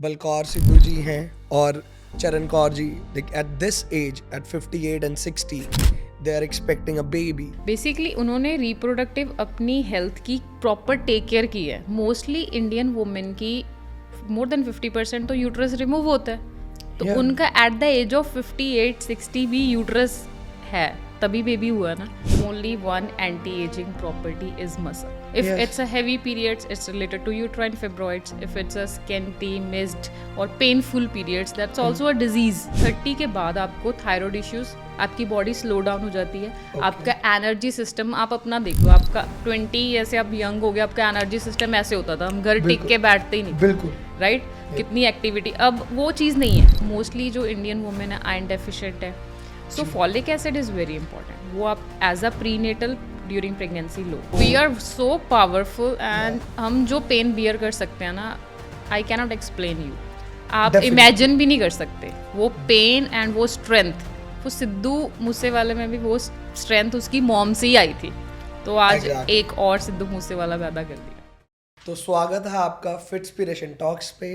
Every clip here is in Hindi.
बलकौर सिद्धू जी हैं और चरण Kaur ji like at this age at 58 and 60 they are expecting a baby. Basically उन्होंने रिप्रोडक्टिव अपनी हेल्थ की प्रॉपर टेक केयर की है. मोस्टली इंडियन वुमेन की मोर देन 50% तो यूट्रस रिमूव होता है, तो Yeah. उनका एट द एज ऑफ 58-60 भी यूट्रस है, तभी बेबी हुआ ना. Only one anti ageing property is muscle. If Yes. It's a heavy periods it's related to uterine fibroids. If it's a scanty missed or painful periods that's also a disease. 30 के बाद आपको थायराइड इश्यूज, आपकी बॉडी स्लो डाउन हो जाती है. आपका एनर्जी सिस्टम आप अपना देख लो. आपका 20 ऐसे आप यंग हो गया, आपका एनर्जी सिस्टम ऐसे होता था, हम घर टिक बिल्कुल. के बैठते ही नहीं, बिल्कुल. राइट. कितनी एक्टिविटी, अब वो चीज़ नहीं है. मोस्टली जो इंडियन वुमेन है आयरन डेफिशिएंट है, so folic acid is very important. वो आप as a prenatal during pregnancy लो. We are so powerful and हम जो पेन बियर कर सकते हैं ना, आई कैनॉट एक्सप्लेन यू. आप Definitely. इमेजिन भी नहीं कर सकते वो पेन एंड वो स्ट्रेंथ. वो सिद्धू मूसेवाले में भी वो स्ट्रेंथ उसकी मॉम से ही आई थी, तो आज Exactly. एक और सिद्धू मूसेवाला पैदा कर दिया. तो स्वागत है आपका फिटस्पिरेशन टॉक्स पे.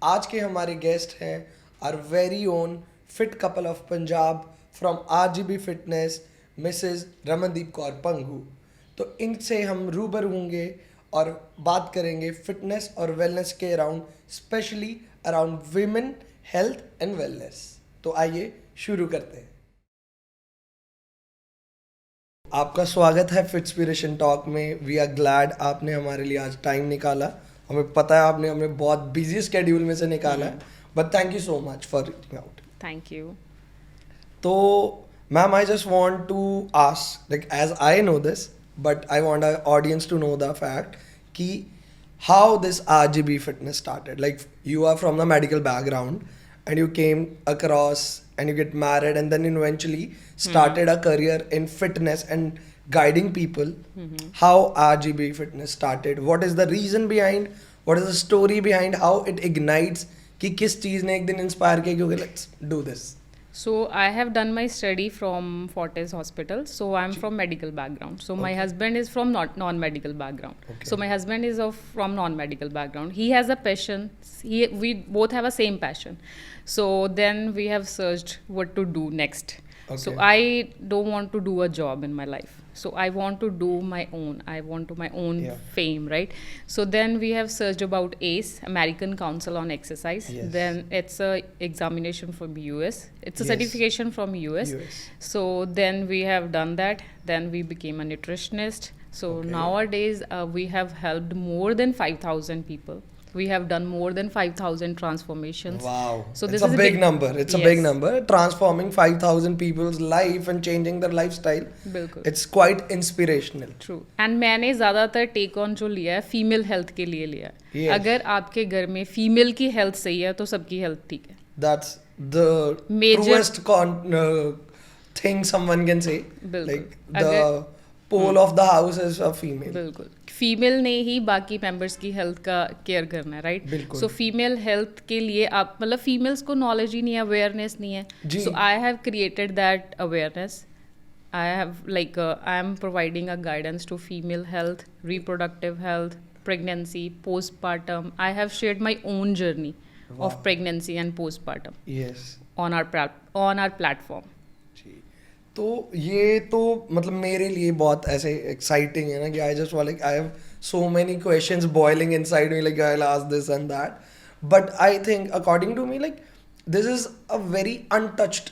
आज के हमारे गेस्ट हैं our very own fit couple of Punjab from RGB fitness, Mrs Ramandeep Kaur Pangu. तो इनसे हम रूबरू होंगे और बात करेंगे फिटनेस और वेलनेस के around, specially around women health and wellness. तो आइए शुरू करते हैं. आपका स्वागत है फिटस्पिरेशन टॉक में. वी आर ग्लैड आपने हमारे लिए आज टाइम निकाला. हमें पता है आपने हमें बहुत बिजी स्केड्यूल में से निकाला है, but thank you so much for reaching out. Thank you. तो ma'am, I just want to ask, like as I know this, but I want our audience to know the fact कि how this RGB fitness started. Like, you are from the medical background and you came across and you get married and then eventually started a career in fitness and guiding people. How RGB fitness started? What is the reason behind? What is the story behind how it ignites कि किस चीज़ ने एक दिन इंस्पायर किया कि let's do this? So I have done my study from Fortis Hospital. So I'm from medical background. So my husband is from non-medical background. Okay. So my husband is from non-medical background. He has a passion. We both have a same passion. So then we have searched what to do next. So Okay. I don't want to do a job in my life. So I want to do my own. I want to my own Yeah. fame, right? So then we have searched about ACE, American Council on Exercise. Yes. Then it's a examination from US. It's a Yes. certification from US. US. So then we have done that. Then we became a nutritionist. So Okay. nowadays we have helped more than 5,000 people. We have done more than 5,000 transformations. Wow. So It's this a is big number. It's a big Yes. number. Transforming 5,000 people's life and changing their lifestyle. बिल्कुल. It's quite inspirational. True. And मैंने ज़्यादातर टेक ऑन जो लिया है फीमेल हेल्थ के लिए लिया है. Yes. अगर आपके घर में फीमेल की हेल्थ सही है तो सबकी हेल्थ ठीक है. That's the Major- truest thing someone can say. बिल्कुल. Like the अगर- pole of the house is a female. बिल्कुल. फीमेल ने ही बाकी मेंबर्स की हेल्थ का केयर करना है, राइट. बिल्कुल. सो फीमेल हेल्थ के लिए आप मतलब फीमेल्स को नॉलेज ही नहीं है, अवेयरनेस नहीं है. जी. So I have created that awareness. I have I am providing a guidance to female health, reproductive health, pregnancy, postpartum. I have shared my own journey Wow. of pregnancy and postpartum Yes. on our platform. जी. तो ये तो मतलब मेरे लिए बहुत ऐसे एक्साइटिंग है ना कि I just like I have so many questions boiling inside me, like I will ask this and that. But I think according to me like this is a very untouched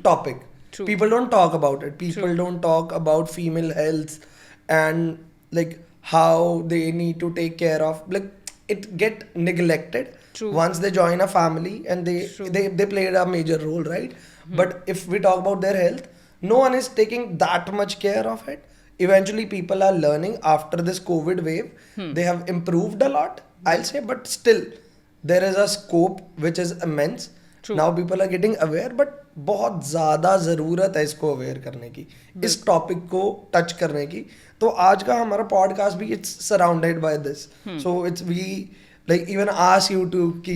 topic. True. People don't talk about it. People don't talk about female health and like how they need to take care of, like it get neglected. True. Once they join a family and True. they played a major role, right? But if we talk about their health, no one is taking that much care of it. Eventually people are learning after this COVID wave. They have improved a lot, I'll say, but still there is a scope which is immense. True. Now people are getting aware, but बहुत ज़्यादा ज़रूरत है इसको अवेयर करने की, इस टॉपिक को टच करने की. तो आज का हमारा पॉडकास्ट भी it's surrounded by this. So it's we like even ask you to कि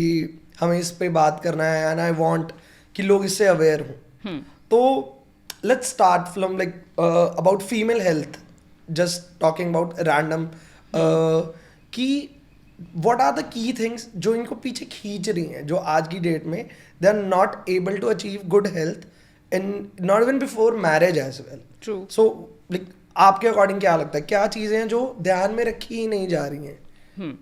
हमें इस पे बात करना है एंड आई वांट कि लोग इससे अवेयर हों. तो let's start from like about female health, just talking about random कि what are the key things जो इनको पीछे खींच रही हैं, जो आज की डेट में they are not able to achieve good health in not even before marriage as well. True. So like आपके अकॉर्डिंग क्या लगता है, क्या चीज़ें हैं जो ध्यान में रखी ही नहीं जा रही हैं?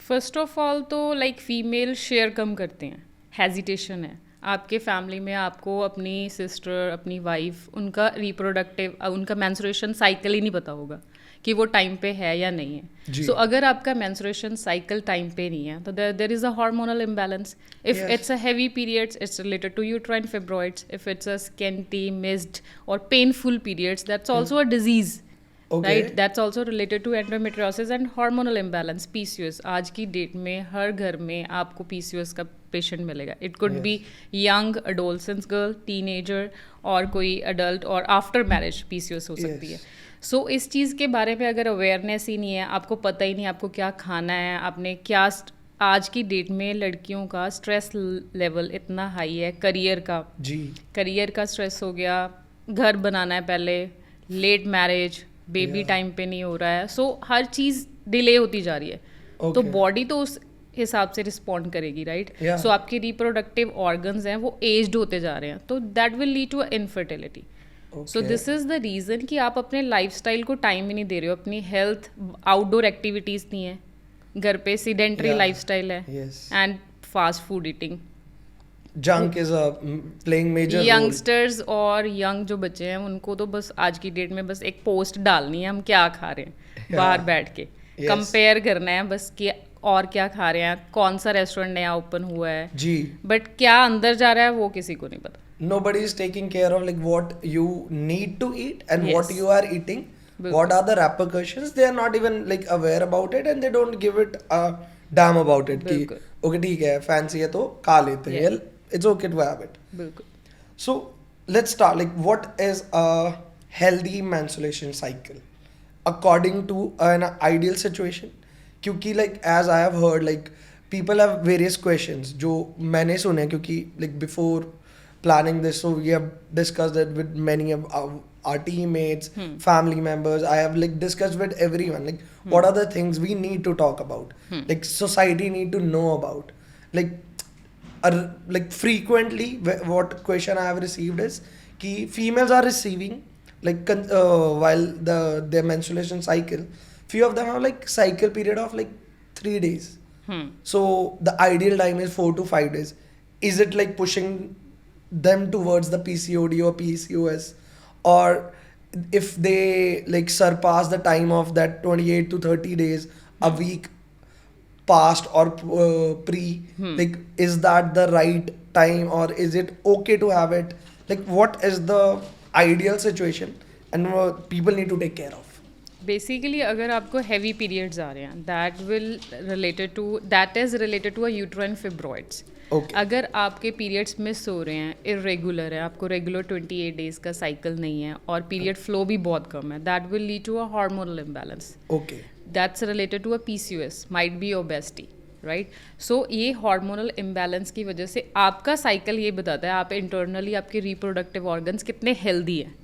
फर्स्ट ऑफ ऑल तो लाइक फीमेल शेयर कम करते हैं, हेजिटेशन है आपके फैमिली में, आपको अपनी सिस्टर, अपनी वाइफ, उनका रिप्रोडक्टिव, उनका मेंस्ट्रुएशन साइकिल ही नहीं पता होगा कि वो टाइम पे है या नहीं है. सो अगर आपका मेंस्ट्रुएशन साइकिल टाइम पे नहीं है तो there is a hormonal imbalance. If it's a heavy periods, it's related to uterine fibroids. If it's a scanty, missed or painful periods, that's also a disease. Right, that's also related to endometriosis and hormonal imbalance. PCOS आज की डेट में हर घर में आपको पीसीओएस का पेशेंट मिलेगा. It could be young adolescence girl, teenager और कोई अडल्ट, और आफ्टर मैरिज पीसीओएस हो सकती है. सो इस चीज़ के बारे में अगर अवेयरनेस ही नहीं है, आपको पता ही नहीं आपको क्या खाना है, आपने क्या, आज की डेट में लड़कियों का स्ट्रेस लेवल इतना हाई है, करियर का स्ट्रेस हो गया, घर बनाना है पहले, लेट मैरिज, बेबी टाइम पे नहीं हो रहा है. सो हर चीज़ डिले होती जा रही है. तो बॉडी तो उस हिसाब से रिस्पॉन्ड करेगी, राइट. सो आपके रिप्रोडक्टिव ऑर्गन्स हैं वो एज्ड होते जा रहे हैं, तो that will lead to infertility. So this is the reason कि आप अपने लाइफस्टाइल को टाइम ही नहीं दे रहे हो. अपनी हेल्थ, आउटडोर एक्टिविटीज़ नहीं है, घर पे सीडेंटरी लाइफस्टाइल है, and fast food eating. Junk is playing major role. Youngsters और यंग जो बच्चे हैं उनको तो बस आज की डेट में बस एक पोस्ट डालनी है, हम क्या खा रहे हैं बाहर बैठ के, कंपेयर करना है बस कि और क्या खा रहे हैं, कौन सा रेस्टोरेंट नया ओपन हुआ है जी, बट क्या अंदर जा रहा है वो किसी को नहीं पता. Nobody is taking care of like what you need to eat and what you are eating. What are the repercussions? They are not even like aware about it and they don't give it a damn about it. कि okay ठीक है, fancy है तो खा लेते हैं. It's okay to have it. बिल्कुल. So let's start. Like what is a healthy menstruation cycle according to an ideal situation? क्योंकि like as I have heard like people have various questions जो मैंने सुने, क्योंकि like before planning this, so we have discussed it with many of our teammates, family members. I have like discussed with everyone like what are the things we need to talk about, like society need to know about. Like frequently what question I have received is ki females are receiving like while their menstruation cycle, few of them have like cycle period of like 3 days. So the ideal time is 4 to 5 days. Is it like pushing them towards the PCOD or PCOS, or if they like surpass the time of that 28 to 30 days, a week past or pre, like is that the right time or is it okay to have it? Like what is the ideal situation and people need to take care of? Basically अगर आपको हैवी पीरियड्स आ रहे हैं, that is related to a uterine fibroids. अगर आपके पीरियड्स मिस हो रहे हैं, इरेगुलर है, आपको रेगुलर 28 डेज का साइकिल नहीं है और पीरियड फ्लो भी बहुत कम है, that will lead to a hormonal imbalance. That's related to a PCOS, might be obesity, right. So ये हार्मोनल इम्बैलेंस की वजह से आपका साइकिल ये बताता है आप इंटरनली आपके रिप्रोडक्टिव ऑर्गन्स कितने हेल्दी हैं,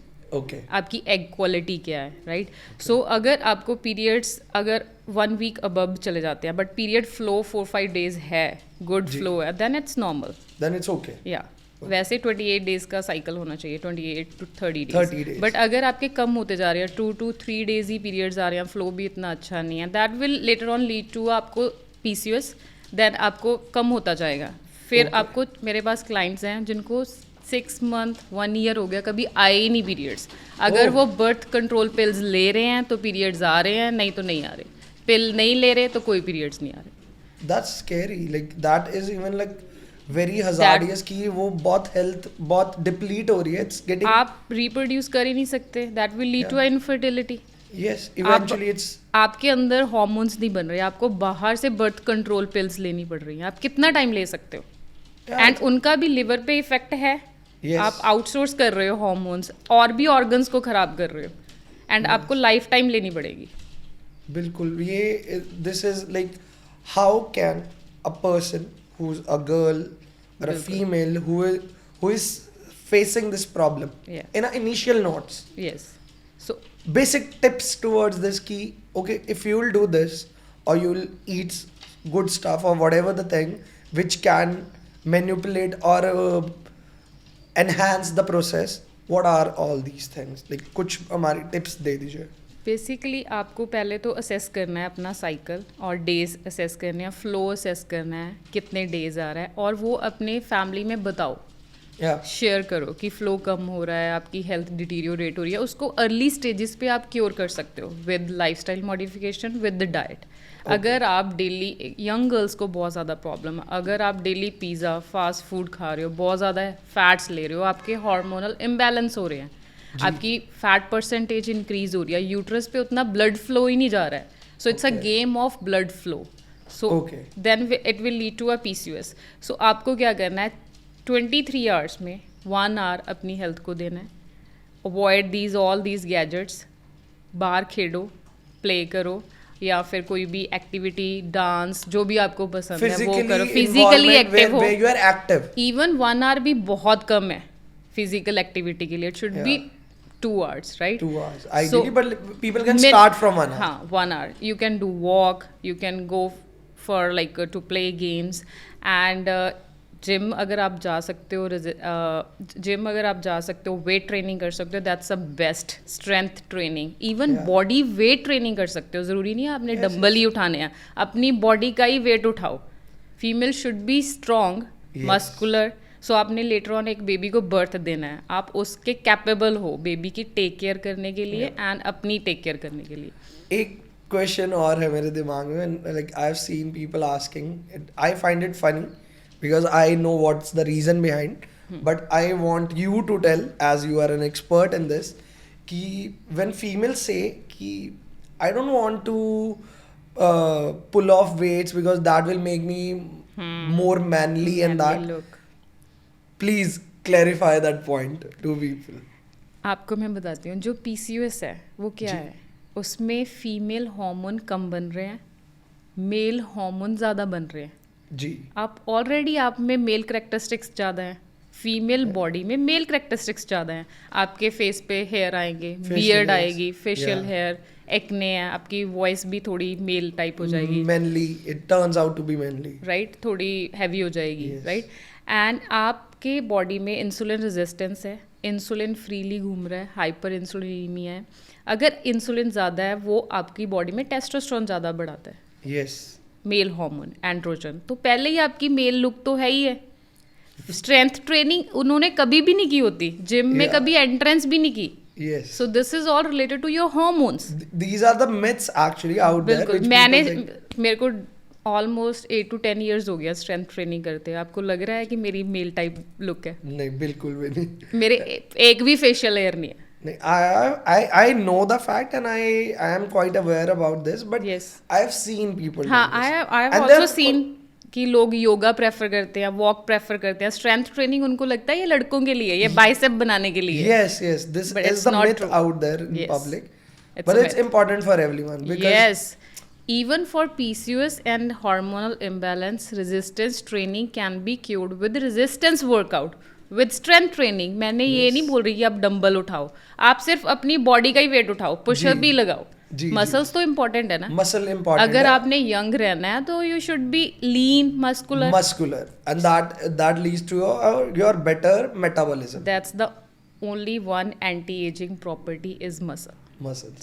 आपकी एग क्वालिटी क्या है, राइट. सो अगर आपको पीरियड्स अगर 1 वीक अबव चले जाते हैं बट पीरियड फ्लो 4-5 डेज है, गुड फ्लो है, then it's normal, then it's okay. या वैसे 28 डेज का साइकिल होना चाहिए, 28 to 30 डेज. बट अगर आपके कम होते जा रहे हैं, 2 to 3 डेज ही पीरियड्स आ रहे हैं, फ्लो भी इतना अच्छा नहीं है, that will later on lead to आपको पीसीओएस. देन आपको कम होता जाएगा. फिर आपको, मेरे पास क्लाइंट्स हैं जिनको 6 मंथ 1 ईयर हो गया, कभी आए ही नहीं पीरियड्स. अगर वो बर्थ कंट्रोल पिल्स ले रहे हैं तो पीरियड्स आ रहे हैं, नहीं तो नहीं आ रहे. पिल नहीं ले रहे तो कोई पीरियड्स नहीं आ रहे. That's scary. Like that is even like very hazardous कि वो बहुत हेल्थ बहुत डिप्लीट हो रही है. It's getting, आप रिप्रोड्यूस कर ही नहीं सकते. That will lead to infertility. Yes, eventually it's आपके अंदर हार्मोन्स नहीं बन रहे, आपको बाहर से बर्थ कंट्रोल पिल्स लेनी पड़ रही हैं. आप कितना टाइम ले सकते हो? एंड उनका भी लिवर पे इफेक्ट है. आप आउटसोर्स कर रहे हो हार्मोन्स और भी ऑर्गन्स को खराब कर रहे हो, एंड आपको लाइफ टाइम लेनी पड़ेगी. बिल्कुल. ये this is like how can a person who is a girl or a female who is facing this problem in a initial notes. Yes. So basic tips towards this key. Okay, if you will do this or you will eat good stuff or whatever the thing which can manipulate or enhance the process, what are all these things? Like कुछ हमारी tips दे दीजिए. बेसिकली आपको पहले तो असेस करना है अपना साइकिल और डेज असेस करने हैं, फ्लो असेस करना है कितने डेज आ रहा है, और वो अपने फैमिली में बताओ, Yeah. शेयर करो कि फ़्लो कम हो रहा है, आपकी हेल्थ डिटीरियोरेट हो रही है. उसको अर्ली स्टेजेस पे आप क्योर कर सकते हो with lifestyle modification, with the diet. अगर आप डेली, यंग गर्ल्स को बहुत ज़्यादा प्रॉब्लम है, अगर आप डेली पिज़्ज़ा फास्ट फूड खा रहे हो, बहुत ज़्यादा फैट्स ले रहे हो, आपके हार्मोनल इम्बैलेंस हो रहे हैं, आपकी फैट परसेंटेज इंक्रीज हो रही है, यूट्रस पे उतना ब्लड फ्लो ही नहीं जा रहा है. So it's a game of blood flow. So then it will lead to a PCOS. So आपको क्या करना है, 23 आवर्स में 1 आवर अपनी हेल्थ को देना है. Avoid these all these gadgets. बाहर खेलो, प्ले करो, या फिर कोई भी एक्टिविटी, डांस, जो भी आपको पसंद है वो करो. फिजिकली एक्टिव हो. You are active. Even 1 hour भी बहुत कम है फिजिकल एक्टिविटी के लिए. It should be 2 hours, right? 2 hours. Ideally, but people can start from 1 hour. हाँ, 1 hour. You can do walk, you can go for like to play games, and gym अगर आप जा सकते हो, जिम अगर आप जा सकते हो, वेट ट्रेनिंग कर सकते हो, that's the best. Strength training, even body weight training कर सकते हो. ज़रूरी नहीं है आपने डंबल ही उठाने हैं, अपनी बॉडी का ही वेट उठाओ. Female should be strong, muscular. So आपने लेटर ऑन एक बेबी को बर्थ देना है, आप उसके कैपेबल हो बेबी की टेक केयर करने के लिए एंड अपनी टेक केयर करने के लिए. एक क्वेश्चन और है मेरे दिमाग में, like I have seen people asking, I find it funny because I know what's the reason behind, but I want you to tell as you are an expert in this, कि व्हेन फीमेल से कि I don't want to pull of weights because that will make me more manly and that. Please clarify that point to people. आपको मैं बताती हूँ, जो PCOS है वो क्या है, उसमें फीमेल हार्मोन कम बन रहे हैं, मेल हार्मोन ज़्यादा बन रहे हैं. जी. आप ऑलरेडी आप में मेल करेक्टरिस्टिक्स ज़्यादा हैं, फीमेल बॉडी में मेल करेक्टरिस्टिक्स ज़्यादा हैं. आपके फेस पे हेयर आएंगे, बियर्ड आएगी, फेशियल हेयर, एक्ने है, आपकी वॉइस भी थोड़ी मेल टाइप हो जाएगी, manly, it turns out to be manly, right, थोड़ी हैवी हो जाएगी, राइट. एंड आपके बॉडी में इंसुलिन रेजिस्टेंस है, इंसुलिन फ्रीली घूम रहा है, हाइपर इंसुलिनीमिया है. अगर इंसुलिन ज़्यादा है वो आपकी बॉडी में टेस्टोस्टेरोन ज़्यादा बढ़ाता है, यस, मेल हार्मोन, एंड्रोजन. तो पहले ही आपकी मेल लुक तो है ही है. स्ट्रेंथ ट्रेनिंग उन्होंने कभी भी नहीं की होती, जिम में कभी एंट्रेंस भी नहीं की. Yes. So this is all related to your hormones. These are the myths actually out there. बिल्कुल. मैंने, मेरे को ऑलमोस्ट 8 to 10 years हो गया स्ट्रेंथ ट्रेनिंग करते हैं. आपको लग रहा है कि मेरी मेल टाइप लुक है? नहीं, बिल्कुल भी नहीं. मेरे एक भी फेशियल हेयर नहीं है. नहीं, I know the fact and I am quite aware about this, but yes, I have seen people. हाँ, I have also seen कि लोग योगा प्रेफर करते हैं, वॉक प्रेफर करते हैं. स्ट्रेंथ ट्रेनिंग उनको लगता है ये लड़कों के लिए, ये बाइसेप बनाने के लिए. Yes, this is the myth out there in public, but it's important for everyone because yes, even for PCOS and hormonal imbalance, resistance training can be cured with resistance workout, with strength training. मैंने ये नहीं बोल रही कि आप डंबल उठाओ, आप सिर्फ अपनी बॉडी का ही वेट उठाओ, पुशअप भी लगाओ. मसल्स तो इम्पोर्टेंट है ना. Muscle important. अगर आपने यंग रहना है तो you should B lean, muscular, and that leads to your better metabolism. That's the only one anti-aging property is muscles.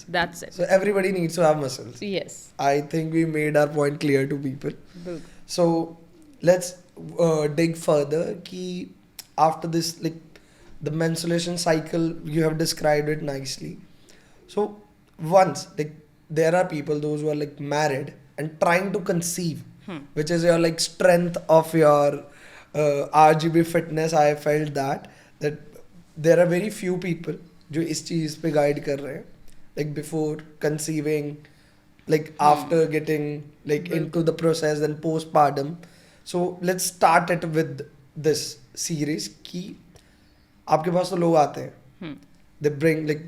That's it. So everybody needs to have muscles. Yes. I think we made our point clear to people. So let's dig further. Ki after this, like the menstruation cycle, you have described it nicely. So once, like, there are people, those who are like married and trying to conceive, which is your like strength of your RGB fitness. I felt that there are very few people जो इस चीज पे guide कर रहे हैं, like before conceiving, like after getting like into the process and postpartum. So let's start it with this series कि आपके पास तो लोग आते हैं, they bring, like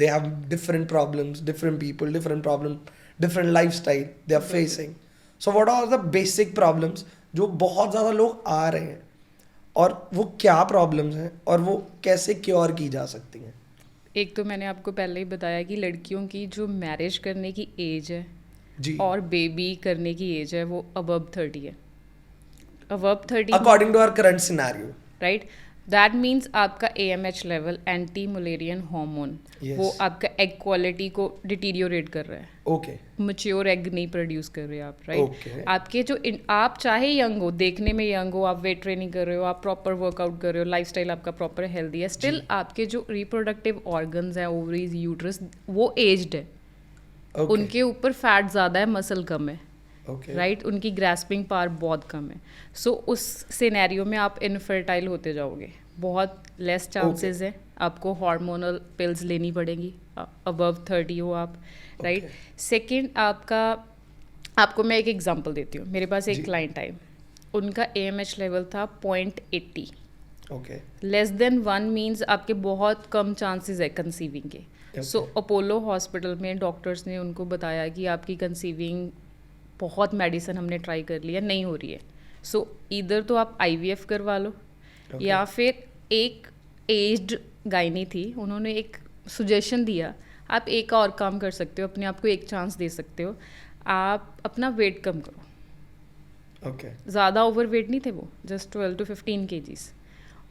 they have different problems, different people, different lifestyle they are facing. So what are the basic problems जो बहुत ज़्यादा लोग आ रहे हैं, और वो क्या problems हैं और वो कैसे क्योर की जा सकती हैं? एक तो मैंने आपको पहले ही बताया कि लड़कियों की जो मैरिज करने की एज है जी और बेबी करने की एज है वो अबव 30 है. Above 30 according to our current scenario. Right. That means आपका AMH level, anti Mullerian hormone, Yes. वो आपका एग क्वालिटी को डिटीरियोरेट कर रहा है. ओके. मैच्योर एग नहीं प्रोड्यूस कर रहे आप. राइट. Okay. आपके जो आप चाहे यंग हो, देखने में यंग हो, आप वेट ट्रेनिंग कर रहे हो, आप प्रॉपर वर्कआउट कर रहे हो, लाइफस्टाइल आपका प्रॉपर हेल्दी है, स्टिल आपके जो रिप्रोडक्टिव ऑर्गन्स हैं, ओवरीज, यूट्रस, वो एज्ड है. Okay. उनके ऊपर फैट ज़्यादा है, मसल कम है. Okay. राइट. उनकी ग्रैस्पिंग पावर बहुत कम है. सो उस सिनेरियो में आप इनफर्टाइल होते जाओगे. बहुत लेस चांसेस है. आपको हार्मोनल पिल्स लेनी पड़ेंगी अबव 30 हो आप. राइट. सेकेंड, आपको मैं एक एग्जांपल देती हूँ. मेरे पास एक क्लाइंट आई, उनका AMH लेवल था 0.80. ओके. लेस देन 1 मीन्स आपके बहुत कम चांसेस है कंसीविंग के. सो अपोलो हॉस्पिटल में डॉक्टर्स ने उनको बताया कि आपकी कंसीविंग, बहुत मेडिसिन हमने ट्राई कर लिया, नहीं हो रही है. सो इधर तो आप IVF करवा लो, या फिर एक एज्ड गायनी थी, उन्होंने एक सुजेशन दिया, आप एक और काम कर सकते हो, अपने आप को एक चांस दे सकते हो, आप अपना वेट कम करो. ओके. ज़्यादा ओवर वेट नहीं थे वो, जस्ट 12 to 15 kgs.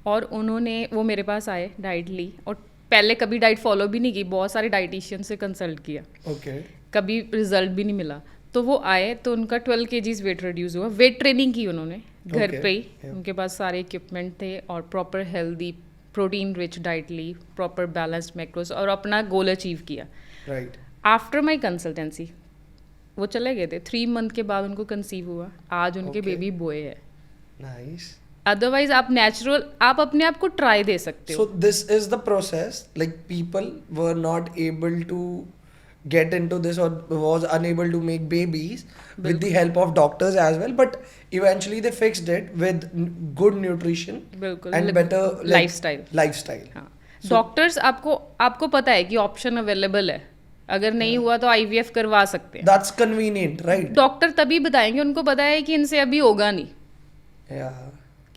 और उन्होंने, वो मेरे पास आए, डाइट ली, और पहले कभी डाइट फॉलो भी नहीं की, बहुत सारे डाइटिशियन से कंसल्ट किया, ओके. कभी रिजल्ट भी नहीं मिला. तो वो आए तो उनका 12 kgs वेट रिड्यूस हुआ. वेट ट्रेनिंग की उन्होंने घर Okay. पे ही. Yeah. उनके पास सारे इक्विपमेंट थे और proper healthy protein rich diet ली, प्रॉपर बैलेंस्ड मैक्रोस, और अपना गोल अचीव किया. राइट. आफ्टर माई कंसल्टेंसी वो चले गए थे. 3 मंथ के बाद उनको कंसीव हुआ. आज उनके Okay. बेबी बॉय है. नाइस. अदरवाइज आप नेचुरल, आप अपने आप को ट्राई दे सकते हो. So this is the process. Like people were not able to get into this or was unable to make babies with the help of doctors as well. But eventually they fixed it with good nutrition बिल्कुल. and better lifestyle. lifestyle. हाँ. डॉक्टर्स आपको पता है कि ऑप्शन अवेलेबल है. अगर नहीं हुआ तो IVF करवा सकते हैं. That's convenient, right? डॉक्टर तभी बताएंगे, उनको पता है कि इनसे अभी होगा नहीं, Yeah.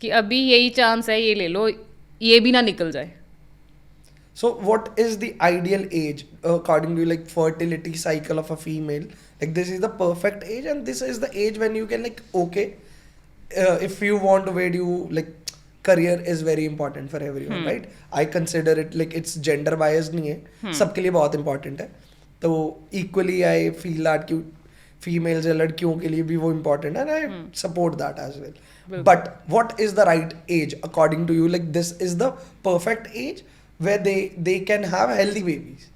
कि अभी यही चांस है, ये ले लो, ये भी ना निकल जाए. So what is the ideal age according to you, like fertility cycle of a female? Like this is the perfect age and this is the age when you can like, okay, if you want to wait, you like career is very important for everyone, right? I consider it like it's gender biased नहीं है, सबके लिए बहुत important है. तो equally I feel that कि females या लड़कियों के लिए भी वो important है, and I support that as well. But what is the right age according to you? Like this is the perfect age where they can have healthy babies.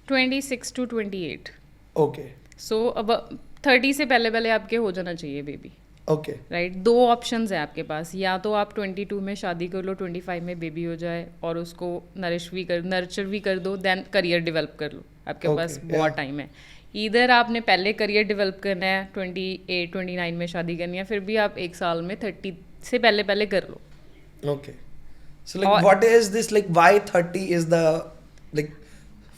26 to 28. Okay. सो अब 30 से पहले पहले आपके हो जाना चाहिए बेबी. Okay. राइट. 2 ऑप्शंस हैं आपके पास, या तो आप 22 में शादी कर लो, 25 में बेबी हो जाए और उसको नर्चर भी कर दो, देन करियर डेवलप कर लो. आपके Okay, पास बहुत टाइम है. इधर आपने पहले करियर डेवलप करना है, 28 29 में शादी करनी है, फिर भी आप 1 साल में 30 से पहले पहले कर लो. Okay. So like what is this, like why 30 is the like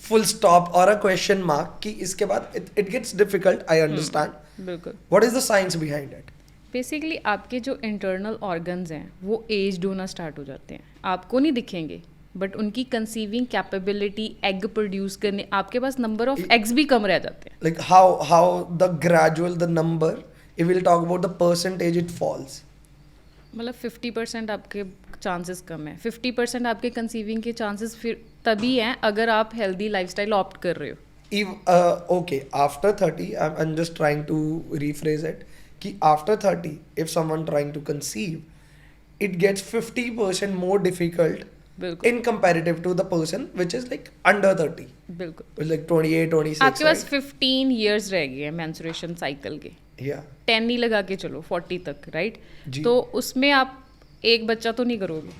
full stop or a question mark कि इसके बाद it gets difficult, I understand. बिल्कुल. What is the science behind it? Basically आपके जो इंटरनल ऑर्गन्स हैं वो एज्ड होना स्टार्ट हो जाते हैं. आपको नहीं दिखेंगे, बट उनकी कंसीविंग कैपेबिलिटी, एग प्रोड्यूस करने, आपके पास नंबर ऑफ एग्स भी कम रह जाते हैं. Like how the gradual the number, if we'll talk about the percentage, it falls. मतलब 50% आपके चांसेस कम है. 50% आपके कंसीविंग के चांसेस फिर तभी हैं अगर आप हेल्दी लाइफस्टाइल ऑप्ट कर रहे हो. Okay, after 30, I'm just trying to rephrase it. कि after 30, if someone trying to conceive, it gets 50% more difficult बिल्कुल. in comparative to the person which is like under 30. बिल्कुल. Like 28, 26. आपके पास right? 15 years रह गए हैं मेंस्ट्रुएशन साइकिल के. Yeah. 10 ही लगा के चलो 40 तक, राइट. जी. तो उसमें आप एक बच्चा तो नहीं करोगे.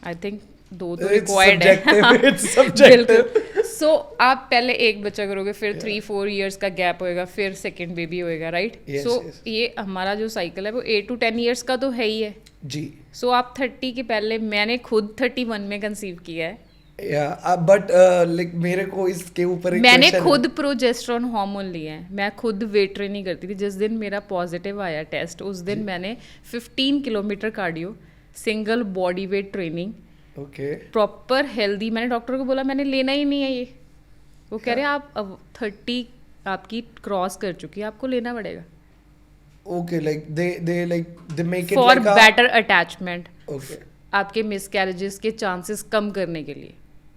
आई थिंक 2 तो It's रिक्वायर्ड subjective, है. it's subjective. बिल्कुल. सो आप पहले एक बच्चा करोगे, फिर 3-4 years का गैप होएगा, फिर सेकेंड बेबी होएगा, राइट. Yes, सो yes. ये हमारा जो साइकिल है वो 8 to 10 years का तो है ही है. जी. सो आप 30 के पहले, मैंने खुद 31 में कंसीव किया है. Yeah, but like मेरे को इसके ऊपर एक मैंने question खुद है. प्रोजेस्टेरोन हार्मोन लिया है. मैं खुद वेट ट्रेनिंग करती थी. जिस दिन मेरा पॉजिटिव आया टेस्ट, उस दिन मैंने 15 kilometre cardio, single body weight training, Okay. Proper healthy. मैंने डॉक्टर को बोला मैंने लेना ही नहीं है ये. वो कह रहे हैं आप अब 30 आपकी क्रॉस कर चुकी है, आपको लेना पड़ेगा Okay, like they make it for like a better attachment, okay. आपके मिसकैरेजेस के चांसेस कम करने के लिए.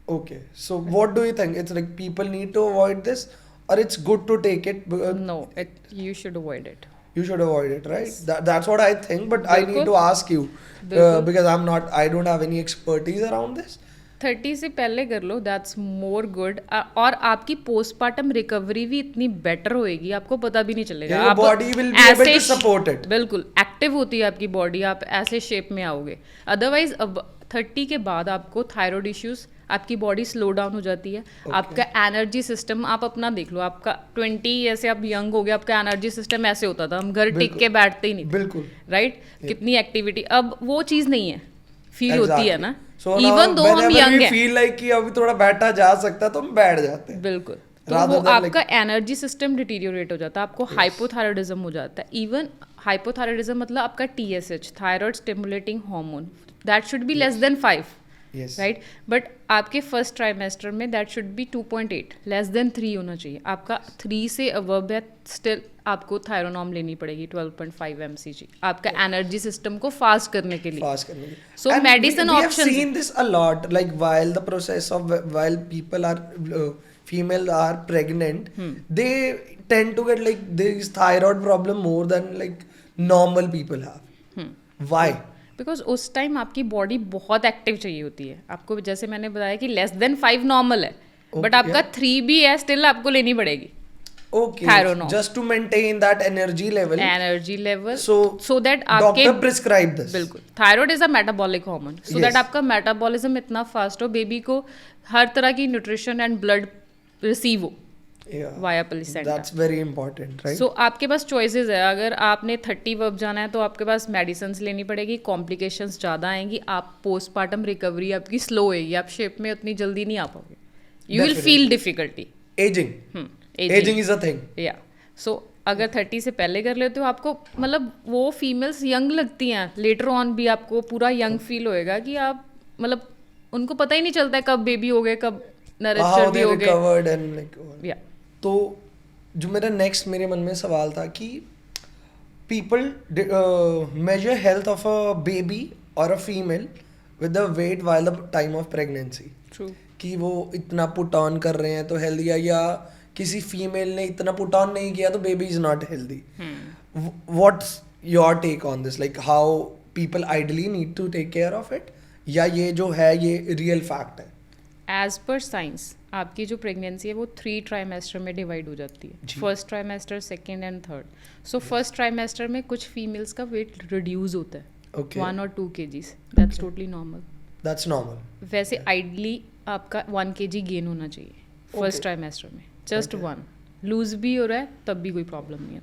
Okay. So what do you think? It's like people need to avoid this or it's good to take it? No, you should avoid it. You should avoid it, right? That's what I think, but I need बिल्कुल. to ask you बिल्कुल. because I don't have any expertise around this. 30 से पहले कर लो, दैट्स मोर गुड. और आपकी पोस्टमार्टम रिकवरी भी इतनी बेटर होएगी, आपको पता भी नहीं चलेगा. Yeah, your आप body will be able to support it. बिल्कुल एक्टिव होती है आपकी बॉडी, आप ऐसे शेप में आओगे. अदरवाइज अब 30 के बाद आपको थायराइड इश्यूज, आपकी बॉडी स्लो डाउन हो जाती है. आपका एनर्जी सिस्टम आप अपना देख लो, आपका 20 ऐसे आप यंग हो गए, आपका एनर्जी सिस्टम ऐसे होता था, हम घर टिक के बैठते ही नहीं थे, बिल्कुल. राइट. कितनी एक्टिविटी, अब वो चीज़ नहीं है, फील होती है ना. So इवन दो हम यंग हैं, फील लाइक कि अभी थोड़ा बैठा जा सकता है तो हम बैठ जाते हैं. बिल्कुल. तो Rather वो than आपका एनर्जी सिस्टम डिटीरियोरेट हो जाता है, आपको हाइपोथायराइडिज्म हो जाता है. इवन हाइपोथायराइडिज्म मतलब आपका TSH, thyroid stimulating hormone, that should be less than 5, Yes. Right. But आपके फर्स्ट ट्राइमेस्टर में that should be 2.8, less than 3 होना चाहिए. आपका 3 से अबव है, स्टिल आपको थायरोनॉर्म लेनी पड़ेगी 12.5 mcg, आपका एनर्जी सिस्टम को फास्ट करने के लिए. Fast करने के लिए. So And medicine we have options. seen this a lot, like while the process of while people are female are pregnant, they tend to get like this thyroid problem more than like normal people have. Why? Because उस टाइम आपकी बॉडी बहुत एक्टिव चाहिए होती है. आपको जैसे मैंने बताया कि लेस देन 5 नॉर्मल है, बट आपका 3 भी है, स्टिल आपको लेनी पड़ेगी Okay. Thyronorm. Just to maintain that energy level. Energy level, So so that आपके doctor prescribe this. बिल्कुल. Thyroid is a metabolic hormone, so that Yes. आपका मेटाबॉलिज्म इतना फास्ट हो, बेबी को हर तरह की न्यूट्रिशन एंड ब्लड रिसीव हो Yeah. Via placenta. That's very important, right? सो आपके पास चॉइसेस है. अगर आपने 30 वर्ब जाना है तो आपके पास मेडिसिन लेनी पड़ेगी, कॉम्प्लिकेशंस ज़्यादा आएंगी, आप पोस्टमार्टम रिकवरी आपकी स्लो होएगी, आप शेप में उतनी जल्दी नहीं आ पाओगे, you will feel difficulty. Aging. Aging is a thing. या सो अगर 30 से पहले कर लेते हो, आपको मतलब वो फीमेल्स यंग लगती हैं, लेटर ऑन भी आपको पूरा यंग फील होएगा कि आप मतलब उनको पता ही नहीं चलता है कब बेबी हो गए, कब नरिशर How भी they हो गए. recovered and like. या तो जो मेरा नेक्स्ट मेरे मन में सवाल था कि people measure health of a baby or a female with the weight while the time of pregnancy. True. कि वो इतना पुट ऑन कर रहे हैं तो हेल्दी है, या किसी फीमेल ने इतना पुट ऑन नहीं किया तो baby is not healthy. What's your take on this, like how people ideally need to take care of it, या ये जो है ये रियल फैक्ट है? एज पर साइंस आपकी जो प्रेगनेंसी है वो 3 ट्राइमेस्टर में डिवाइड हो जाती है. जी. First trimester, second and third. So first trimester में कुछ फीमेल्स का वेट रिड्यूस होता है, Okay. 1 or 2 kgs, that's totally normal. That's normal. वैसे आइडली आपका 1 kg गेन होना चाहिए फर्स्ट Okay. ट्राइमेस्टर में, जस्ट Okay. 1. लूज भी हो रहा है तब भी कोई प्रॉब्लम नहीं है.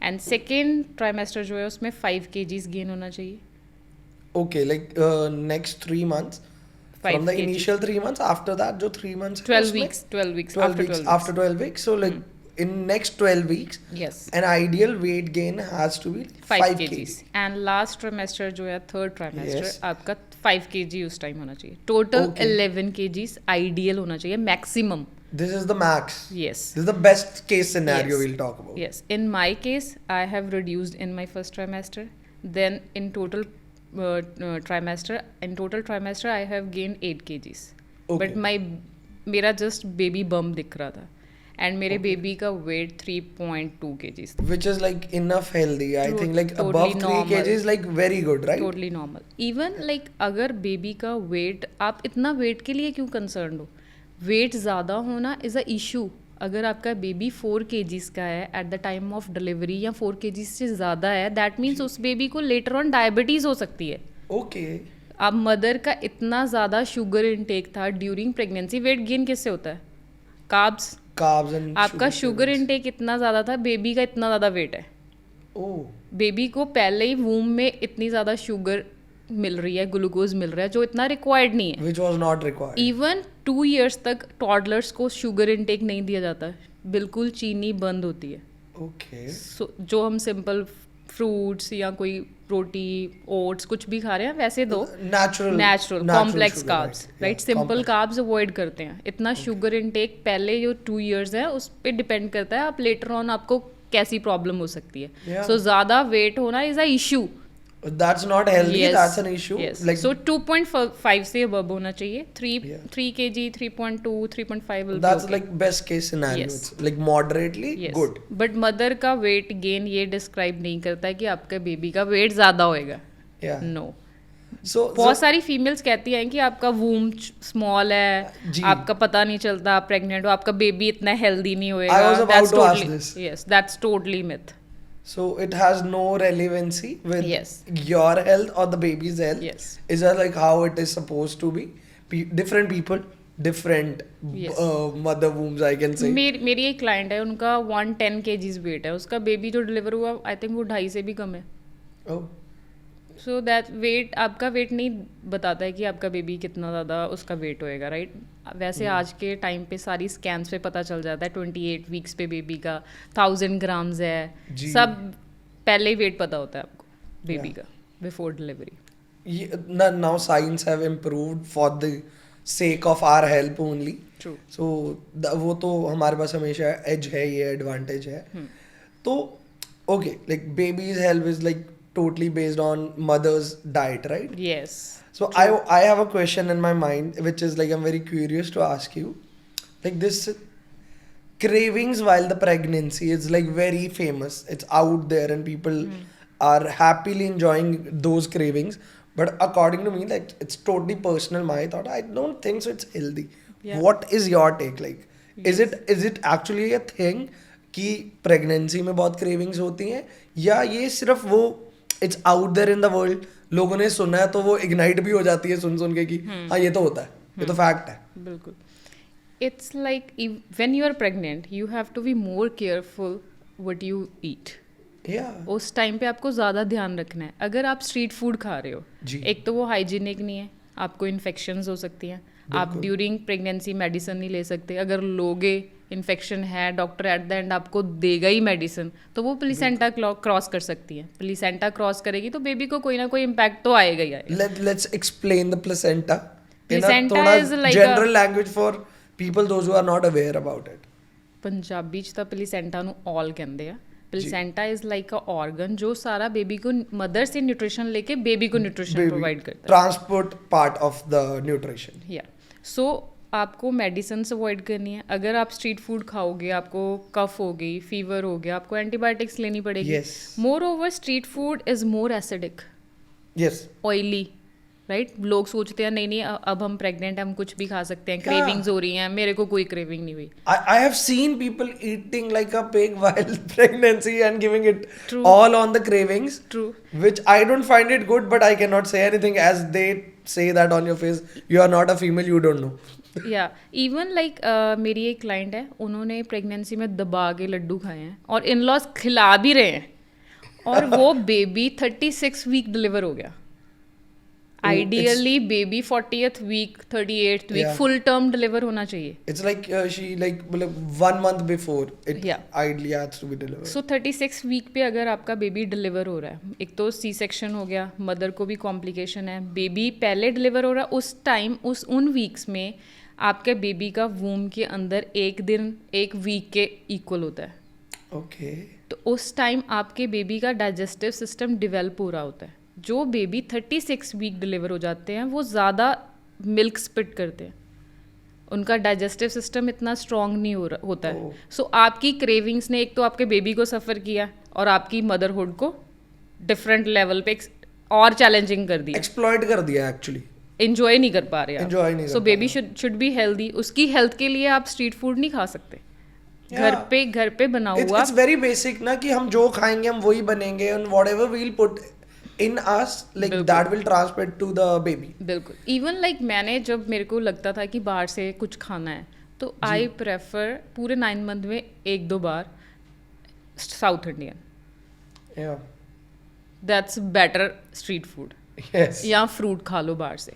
एंड सेकेंड ट्राइमेस्टर जो है उसमें 5 kgs गेन होना चाहिए. Okay, like next 3 months. 5 From the kg. initial 3 months, after that, जो 3 months. 12 weeks, 12 weeks, 12 after weeks. 12 weeks. After 12 weeks. So like in next 12 weeks, Yes. an ideal weight gain has to be 5 kg. kgs. And last trimester जो है थर्ड ट्राइमेस्टर, Yes. आपका 5 kg उस टाइम होना चाहिए. Total Okay. 11 kgs आइडियल होना चाहिए, maximum. This is the max. Yes. This is the best case scenario Yes. we'll talk about. Yes. In my case, I have reduced in my first trimester. Then in total trimester, I have gained 8 kgs. Okay. But मेरा just baby bump दिख रहा था. And मेरे baby का weight 3.2 kgs था. Which is like enough healthy. I think like Totally above 3 normal. kg is like very good, right? Totally normal. Even like अगर baby का weight, आप इतना weight के लिए क्यों concerned हो? वेट ज़्यादा होना इज़ अ इशू. अगर आपका बेबी 4 kgs का है at the time of delivery, या 4 kgs से ज़्यादा है, दैट मीन्स उस बेबी को लेटर ऑन डायबिटीज़ हो सकती है. Okay. अब मदर का इतना ज़्यादा शुगर इनटेक था ड्यूरिंग प्रेगनेंसी, वेट गेन किससे होता है? कार्ब्स. Carbs and आपका शुगर इनटेक इतना ज़्यादा था, बेबी का इतना ज़्यादा वेट है. Oh. बेबी को पहले ही वूम में इतनी ज़्यादा शुगर मिल रही है, ग्लूकोज मिल रहा है, जो इतना रिक्वायर्ड नहीं है. Which was not required. Even 2 years तक टॉडलर्स को शुगर इनटेक नहीं दिया जाता है, बिल्कुल चीनी बंद होती है. Okay. जो हम सिंपल फ्रूट्स या कोई रोटी ओट्स कुछ भी खा रहे हैं वैसे दो natural complex carbs right simple carbs avoid करते हैं इतना शुगर इनटेक पहले जो 2 years है उस पे डिपेंड करता है आप लेटर ऑन आपको कैसी प्रॉब्लम हो सकती है Yeah. सो ज़्यादा वेट होना is a issue that's not healthy, that's an issue. Like सो 2.5 से above होना चाहिए 3 Yeah. 3 kg 3.2 3.5 will that's be okay. like best case scenario. Yes. It's like moderately good. But mother का वेट गेन ये डिस्क्राइब नहीं करता है कि आपके बेबी का वेट ज़्यादा होएगा Yeah. नो So बहुत सारी फीमेल्स कहती हैं कि आपका वूम स्मॉल है जी। आपका पता नहीं चलता आप प्रेग्नेंट हो आपका बेबी इतना हेल्दी नहीं होएगा I was about to ask this. Yes that's totally myth so it has no relevancy with Yes. your health or the baby's health. Yes. Is that like how it is supposed to be? Different people, different Yes. mother wombs, I can say. मेरी एक क्लाइंट है उनका 110 kgs वेट है उसका बेबी जो डिलीवर हुआ आई थिंक वो 2.5 से भी कम है Oh. सो दैट वेट आपका वेट नहीं बताता है कि आपका बेबी कितना ज़्यादा उसका वेट होएगा राइट वैसे आज के टाइम पे सारी स्कैन्स पे पता चल जाता है 28 वीक्स पे बेबी का 1000 ग्राम्स है जी। सब पहले ही वेट पता होता है आपको बेबी Yeah. का before delivery Now science have improved for the sake of our help only. True So वो तो हमारे पास हमेशा एज है ये एडवांटेज है तो okay like baby's health is like totally based on mother's diet, right? Yes So I have a question in my mind which is like I'm very curious to ask you. Like this cravings while the pregnancy is like very famous. It's out there and people are happily enjoying those cravings. But according to me, like it's totally personal. My thought, I don't think so. It's healthy. Yeah. What is your take? Like, is it actually a thing कि प्रेगनेंसी में बहुत क्रेविंग्स होती हैं या ये सिर्फ वो it's out there in the world लोगों ने सुना है तो वो इग्नाइट भी हो जाती है सुन के कि हाँ ये तो होता है ये तो फैक्ट है बिल्कुल it's like when you are pregnant you have to be more careful what you eat या उस टाइम पे आपको ज़्यादा ध्यान रखना है अगर आप स्ट्रीट फूड खा रहे हो जी। एक तो वो हाइजीनिक नहीं है आपको इन्फेक्शंस हो सकती हैं आप ड्यूरिंग प्रेगनेंसी मेडिसिन नहीं ले सकते अगर लोगे इन्फेक्शन है डॉक्टर एट द एंड आपको देगा ही मेडिसिन तो वो प्लीसेंटा क्रॉस कर सकती है प्लीसेंटा क्रॉस करेगी तो बेबी को कोई ना कोई इम्पैक्ट तो आएगा ही आएगा let's explain the placenta in a Placenta थोड़ा is like general language for people those who are not aware about it Punjabi ਚ ਤਾਂ ਪਲੀਸੈਂਟਾ ਨੂੰ ऑल ਕਹਿੰਦੇ ਆ प्लीसेंटा इज लाइक अ ऑर्गन जो सारा बेबी को मदर से न्यूट्रिशन लेके बेबी को न्यूट्रिशन प्रोवाइड करता है transport part of the nutrition या सो आपको मेडिसिन अवॉइड करनी है अगर आप स्ट्रीट फूड खाओगे आपको कफ हो गई फीवर हो गया आपको एंटीबायोटिक्स लेनी पड़ेगी Yes. More over street food is more acidic yes oily right लोग सोचते हैं नहीं नहीं अब हम प्रेग्नेंट हैं हम कुछ भी खा सकते हैं क्रेविंग्स हो रही हैं मेरे को कोई क्रेविंग नहीं हुई I have seen people eating like a pig while pregnancy and giving it True. all on the cravings true which I don't find it good but I cannot say anything as they say that on your face you are not a female you don't know या इवन लाइक मेरी एक क्लाइंट है उन्होंने प्रेगनेंसी में दबा के लड्डू खाए हैं और इन लॉज खिला भी रहे हैं और वो बेबी 36 वीक डिलीवर हो गया ideally baby 40th week 38th week Yeah. Full term deliver होना चाहिए it's like she like 1 month before it Yeah. ideally has to be delivered so 36 week पे अगर आपका बेबी डिलीवर हो रहा है एक तो सी सेक्शन हो गया मदर को भी कॉम्प्लिकेशन है बेबी पहले डिलीवर हो रहा है उस टाइम उन वीक्स में आपके बेबी का वूम के अंदर एक दिन एक वीक के इक्वल होता है okay तो उस टाइम आपके बेबी का डाइजेस्टिव सिस्टम डेवलप हो रहा होता है जो बेबी 36 वीक डिलीवर हो जाते हैं वो ज़्यादा मिल्क स्पिट करते हैं उनका डाइजेस्टिव सिस्टम इतना स्ट्रॉन्ग नहीं होता है Oh. सो आपकी क्रेविंग्स ने एक तो आपके बेबी को सफ़र किया और आपकी मदरहुड को डिफरेंट लेवल पे और चैलेंजिंग कर दिया exploit कर दिया actually इंजॉय नहीं कर पा रहे Enjoy नहीं कर सो पा बेबी शुड बी हेल्दी उसकी हेल्थ के लिए आप स्ट्रीट फूड नहीं खा सकते Yeah. घर पे बना it's, हुआ it's very basic ना कि हम जो खाएंगे हम वही बनेंगे and whatever we'll put in us like that will transmit to the baby बिल्कुल इवन लाइक मैंने जब मेरे को लगता था कि बाहर से कुछ खाना है तो आई प्रेफर पूरे 9 मंथ में 1-2 बार south Indian yeah that's better street food yes या फ्रूट खा लो बाहर से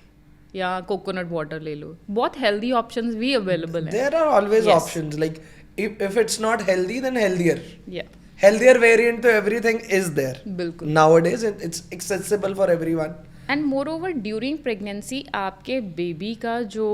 या कोकोनट वाटर ले लो बहुत हेल्दी ऑप्शंस भी अवेलेबल हैं there are always Yes. options like if it's not healthy then healthier या healthier variant to everything is there. बिल्कुल. Nowadays it's accessible for everyone. And more over during pregnancy आपके बेबी का जो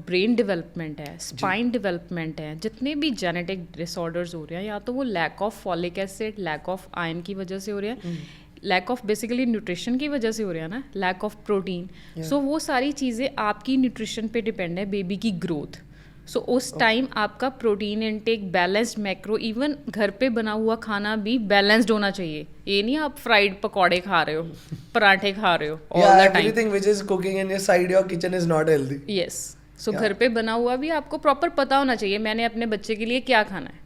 ब्रेन डेवलपमेंट है, स्पाइन डेवलपमेंट है, जितने भी जेनेटिक डिसऑर्डर्स हो रहे हैं, या तो वो lack of folic acid, lack of iron की वजह से हो रहे हैं, लैक ऑफ बेसिकली न्यूट्रिशन की वजह से हो रहे हैं ना, लैक ऑफ प्रोटीन. सो वो सारी चीज़ें आपकी न्यूट्रिशन पे डिपेंड है, बेबी की ग्रोथ. सो उस टाइम आपका protein intake balanced, macro, even घर पे बना हुआ खाना भी बैलेंस्ड होना चाहिए. ये नहीं आप फ्राइड पकौड़े खा रहे हो, पराठे खा रहे हो all Yeah, the time. everything which is cooking in your side your kitchen is not healthy. Yes. So Yeah. घर पे बना हुआ भी आपको प्रॉपर पता होना चाहिए मैंने अपने बच्चे के लिए क्या खाना है,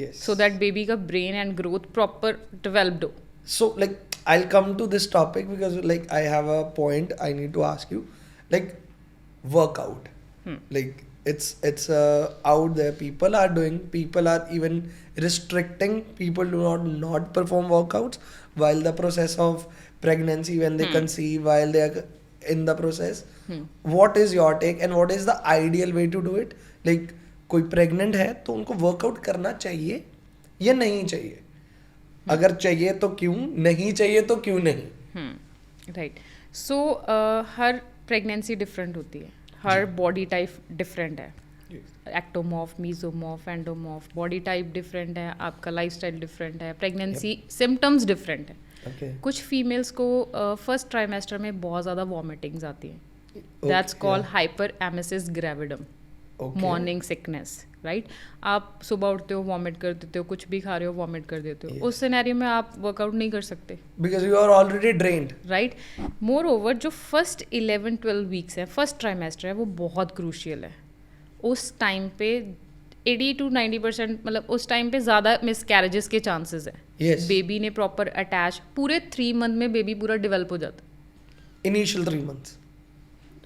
Yes. सो दैट बेबी का brain and growth proper developed हो. So like I'll come to this topic because like I have a point I need to ask you. Like workout. Like it's out there. People are doing. People are even restricting people to not perform workouts while the process of pregnancy, when they conceive, while they are in the process. What is your take and what is the ideal way to do it? Like कोई pregnant है तो उनको workout करना चाहिए या नहीं चाहिए? अगर चाहिए तो क्यों, नहीं चाहिए तो क्यों नहीं? राइट. सो हर प्रेगनेंसी डिफरेंट होती है, हर बॉडी टाइप डिफरेंट है. Ectomorph, mesomorph, endomorph, body type different है, आपका लाइफस्टाइल डिफरेंट है, प्रेगनेंसी सिम्टम्स डिफरेंट है. Okay. कुछ फीमेल्स को फर्स्ट ट्राइमेस्टर में बहुत ज़्यादा वॉमिटिंग्स आती हैं. That's Okay, called yeah. Hyperemesis gravidarum, Okay. Morning sickness. Right. आप सुबह उठते हो, वॉमिट कर देते हो, कुछ भी खा रहे हो, वॉमिट कर देते हो. Yes. उस सिनेरियो में आप वर्कआउट नहीं कर सकते. Because you are already drained. Right. More over जो फर्स्ट 11-12 वीक्स है, फर्स्ट ट्राइमेस्टर है, वो बहुत क्रूशियल है. उस टाइम पे 80 to 90% मतलब उस टाइम पे ज़्यादा मिसकैरेजेस के चांसेस है. Yes. बेबी ने प्रॉपर अटैच, पूरे 3 मंथ में बेबी पूरा डेवलप हो जाता है. Initial 3 months.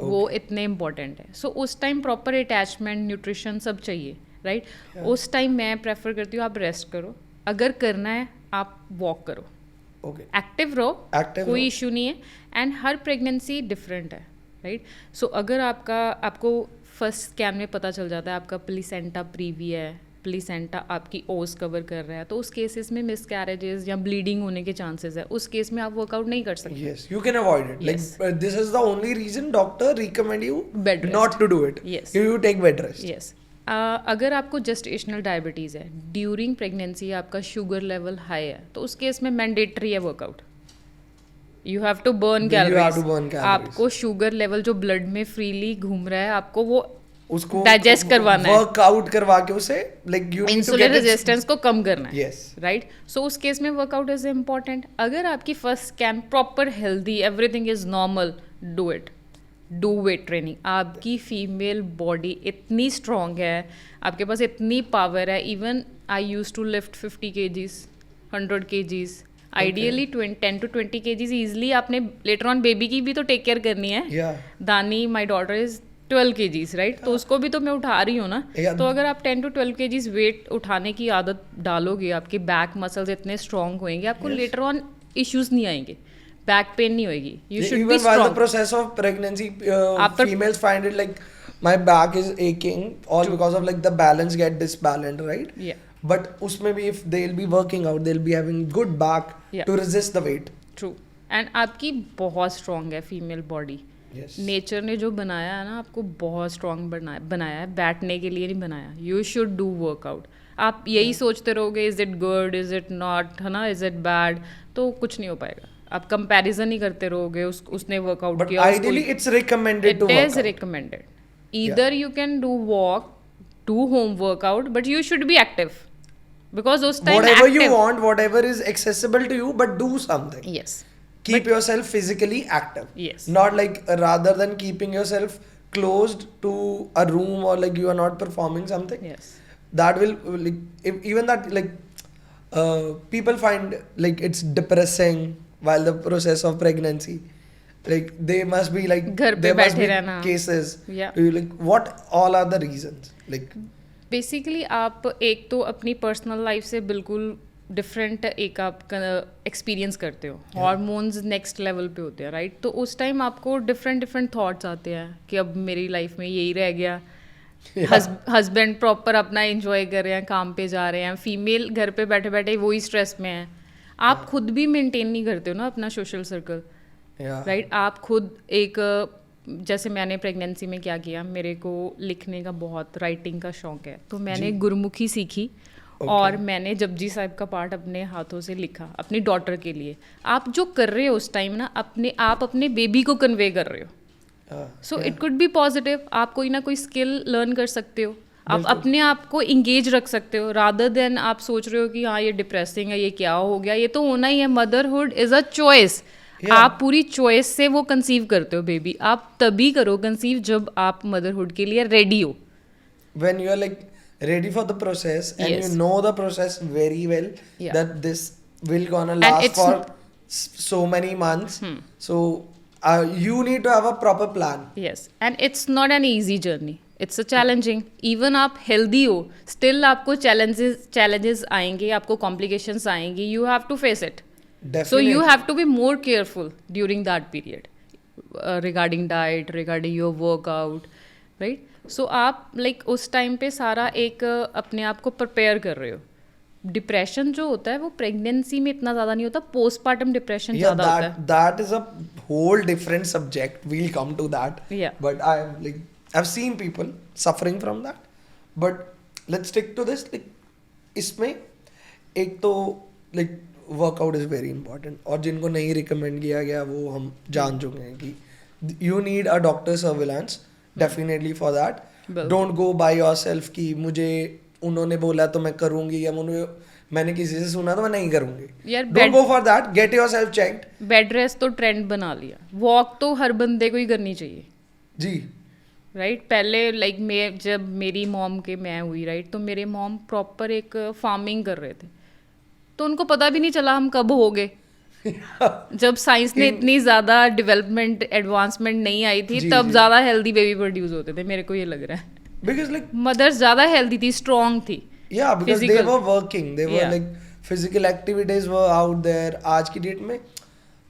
वो इतने इंपॉर्टेंट है. सो उस टाइम प्रॉपर अटैचमेंट, न्यूट्रिशन सब चाहिए. राइट. उस टाइम मैं प्रेफर करती हूँ आप रेस्ट करो, अगर करना है आप वॉक करो, Okay. एक्टिव रहो, Active कोई रहो. इशू नहीं है. एंड हर प्रेगनेंसी डिफरेंट है. राइट. सो अगर आपको फर्स्ट स्कैन में पता चल जाता है आपका प्लीसेंटा प्रीवी है, प्लीसेंटा आपकी ओस कवर कर रहा है, तो उस केसेस में मिसकैरेजेस या ब्लीडिंग होने के चांसेस है. उस केस में आप वर्कआउट नहीं कर सकते. Yes, you can avoid it. Yes. Like this is the only reason doctor recommend you Bed rest. not to do it. Yes. You take bed rest. Yes. अगर आपको जेस्टेशनल डायबिटीज़ है, ड्यूरिंग प्रेगनेंसी आपका शुगर लेवल हाई है, तो उस केस में मैंडेटरी है workout. You have to burn You have to calories. burn calories. आपको शुगर लेवल जो ब्लड में फ्रीली घूम रहा है, आपको वो उसको डाइजेस्ट करवाना है, वर्कआउट करवा के उसे like you need to insulin get it. Resistance को कम करना है. Yes. राइट. सो उस केस में वर्कआउट इज इम्पॉर्टेंट. अगर आपकी first scan proper healthy, everything is normal, do it. Do weight training. आपकी फीमेल बॉडी इतनी स्ट्रॉन्ग है, आपके पास इतनी पावर है. Even I use to lift 50 kgs, 100 kgs. Ideally 10 to 20 kgs easily. आपने लेटर ऑन बेबी की भी तो टेक केयर करनी है. Yeah. Dani, my daughter is 12 kgs, right. तो उसको भी तो मैं उठा रही हूँ ना. Yeah. तो अगर आप 10 to 12 kgs वेट उठाने की आदत डालोगे, आपके बैक मसल्स इतने स्ट्रॉन्ग होंगे, आपको लेटर ऑन इश्यूज नहीं आएंगे, बैक पेन नहीं होगी. You should B Even while the strong. process of pregnancy, After- females find it like my back is aching, all because of like the balance get disbalanced, right? Yeah. But उसमें भी if they'll be working out, they'll be having good back Yeah. to resist the weight. True. And आपकी बहुत स्ट्रॉन्ग है फीमेल बॉडी. Yes. नेचर ने जो बनाया है ना, आपको बहुत स्ट्रॉन्ग बनाया है, बैठने के लिए नहीं बनाया. You should do workout. आप यही सोचते रहोगे is it good, is it not, है ना, इज इट बैड, तो कुछ नहीं हो पाएगा. आप कंपैरिजन ही करते रहोगे, उसने वर्कआउट But किया. ideally, it's recommended to It work is out. recommended. Either you can do walk, do home workout, but you should be active. Because those time Whatever active. you want, whatever is accessible to you, but do something. Yes. Keep yourself physically active. Yes. Not like rather than keeping yourself closed to a room or like you are not performing something. Yes. That will like even that like people find like it's depressing while the process of pregnancy. Like they must be like घर पे there must बैठे be रहना. cases. Yeah. Do you like what all are the reasons? Like basically आप एक तो अपनी पर्सनल लाइफ से बिल्कुल डिफरेंट एक आप एक्सपीरियंस करते हो. हॉर्मोन्स नेक्स्ट लेवल पे होते हैं, राइट. तो उस टाइम आपको डिफरेंट थॉट्स आते हैं कि अब मेरी लाइफ में यही रह गया, हस्बैंड प्रॉपर अपना एंजॉय कर रहे हैं, काम पे जा रहे हैं, फीमेल घर पे बैठे बैठे वही स्ट्रेस में है। आप खुद भी मेंटेन नहीं करते हो ना अपना सोशल सर्कल, राइट? आप खुद एक जैसे मैंने प्रेगनेंसी में क्या किया, मेरे को लिखने का बहुत, राइटिंग का शौक है, तो मैंने गुरमुखी सीखी और मैंने जपजी साहिब का पाठ अपने हाथों से लिखा अपनी डॉटर के लिए। आप जो कर रहे हो उस टाइम ना, आप अपने बेबी को कन्वे कर रहे हो। So it could B positive. आप कोई ना कोई स्किल लर्न कर सकते हो, आप अपने आप को इंगेज रख सकते हो, रादर देन आप सोच रहे हो कि हाँ ये डिप्रेसिंग है, ये क्या हो गया। ये तो होना ही है, मदरहुड इज़ अ चॉइस। आप पूरी चॉइस से वो कंसीव करते हो बेबी। आप तभी करो कंसीव जब आप मदरहुड के लिए रेडी हो। When you are like ready for the process and Yes. you know the process very well, Yeah. that this will gonna And last it's for so many months. So you need to have a proper plan. Yes, and it's not an easy journey, it's a challenging. Even आप हेल्दी हो, स्टिल आपको चैलेंजेस आएंगे, आपको कॉम्प्लिकेशंस आएंगी, you have to face it. So you have to be more careful during that period regarding diet, regarding your workout, right? So आप like उस टाइम पे सारा एक अपने आप को प्रिपेयर कर रहे हो। डिप्रेशन जो होता है वो प्रेगनेंसी में इतना ज़्यादा नहीं होता, पोस्टपार्टम डिप्रेशन Yeah, ज़्यादा होता है। that is a whole different subject. We'll come to that. Yeah. But I've seen people suffering from that. But let's stick to this. Like इसमें एक तो like workout is very important, और जिनको नहीं रिकमेंड किया गया वो हम जान चुके हैं कि you need a doctor surveillance definitely for that. Don't go by yourself कि मुझे उन्होंने बोला तो मैं करूँगी, या मैंने किसी से सुना तो मैं नहीं करूँगी। यार don't go for that, get yourself checked. Bed rest तो ट्रेंड बना लिया, वॉक तो हर बंदे को ही करनी चाहिए, जी राइट? पहले लाइक मैं जब मेरी मॉम के मैं हुई, राइट, तो मेरे मॉम प्रॉपर एक फार्मिंग कर रहे थे, तो उनको पता भी नहीं चला हम कब हो गए। जब साइंस ने इतनी ज़्यादा डेवलपमेंट एडवांसमेंट नहीं आई थी, तब ज़्यादा हेल्दी बेबी प्रोड्यूस होते थे, मेरे को ये लग रहा है। बिकॉज लाइक मदर्स ज़्यादा हेल्दी थी, स्ट्रॉन्ग थी। Yeah, because they Physical. were working. They were Yeah. like physical activities were out there. आज की डेट में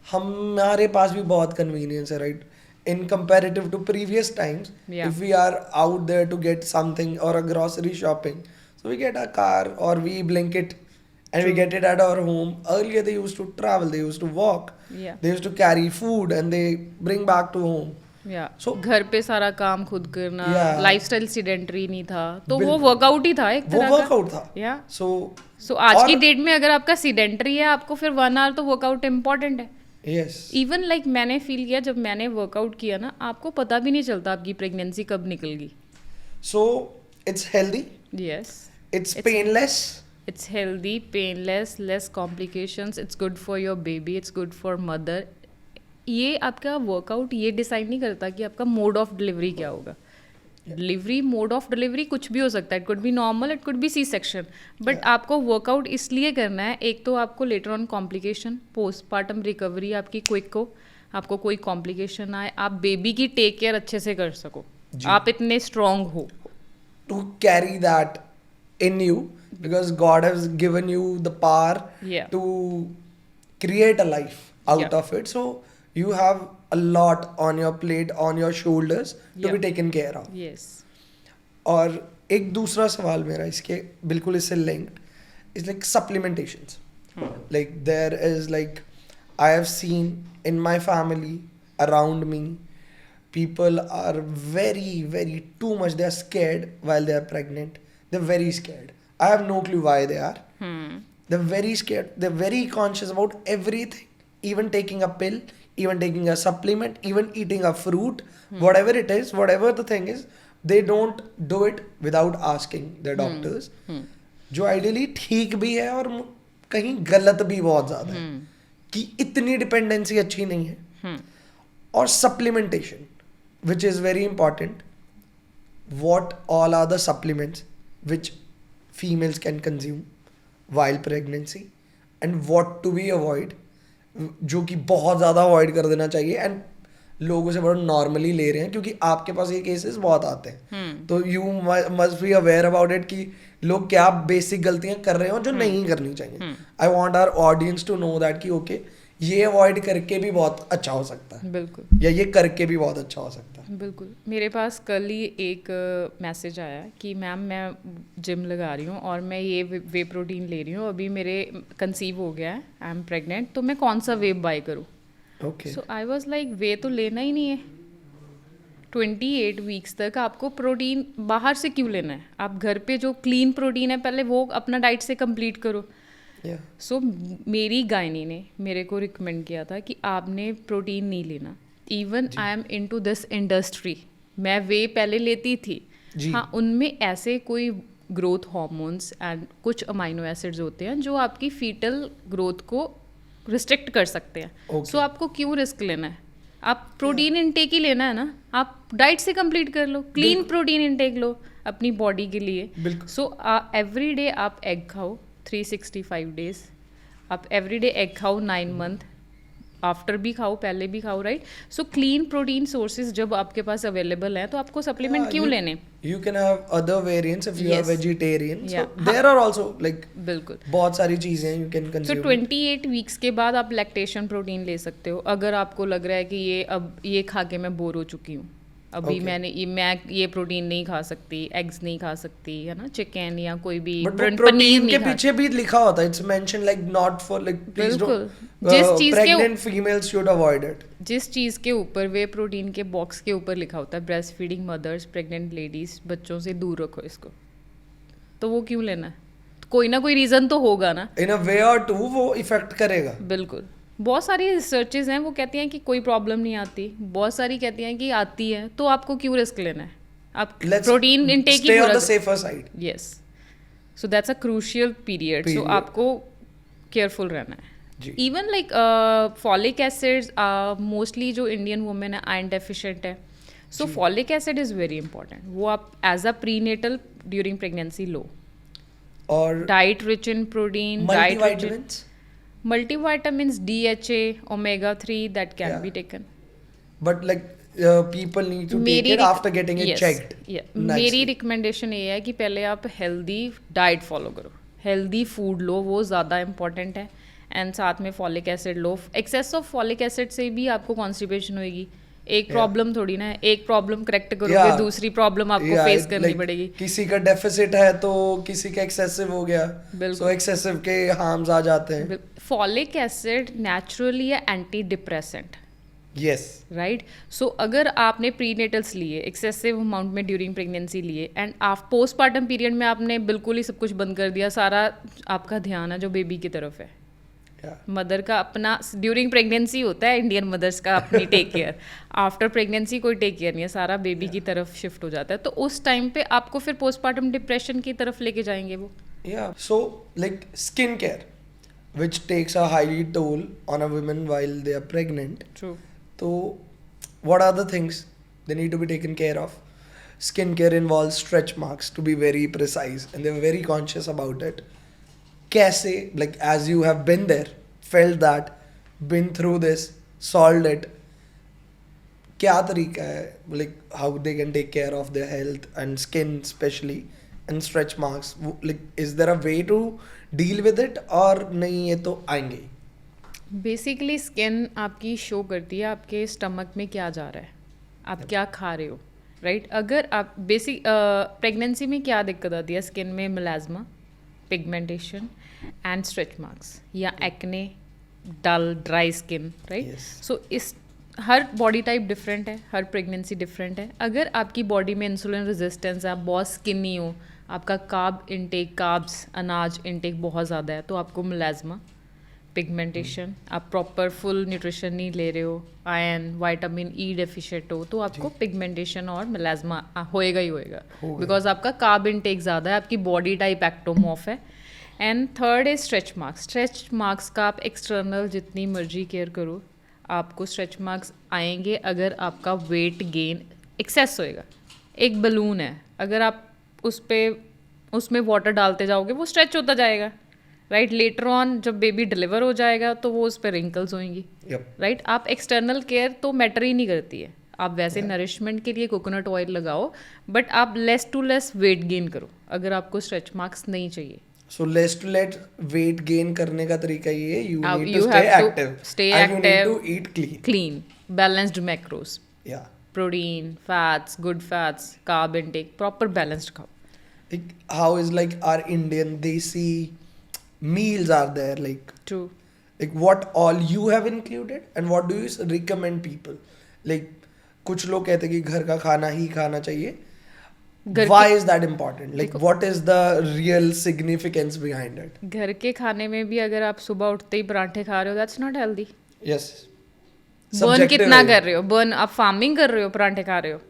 हमारे पास भी बहुत convenience है, right? In comparative to previous times, Yeah. if we are out there to get something or a grocery shopping, so we get a car or we Blinkit and we get it at our home. Earlier they used to travel, they used to walk, Yeah. they used to carry food and they bring back to home. या So- घर पे सारा काम खुद करना, Yeah. लाइफस्टाइल सीडेंटरी नहीं था, तो वो बिल्कुल। वर्कआउट ही था एक वो तरह वर्कआउट था। या So सो आज की और- डेट में अगर आपका सीडेंटरी है, आपको फिर 1 आवर तो वर्कआउट इम्पॉर्टेंट है। yes. इवन लाइक मैंने फील किया जब मैंने वर्कआउट किया ना, आपको पता भी नहीं चलता आपकी प्रेगनेंसी कब निकल गई। So it's healthy. Yes, It's painless. It's healthy, painless, less complications, it's good for your baby, it's good for mother. ये आपका वर्कआउट ये डिसाइड नहीं करता कि आपका मोड ऑफ डिलीवरी क्या होगा। डिलीवरी, मोड ऑफ डिलीवरी कुछ भी हो सकता है, it could be normal, it could be C section, but आपको वर्कआउट इसलिए करना है, एक तो आपको later on complication, postpartum recovery आपकी क्विक हो, आपको कोई कॉम्प्लिकेशन आए, आप बेबी की टेक केयर अच्छे से कर सको, आप इतने स्ट्रांग हो। To carry that in you, because God has given you the power Yeah. to create a life out Yeah. of it. So you have a lot on your plate, on your shoulders to be Yeah. taken care of. Yes, और एक दूसरा सवाल मेरा इसके बिल्कुल इससे linked is like supplementations. Like there is like I have seen in my family, around me, people are very too much, they are scared while they are pregnant. They're very scared. I have no clue why they are. They're very scared. They're very conscious about everything, even taking a pill, even taking a supplement, even eating a fruit, whatever it is, whatever the thing is, they don't do it without asking their doctors. जो आइडियली ठीक भी है और कहीं गलत भी बहुत ज़्यादा है कि इतनी डिपेंडेंसी अच्छी नहीं है। और supplementation which is very important, what all are the supplements which females can consume while pregnancy and what to be avoid, जो कि बहुत ज़्यादा अवॉइड कर देना चाहिए, एंड लोगों से बड़ा नॉर्मली ले रहे हैं क्योंकि आपके पास ये केसेस बहुत आते हैं। तो you must be aware about it कि लोग क्या बेसिक गलतियां कर रहे हो जो नहीं करनी चाहिए। I want our audience to know that कि ओके ये अवॉइड करके भी बहुत अच्छा हो सकता है, बिल्कुल या ये करके भी बहुत अच्छा हो सकता है। बिल्कुल। मेरे पास कल ही एक मैसेज आया कि मैम मैं जिम लगा रही हूँ और मैं ये वे प्रोटीन ले रही हूँ, अभी मेरे कंसीव हो गया है, आई एम प्रेग्नेंट, तो मैं कौन सा वे बाय करूँ? Okay, so I was like whey तो लेना ही नहीं है। 28 वीक्स तक आपको प्रोटीन बाहर से क्यों लेना है? आप घर पे जो क्लीन प्रोटीन है पहले वो अपना डाइट से कंप्लीट करो। या सो मेरी गायनी ने मेरे को रिकमेंड किया था कि आपने प्रोटीन नहीं लेना। Even I am into this industry, मैं वे पहले लेती थी। जी। हाँ, उनमें ऐसे कोई ग्रोथ हार्मोन्स एंड कुछ अमाइनो एसिड्स होते हैं जो आपकी फीटल ग्रोथ को रिस्ट्रिक्ट कर सकते हैं। Okay. सो आपको क्यों रिस्क लेना है? आप प्रोटीन इनटेक ही लेना है ना, आप डाइट से कंप्लीट कर लो, क्लीन प्रोटीन इनटेक लो अपनी बॉडी के लिए। बिल्कुल। सो एवरी डे आप एग खाओ 365 डेज, आप एवरी डे एग खाओ 9 मंथ, आफ्टर भी खाओ, पहले भी खाओ, right? So clean protein sources जब आपके पास अवेलेबल हैं तो आपको सप्लीमेंट क्यों लेने? You can have other variants if you are Yes. vegetarian. Yeah. So there are also like बिल्कुल। बहुत सारी चीजें you can तो consume. 28 वीक्स के बाद आप लैक्टेशन प्रोटीन ले सकते हो अगर आपको लग रहा है कि ये अब ये खा के मैं बोर हो चुकी हूँ, अभी Okay. मैं ये प्रोटीन नहीं खा सकती, एग्स नहीं खा सकती, है ना, चिकन या कोई भी But वो पनीर प्रोटीन के नहीं खा। पीछे भी लिखा होता है, it's mentioned like not for like please बिल्कुल। don't जिस चीज़ के pregnant females should avoid it. जिस चीज़ के ऊपर वे प्रोटीन के बॉक्स के ऊपर लिखा होता है breast feeding mother's, pregnant ladies, बच्चों से दूर रखो इसको, तो वो क्यों लेना है? कोई ना कोई रीज़न तो होगा ना। In a way or two वो इफेक्ट करेगा। बिल्कुल। बहुत सारी रिसर्चेज हैं, वो कहती हैं कि कोई प्रॉब्लम नहीं आती, बहुत सारी कहती हैं कि आती है, तो आपको क्यों रिस्क लेना है? आप Let's प्रोटीन इनटेक ही stay on पूरा the safer side. Yes. So that's a crucial period, so Period. आपको केयरफुल रहना है। जी। Even like folic acids, mostly जो इंडियन वुमेन है आयरन डेफिशिएंट है, so folic acid is very important. वो आप as a prenatal during pregnancy लो। और diet rich in protein, diet rich in multivitamins. multivitamins, DHA, omega-3 that can Yeah. be taken. But like people need to take मेरी it after getting it yes, checked. yeah. nicely. मेरी रिकमेंडेशन ये है कि पहले आप हेल्दी डाइट फॉलो करो, हेल्दी फूड लो, वो ज़्यादा इंपॉर्टेंट है। एंड साथ में फॉलिक एसिड लो। एक्सेस ऑफ फॉलिक एसिड से भी आपको कॉन्स्टिपेशन होएगी। एक प्रॉब्लम थोड़ी ना है, एक प्रॉब्लम करेक्ट करोगे, Yeah. दूसरी प्रॉब्लम आपको Yeah, फेस करनी like, पड़ेगी। किसी का डेफिसिट है तो किसी का एक्सेसिव हो गया, बिल्कुल। सो एक्सेसिव के हार्म्स आ जाते हैं। फॉलिक एसिड नेचुरली है एंटी डिप्रेसेंट, यस। राइट? सो अगर आपने प्रीनेटल्स लिए एक्सेसिव अमाउंट में ड्यूरिंग प्रेगनेंसी लिए एंड आप पोस्टपार्टम पीरियड में आपने बिल्कुल ही सब कुछ बंद कर दिया, सारा आपका ध्यान है जो बेबी की तरफ है। मदर का अपना ड्यूरिंग प्रेगनेंसी होता है, इंडियन मदर्स का अपनी टेक केयर, आफ्टर प्रेगनेंसी कोई टेक केयर नहीं है, सारा बेबी की तरफ शिफ्ट हो जाता है। तो उस टाइम पे आपको फिर पोस्टपार्टम डिप्रेशन की तरफ लेके जाएंगे वो। Yeah, so like skin care, which takes a highly toll on a woman while they are pregnant. True. So, what are the things they need to be taken care of? Skin care involves stretch marks, to be very precise, and they're very conscious about it. कैसे, like as you have been there, felt that, been through this, solved it, क्या तरीका है, like how they can take care of their health and skin especially and stretch marks, like is there a way to deal with it और नहीं ये तो आएंगे? बेसिकली स्किन आपकी शो करती है आपके स्टमक में क्या जा रहा है, आप क्या खा रहे हो, राइट? अगर आप बेसिक प्रेगनेंसी में क्या दिक्कत आती है स्किन में? Melasma, pigmentation and stretch marks या acne, dull dry skin, right? Yes. So इस हर बॉडी टाइप डिफरेंट है, हर प्रेगनेंसी डिफरेंट है। अगर आपकी बॉडी में इंसुलिन रेजिस्टेंस है, आप बहुत स्किनी हो, आपका कार्ब इनटेक, कार्ब्स अनाज इनटेक बहुत ज़्यादा है, तो आपको मेलाज्मा, पिगमेंटेशन, आप प्रॉपर फुल न्यूट्रिशन नहीं ले रहे हो, आयरन विटामिन ई डेफिशिएंट हो, तो आपको पिगमेंटेशन और मेलाज्मा होएगा ही होएगा, बिकॉज आपका कार्ब इनटेक ज़्यादा है, आपकी बॉडी टाइप एक्टोमॉर्फ है। And third is stretch marks. Stretch marks का आप एक्सटर्नल जितनी मर्जी केयर करो, आपको स्ट्रेच मार्क्स आएंगे अगर आपका वेट गेन एक्सेस होएगा। एक बलून है, अगर आप उसमें वाटर डालते जाओगे वो स्ट्रेच होता जाएगा, राइट? लेटर ऑन जब बेबी डिलीवर हो जाएगा तो वो उस पर रिंकल्स होंगी, राइट? आप एक्सटर्नल केयर तो मैटर ही नहीं करती है। आप वैसे नरिशमेंट के लिए कोकोनट ऑयल लगाओ, बट आप less to less weight gain करो अगर आपको स्ट्रेच मार्क्स नहीं चाहिए। So less to let weight gain करने का तरीका ये है, you need to You stay have to active. stay and you need active. to eat clean. Clean, balanced macros, Yeah. protein, fats, good fats, carb intake, proper balanced खाओ. Like how is like our Indian desi meals are there, True. like what all you have included and what do you recommend people? Like कुछ लोग कहते हैं कि घर का खाना ही खाना चाहिए. घर Why के- is that important? Like what is the real significance behind it? घर के खाने में भी अगर आप सुबह उठते ही पराठे खा रहे हो, that's not healthy. Yes. Burn Subjective कितना है. कर रहे हो? बर्न आप फार्मिंग कर रहे हो, पराठे खा रहे हो,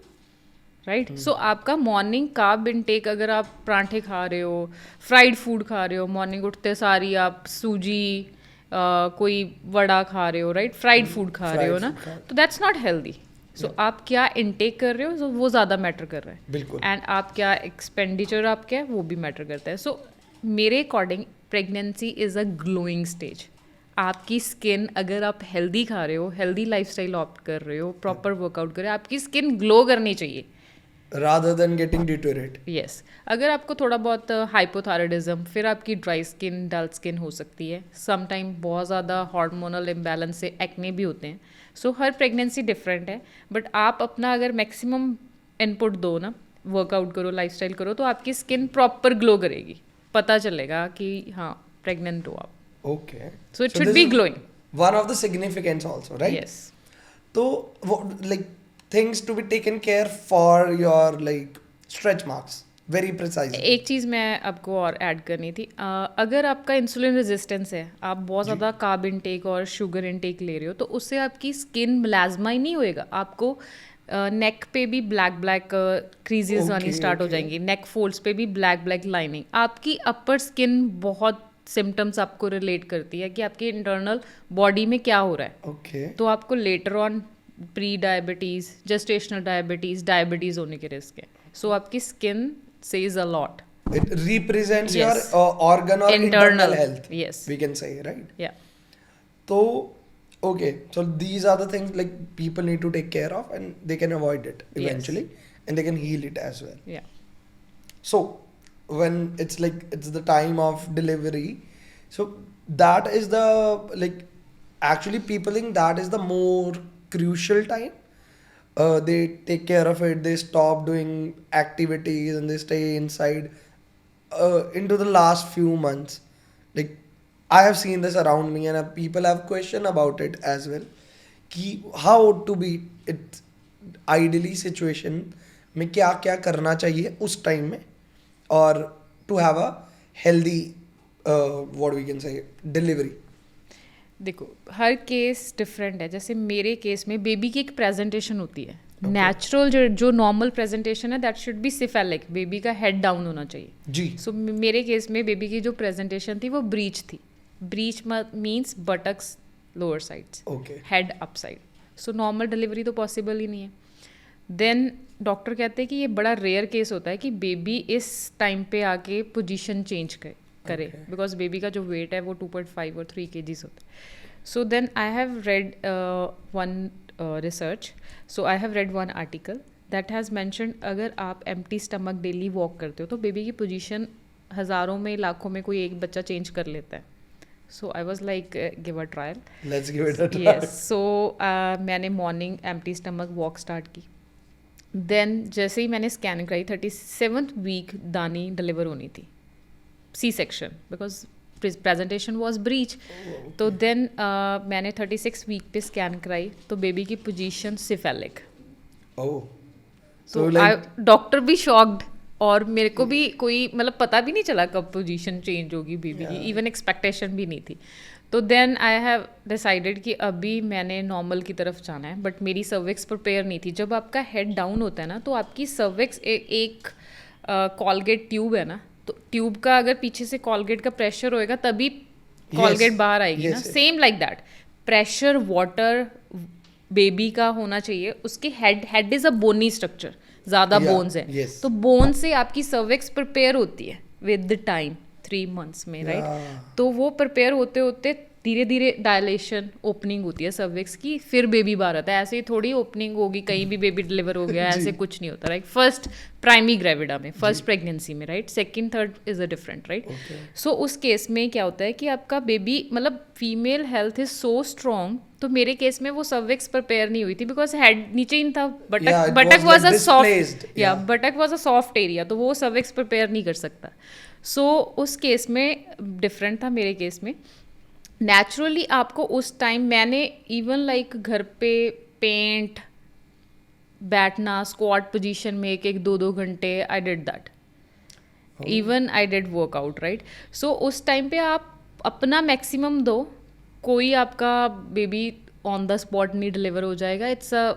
राइट? सो आपका मॉर्निंग कार्ब इनटेक, अगर आप पराठे खा रहे हो, फ्राइड फूड खा रहे हो, मॉर्निंग उठते सारी आप सूजी कोई वड़ा खा रहे हो, राइट? फ्राइड फूड खा रहे हो Fried ना, food खा रहे हो. तो दैट्स नॉट हेल्दी. सो आप क्या इनटेक कर रहे हो, so वो ज़्यादा मैटर कर रहा है. बिल्कुल. एंड आप क्या एक्सपेंडिचर आपका है, वो भी मैटर करता है. सो मेरे according pregnancy is a glowing stage. आपकी स्किन, अगर आप हेल्दी खा रहे हो, हेल्दी लाइफस्टाइल ऑप्ट कर रहे हो, प्रॉपर वर्कआउट कर रहे हो, आपकी स्किन ग्लो करनी चाहिए. Rather than getting deteriorate. Yes. अगर आपको थोड़ा बहुत हाइपोथायराइडिज्म, फिर आपकी ड्राई स्किन, डल स्किन हो सकती है. सम टाइम बहुत ज़्यादा हार्मोनल इम्बैलेंस से एक्ने भी होते हैं. सो हर प्रेगनेंसी डिफरेंट है, बट आप अपना अगर मैक्सिमम इनपुट दो ना, वर्कआउट करो, लाइफस्टाइल करो, तो आपकी स्किन प्रॉपर ग्लो करेगी. पता चलेगा कि हाँ प्रेग्नेंट हो आप. Okay. So it So should this be is glowing. One of the significance also, right? Yes. So, like things to be taken care for your like stretch marks, very precisely. एक चीज़ मैं आपको और ऐड करनी थी. अगर आपका इंसुलिन रेजिस्टेंस है, आप बहुत ज़्यादा कार्ब इनटेक और शुगर इनटेक ले रहे हो, तो उससे आपकी स्किन मिलाजमा ही नहीं होएगा. आपको नेक पे भी ब्लैक ब्लैक क्रीजेस आनी स्टार्ट हो जाएंगी. नेक फोल्ड्स पे भी ब्लैक ब्लैक लाइनिंग. आपकी अपर स्किन बहुत सिम्टम्स आपको रिलेट करती है कि आपके इंटरनल बॉडी में क्या हो रहा है. Okay. तो आपको later on pre diabetes, gestational diabetes होने के रिस्क है. सो आपकी skin says a lot. It represents Yes. your organ or internal health. Yes. We can say, right? Yeah. So, okay. So these are the things like people need to take care of, and they can avoid it Yes. eventually, and they can heal it as well. Yeah. So when it's like it's the time of delivery, so that is the like actually people think that is the more crucial time. They take care of it, they stop doing activities and they stay inside into the last few months. Like I have seen this around me and people have question about it as well, कि how to be it ideally situation में क्या क्या करना चाहिए उस टाइम में और to have a healthy what we can say delivery. देखो हर केस डिफरेंट है. जैसे मेरे केस में बेबी की एक प्रेजेंटेशन होती है. नेचुरल जो नॉर्मल प्रेजेंटेशन है that should be cephalic. Baby का हेड डाउन होना चाहिए. जी. सो मेरे केस में बेबी की जो प्रेजेंटेशन थी वो ब्रीच थी. Breach means buttocks lower sides, Okay. Head up side. So normal delivery तो पॉसिबल ही नहीं है. देन डॉक्टर कहते हैं कि ये बड़ा रेयर केस होता है कि बेबी इस टाइम पे आके पोजीशन चेंज करे बिकॉज बेबी का जो वेट है वो 2.5 और 3 kgs होता है. So then I have read one research. So I have read one article that has mentioned अगर आप एम्प्टी स्टमक डेली वॉक करते हो तो बेबी की पोजीशन हज़ारों में लाखों में कोई एक बच्चा चेंज कर लेता है. So I was like give a trial. Let's give it a try. Yes. So मैंने morning empty stomach walk start की. देन जैसे ही मैंने स्कैन कराई 37th वीक दानी डिलीवर होनी थी, C section, because presentation was breech. तो देन मैंने 36 वीक पे स्कैन कराई तो बेबी की पोजीशन सिफेलिक. Oh. तो So like डॉक्टर भी शॉक्ड और मेरे को भी कोई मतलब पता भी नहीं चला कब पोजीशन चेंज होगी बेबी की. इवन एक्सपेक्टेशन भी नहीं थी. तो देन आई हैव डिसाइडेड कि अभी मैंने नॉर्मल की तरफ जाना है. बट मेरी सर्विक्स प्रिपेयर नहीं थी. जब आपका हेड डाउन होता है ना तो आपकी सर्विक्स एक कॉलगेट ट्यूब है ना, तो ट्यूब का अगर पीछे से कॉलगेट का प्रेशर होएगा तभी कॉलगेट बाहर आएगी ना. yes. Same like that pressure water baby का होना चाहिए. उसके head is a bony structure, ज़्यादा Yeah, बोन्स है. yes. तो बोन से आपकी सर्विक्स प्रिपेयर होती है विद द टाइम 3 months में, राइट. Yeah. तो वो प्रिपेयर होते होते धीरे धीरे डायलेशन ओपनिंग होती है सर्विक्स की, फिर बेबी बाहर आता है। ऐसे ही थोड़ी ओपनिंग होगी कहीं भी बेबी डिलीवर हो गया, ऐसे कुछ नहीं होता, राइट। फर्स्ट प्राइमरी ग्रेविडा में, फर्स्ट प्रेगनेंसी में, right, second third is a different, right. So उस केस में क्या होता है कि आपका बेबी मतलब female health is so strong, तो मेरे केस में वो सर्विक्स प्रिपेयर नहीं हुई थी बिकॉज हेड नीचे ही था, बटक वाज अ सॉफ्ट, या बटक वाज अ सॉफ्ट एरिया, तो वो सर्विक्स प्रिपेयर नहीं कर सकता। सो उस केस में डिफरेंट था मेरे केस में। नेचुरली आपको उस टाइम मैंने इवन लाइक घर पे पेंट, बैठना स्क्वाट पोजीशन में 1-2 घंटे, I did that, even I did workout, right. So उस टाइम पे आप अपना मैक्सिमम दो, कोई आपका बेबी ऑन द स्पॉट नहीं डिलीवर हो जाएगा। It's a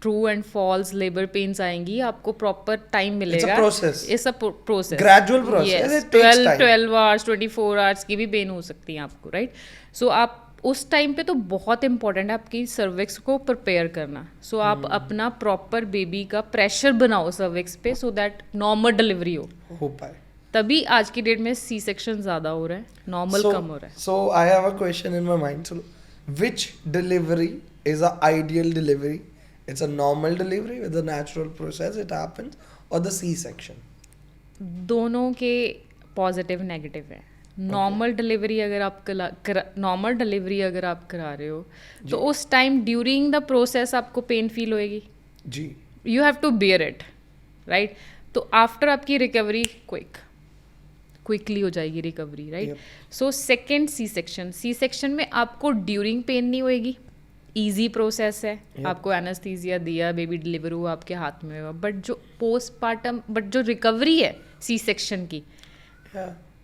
true and false, labour pains आएंगी, आपको प्रॉपर टाइम मिलेगा। It's a process, gradual process, 12 hours 24 hours की भी पेन हो सकती है आपको, राइट। सो आप उस टाइम पे तो बहुत इंपॉर्टेंट है आपकी सर्विक्स को प्रिपेयर करना। सो आप अपना प्रॉपर बेबी का प्रेशर बनाओ सर्विक्स पे, सो दैट नॉर्मल डिलीवरी हो पाए। तभी आज की डेट में सी सेक्शन ज़्यादा हो रहा है, नॉर्मल कम हो रहा है। So I have a question in my mind, so which delivery is a ideal delivery? It's a normal delivery with a natural process, it happens, or the C-section? दोनों के पॉजिटिव नेगेटिव है। नॉर्मल डिलीवरी अगर आप करा रहे हो तो उस टाइम ड्यूरिंग द प्रोसेस आपको पेन फील होएगी जी, you have to bear it, right. तो आफ्टर आपकी रिकवरी क्विकली हो जाएगी recovery, right. So second C section में आपको ड्यूरिंग पेन नहीं होएगी, ईजी प्रोसेस है, आपको एनेस्थीसिया दिया, बेबी डिलीवर हुआ, आपके हाथ में हुआ। बट जो पोस्टपार्टम, जो रिकवरी है सी सेक्शन की,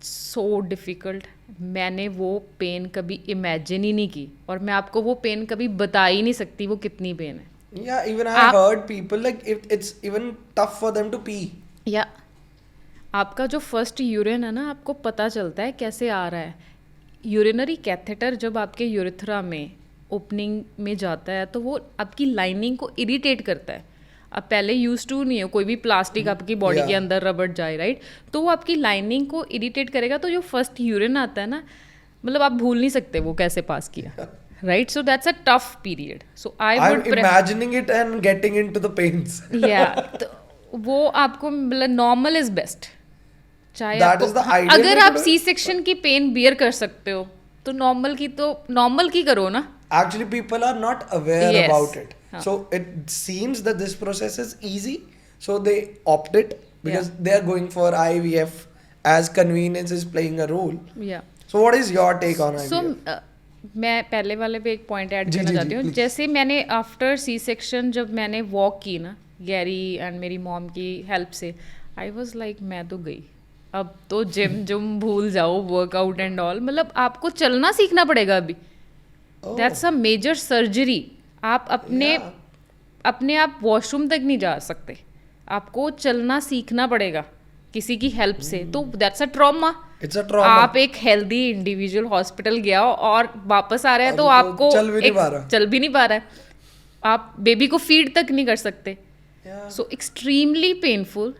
सो डिफ़िकल्ट। मैंने वो पेन कभी इमेजिन ही नहीं की, और मैं आपको वो पेन कभी बता ही नहीं सकती वो कितनी पेन है। Yeah, even I heard people like it's even tough for them to pee. या आपका जो फर्स्ट यूरिन है ना, आपको पता चलता है कैसे आ रहा है। यूरिनरी कैथेटर जब आपके यूरेथ्रा में ओपनिंग में जाता है तो वो आपकी लाइनिंग को इरिटेट करता है। अब पहले यूज टू नहीं हो कोई भी प्लास्टिक आपकी बॉडी के अंदर रबड़ जाए, राइट, तो वो आपकी लाइनिंग को इरिटेट करेगा। तो जो फर्स्ट यूरिन आता है ना, मतलब आप भूल नहीं सकते वो कैसे पास किया, right. So that's a tough period. So I would imagining it and getting into the pains. या तो वो आपको मतलब नॉर्मल इज बेस्ट। चाहे अगर आप सी सेक्शन की पेन बियर कर सकते हो तो नॉर्मल की करो ना। Actually, people are not aware about it. So it seems that this process is easy, so they opt it because they are going for IVF as convenience is playing a role. Yeah. So what is your take on IVF? So मैं पहले वाले पे एक पॉइंट ऐड करना चाहती हूँ। जैसे मैंने आफ्टर सी सेक्शन जब मैंने वॉक की ना, गैरी एंड मेरी मॉम की हेल्प से, आई वॉज लाइक मैं तो गई, अब तो जिम भूल जाओ, वर्कआउट एंड ऑल। मतलब आपको चलना सीखना पड़ेगा अभी। That's a major surgery. आप अपने आप वॉशरूम तक नहीं जा सकते, आपको चलना सीखना पड़ेगा किसी की हेल्प से। तो दैट्स अ ट्रॉमा। आप एक हेल्दी इंडिविजुअल हॉस्पिटल गया और वापस आ रहे हैं तो आपको चल भी नहीं पा रहा है, आप बेबी को फीड तक नहीं कर सकते। So extremely painful,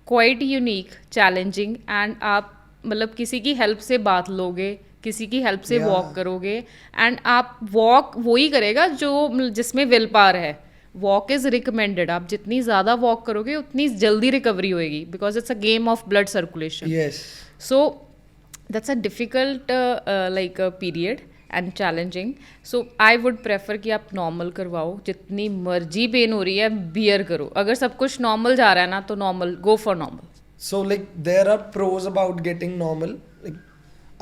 quite unique, challenging. And आप मतलब किसी की हेल्प से बात लोगे, किसी की हेल्प से वॉक करोगे, एंड आप वॉक वही करेगा जो जिसमें विल पावर है। वॉक इज रिकमेंडेड, आप जितनी ज़्यादा वॉक करोगे उतनी जल्दी रिकवरी होएगी, because it's a game of blood circulation. So that's a difficult like period and challenging. So I would prefer कि आप नॉर्मल करवाओ, जितनी मर्जी पेन हो रही है बियर करो। अगर सब कुछ नॉर्मल जा रहा है ना तो normal, go for normal. So like there are pros about getting normal.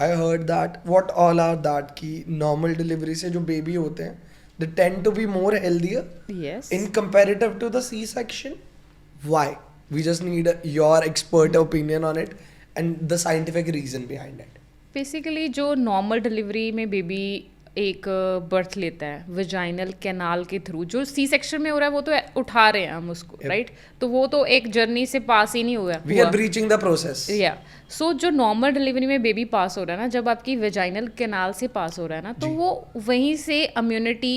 I heard that. What all are that? कि normal delivery से जो baby होते हैं, they tend to be more healthier. Yes. In comparative to the C-section. Why? We just need your expert opinion on it and the scientific reason behind it. Basically जो normal delivery में baby एक बर्थ लेता है विजाइनल कैनाल के थ्रू, जो सी सेक्शन में हो रहा है वो तो उठा रहे हैं हम उसको, राइट। तो वो तो एक जर्नी से पास ही नहीं हुआ। We are breaching the process. या सो जो नॉर्मल डिलीवरी में बेबी पास हो रहा है ना, जब आपकी विजाइनल कैनाल से पास हो रहा है ना, तो वो वहीं से इम्यूनिटी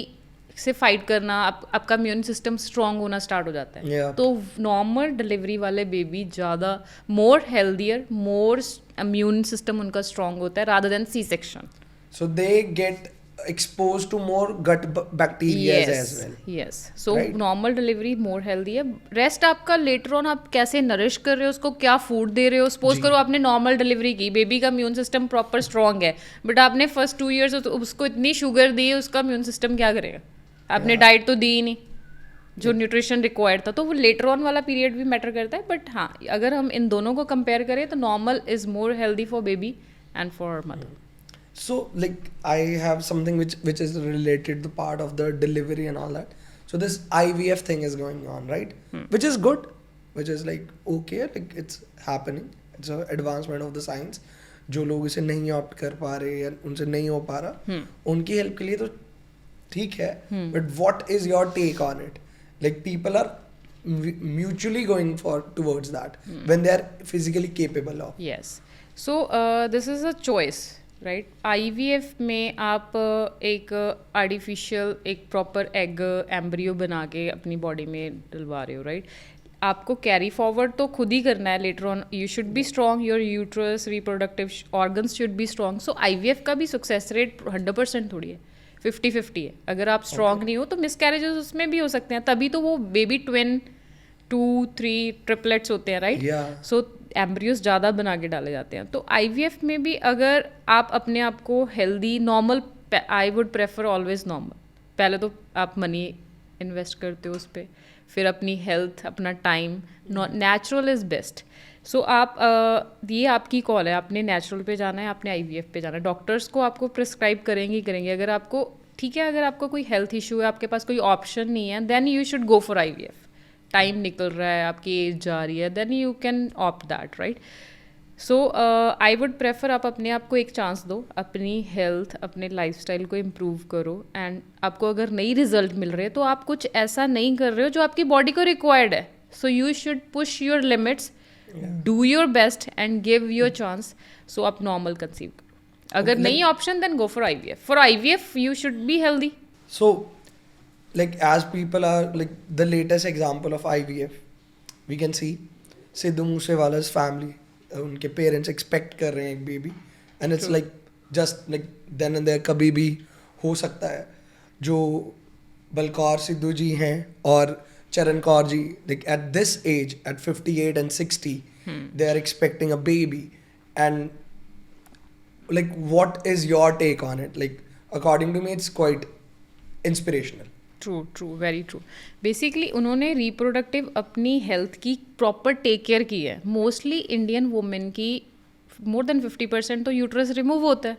से फाइट करना, आपका इम्यून सिस्टम स्ट्रांग होना स्टार्ट हो जाता है. Yeah. तो नॉर्मल डिलीवरी वाले बेबी ज़्यादा more healthier, more immune system उनका स्ट्रांग होता है rather than C section. So they get exposed to more gut bacteria as well. Yes. So Right? Normal delivery more healthy है. रेस्ट आपका लेटर ऑन आप कैसे नरिश कर रहे हो उसको, क्या फूड दे रहे हो. सपोज करो आपने नॉर्मल डिलीवरी की, बेबी का इम्यून सिस्टम प्रॉपर स्ट्रांग है, बट आपने फर्स्ट 2 ईयर्स उसको इतनी शुगर दी है, उसका इम्यून सिस्टम क्या करेगा. आपने डाइट तो दी ही नहीं जो न्यूट्रिशन रिक्वायर्ड था. तो वो लेटर ऑन वाला पीरियड भी मैटर करता है. बट हाँ, अगर हम इन दोनों को कंपेयर करें तो normal is more healthy for baby and for mother. So like I have something which is related to part of the delivery and all that. So this IVF thing is going on, right? Which is good, which is like okay, like it's happening. It's a advancement of the science. जो लोग इसे नहीं ऑप्ट कर पा रहे या उनसे नहीं हो पा रहा, उनकी हेल्प के लिए तो ठीक है. But what is your take on it? Like people are mutually going for towards that when they are physically capable of. Yes. So this is a choice, right. IVF में आप एक आर्टिफिशियल एक प्रॉपर एग एम्ब्रियो बना के अपनी बॉडी में डलवा रहे हो, राइट. आपको कैरी फॉरवर्ड तो खुद ही करना है. Later on you should be strong, your uterus reproductive organs should be strong. So IVF का भी सक्सेस रेट 100% थोड़ी है, 50-50 है. अगर आप स्ट्रॉन्ग नहीं हो तो मिसकैरेजेस उसमें भी हो सकते हैं. तभी तो वो बेबी ट्विन 2-3 ट्रिपलेट्स होते हैं, राइट. Yeah. सो एम्ब्रियोस ज़्यादा बना के डाले जाते हैं. तो IVF में भी अगर आप अपने आप को healthy normal, I would prefer always normal. पहले तो आप मनी इन्वेस्ट करते हो उस पर, फिर अपनी हेल्थ, अपना time. Natural is best. So आप ये आपकी कॉल है, आपने नेचुरल पे जाना है, आपने IVF पे जाना है. डॉक्टर्स को आपको प्रिस्क्राइब करेंगे ही करेंगे. अगर आपको ठीक है, अगर आपको कोई हेल्थ इशू है, आपके पास कोई ऑप्शन नहीं है, then you should go for IVF. Time निकल रहा है, आपकी एज जा रही है, then you can opt that, right. So I would prefer आप अपने आप को एक चांस दो, अपनी हेल्थ, अपने लाइफस्टाइल को इम्प्रूव करो. एंड आपको अगर नई रिजल्ट मिल रहे हैं तो आप कुछ ऐसा नहीं कर रहे हो जो आपकी बॉडी को रिक्वायर्ड है. So you should push your limits, do your best and give your chance. So आप नॉर्मल कंसीव करो. अगर नहीं option then go for IVF. For IVF you should be healthy. So, like as people are like the latest example of IVF, we can see Sidhu Moosewala's family, उनके parents expect कर रहे हैं एक baby, and it's like just like then and there कभी भी हो सकता है. जो बलकौर सिद्धू जी हैं और चरण Kaur ji, like at this age, at 58 and 60, they are expecting a baby. And like what is your take on it? Like according to me it's quite inspirational. True, very true. Basically उन्होंने रिप्रोडक्टिव अपनी हेल्थ की प्रॉपर टेक केयर की है. मोस्टली इंडियन वुमेन की मोर देन 50% तो यूट्रस रिमूव होता है.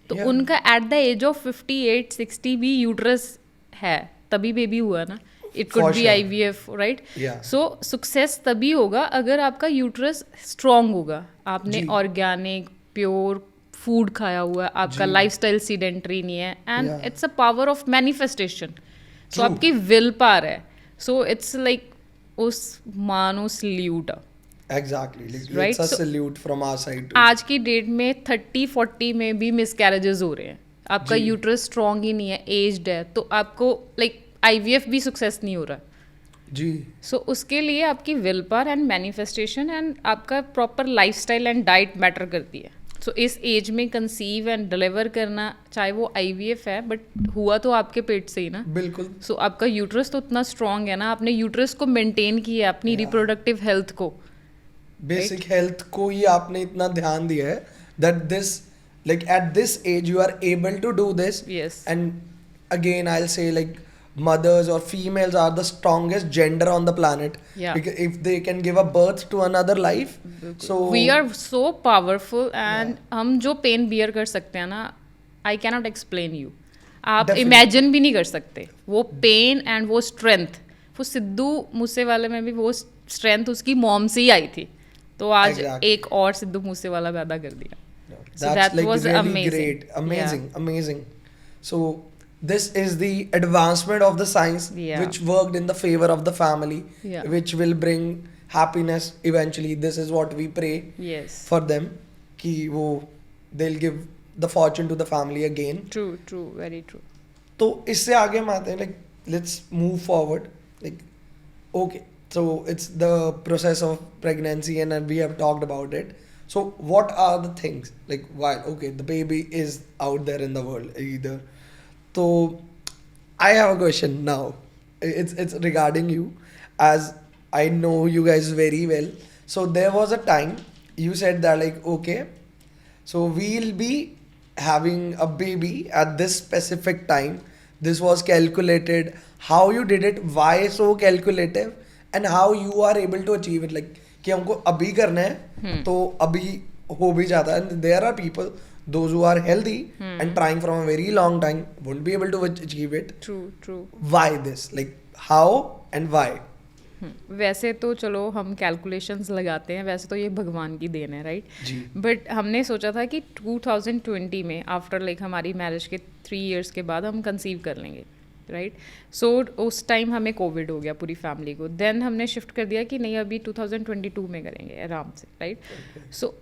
तो Yeah. उनका एट द एज ऑफ 58-60 भी यूट्रस है, तभी बेबी हुआ ना. It could For be sure. IVF, right. Yeah. So success तभी होगा अगर आपका यूट्रस स्ट्रांग होगा, आपने जी. ऑर्गेनिक प्योर फूड खाया हुआ है, आपका जी. लाइफस्टाइल सीडेंटरी नहीं है. And Yeah. It's a power of manifestation. So True. आपकी विल पावर है. सो इट्स लाइक उस मानो salute. Exactly. Like, Right, it's a so- salute from our side too. आज की डेट में 30-40 में भी मिसकैरेजेस हो रहे हैं. आपका जी. यूट्रस स्ट्रांग ही नहीं है, एज्ड है, तो आपको लाइक IVF भी सक्सेस नहीं हो रहा. जी. सो उसके लिए आपकी will power and manifestation and आपका proper lifestyle and diet matter करती है. सो इस एज में कंसीव एंड डिलीवर करना, चाहे वो IVF है, बट हुआ तो आपके पेट से ही ना. बिल्कुल. सो आपका यूट्रस तो उतना स्ट्रांग है ना, आपने यूट्रस को मेंटेन किया है, अपनी रिप्रोडक्टिव हेल्थ को. बेसिक हेल्थ को ही आपने इतना ध्यान दिया है that this like at this age you are able to do this. Yes. And again I'll say like mothers or females are the strongest gender on the planet. Yeah. Because if they can give a birth to another life, so we are so powerful and हम जो पेन बियर कर सकते हैं ना, आई कैनॉट एक्सप्लेन यू. आप Definitely. इमेजिन भी नहीं कर सकते वो पेन एंड वो स्ट्रेंथ. वो सिद्धू मूसेवाले में भी वो स्ट्रेंथ उसकी मॉम से ही आई थी, तो आज Exactly. एक और सिद्धू मूसेवाला पैदा कर दिया. that's that like was really amazing. great, amazing, Yeah. amazing. So this is the advancement of the science Yeah. which worked in the favor of the family, Yeah. which will bring happiness eventually. This is what we pray Yes. for them, कि वो they'll give the fortune to the family again. True, very true. तो इससे आगे हम आते हैं, like let's move forward, like okay, so it's the process of pregnancy and we have talked about it. So what are the things, like while okay the baby is out there in the world either, so I have a question now. It's regarding you, as I know you guys very well. So there was a time you said that like okay, so we'll be having a baby at this specific time. This was calculated. How you did it? Why so calculative? And how you are able to achieve it? Like कि हमको अभी करना है तो अभी हो भी जाता है. And there are people, those who are healthy and trying from a very long time, won't be able to achieve it. True. Why this? Like how and why? वैसे तो चलो हम कैलकुलेशंस लगाते हैं, वैसे तो ये भगवान की देन है, राइट. जी. बट हमने सोचा था कि 2020 में आफ्टर लाइक हमारी मैरिज के 3 years के बाद हम कंसीव कर लेंगे, राइट. सो उस टाइम हमें कोविड हो गया पूरी फैमिली को. देन हमने शिफ्ट कर दिया कि नहीं अभी 2022 में करेंगे आराम से, राइट. सो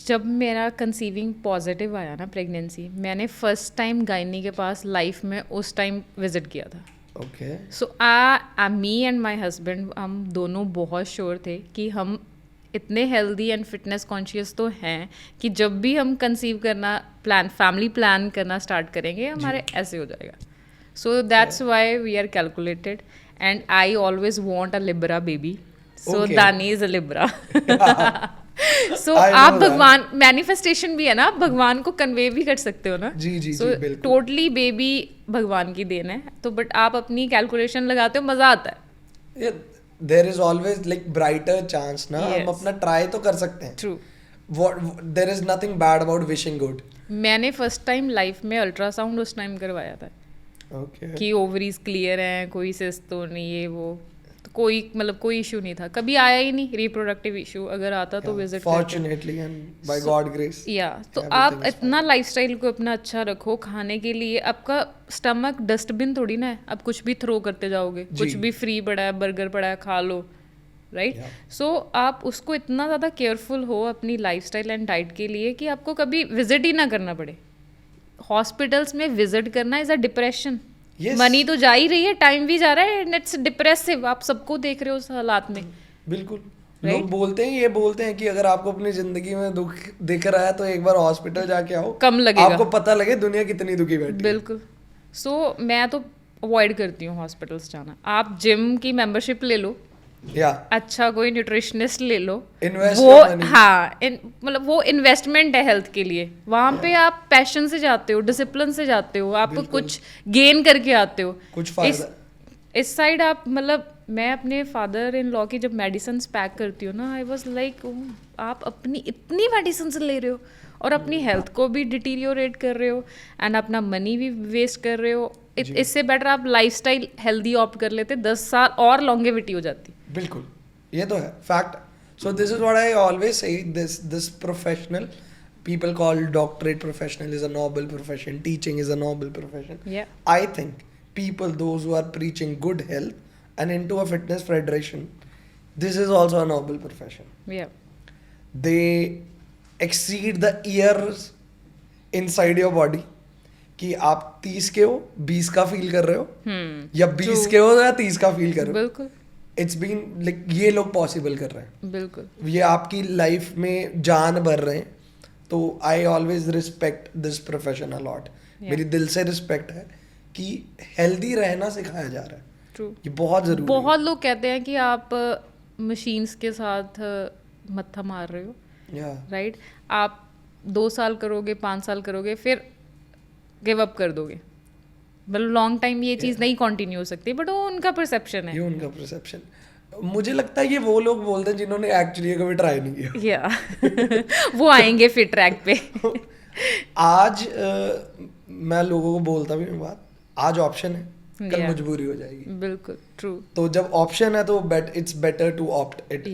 जब मेरा कंसीविंग पॉजिटिव आया ना प्रेगनेंसी, मैंने फर्स्ट टाइम गायनी के पास लाइफ में उस टाइम विजिट किया था. Okay. So me and my husband हम दोनों बहुत श्योर थे कि हम इतने हेल्दी एंड फिटनेस कॉन्शियस तो हैं कि जब भी हम कंसीव करना फैमिली प्लान करना स्टार्ट करेंगे हमारे ऐसे हो जाएगा. So that's why we are calculated and I always want a Libra baby. So दानी इज अ लिब्रा. सो आप भगवान मैनिफेस्टेशन भी है ना, आप भगवान को कन्वे भी कर सकते हो ना. जी, सो टोटली बेबी भगवान की देन है. तो बट आप अपनी कैलकुलेशन लगाते हो, मजा आता है. There is always like brighter chance ना. Yes. हम अपना ट्राई तो कर सकते हैं. True. There is nothing bad about wishing good. मैंने फर्स्ट टाइम लाइफ में अल्ट्रासाउंड उस टाइम करवाया था. Okay. कि ओवरीज क्लियर हैं, कोई सिस्ट तो नहीं, ये वो तो कोई मतलब कोई इशू नहीं था, कभी आया ही नहीं रिप्रोडक्टिव इशू. अगर आता तो visit fortunately and by God grace. या तो आप इतना लाइफस्टाइल को अपना अच्छा रखो. खाने के लिए आपका स्टमक डस्टबिन थोड़ी ना है, आप कुछ भी थ्रो करते जाओगे. कुछ भी फ्री पड़ा है, बर्गर पड़ा है, खा लो, राइट. सो आप उसको इतना ज़्यादा केयरफुल हो अपनी लाइफस्टाइल एंड डाइट के लिए कि आपको कभी विजिट ही ना करना पड़े. हॉस्पिटल्स में विजिट करना इज अ डिप्रेशन. मनी तो जा ही रही है, टाइम भी जा रहा है एंड इट्स डिप्रेसिव. आप सबको देख रहे हो उस हालात में. बिल्कुल. लोग बोलते हैं कि अगर आपको अपनी जिंदगी में दुख दिख रहा है तो एक बार हॉस्पिटल जाके आओ, कम लगेगा, आपको पता लगे दुनिया कितनी दुखी बैठी है. बिल्कुल. सो मैं तो अवॉइड करती हूँ हॉस्पिटल्स जाना. आप जिम की मेंबरशिप ले लो, या अच्छा कोई न्यूट्रिशनिस्ट ले लो, इन्वेस्ट वो हाँ मतलब वो इन्वेस्टमेंट है हेल्थ के लिए. वहाँ पे आप पैशन से जाते हो, डिसिप्लिन से जाते हो, आप कुछ गेन करके आते हो. कुछ फायदा. इस साइड आप मतलब मैं अपने फादर इन लॉ की जब मेडिसिन पैक करती हूँ ना, आई वॉज लाइक आप अपनी इतनी मेडिसिन ले रहे हो और अपनी हेल्थ को भी डिटीरियोरेट कर रहे हो एंड अपना मनी भी वेस्ट कर रहे हो. इससे बेटर आप लाइफस्टाइल हेल्दी ऑप्ट कर लेते, 10 साल और लॉन्गेविटी हो जाती. बिल्कुल, ये तो है fact. So this is what I always say, this professional people call doctorate professional is a noble profession, teaching is a noble profession. I think people, those who are preaching good health and into a fitness federation, this is also a noble profession. They exceed the years inside your body. कि आप 30 के हो, 20 का फील कर रहे हो, या 20 के हो या 30 का फील कर रहे हो. बिल्कुल. इट्स बीन लाइक ये लोग पॉसिबल कर रहे हैं. बिल्कुल. ये आपकी लाइफ में जान भर रहे हैं. तो I always respect this profession a lot. मेरी दिल से रिस्पेक्ट है कि हेल्दी रहना सिखाया जा रहा है. ट्रू. ये बहुत जरूरी. बहुत लोग कहते हैं कि आप मशीन्स के साथ मत्था मार रहे हो, राइट. आप 2 साल करोगे, 5 साल करोगे, फिर गिव अप कर दोगे. मतलब लॉन्ग टाइम ये चीज़ नहीं कंटिन्यू हो सकती, बट वो उनका परसेप्शन है. ये उनका परसेप्शन. मुझे लगता है ये वो लोग बोलते हैं जिन्होंने एक्चुअली कभी ट्राई नहीं किया. या वो आएंगे फिर ट्रैक पे. आज मैं लोगों को बोलता भी हूँ बात, आज ऑप्शन है, कल मजबूरी हो जाएगी. बिल्कुल ट्रू. तो जब ऑप्शन है तो it's better to opt it.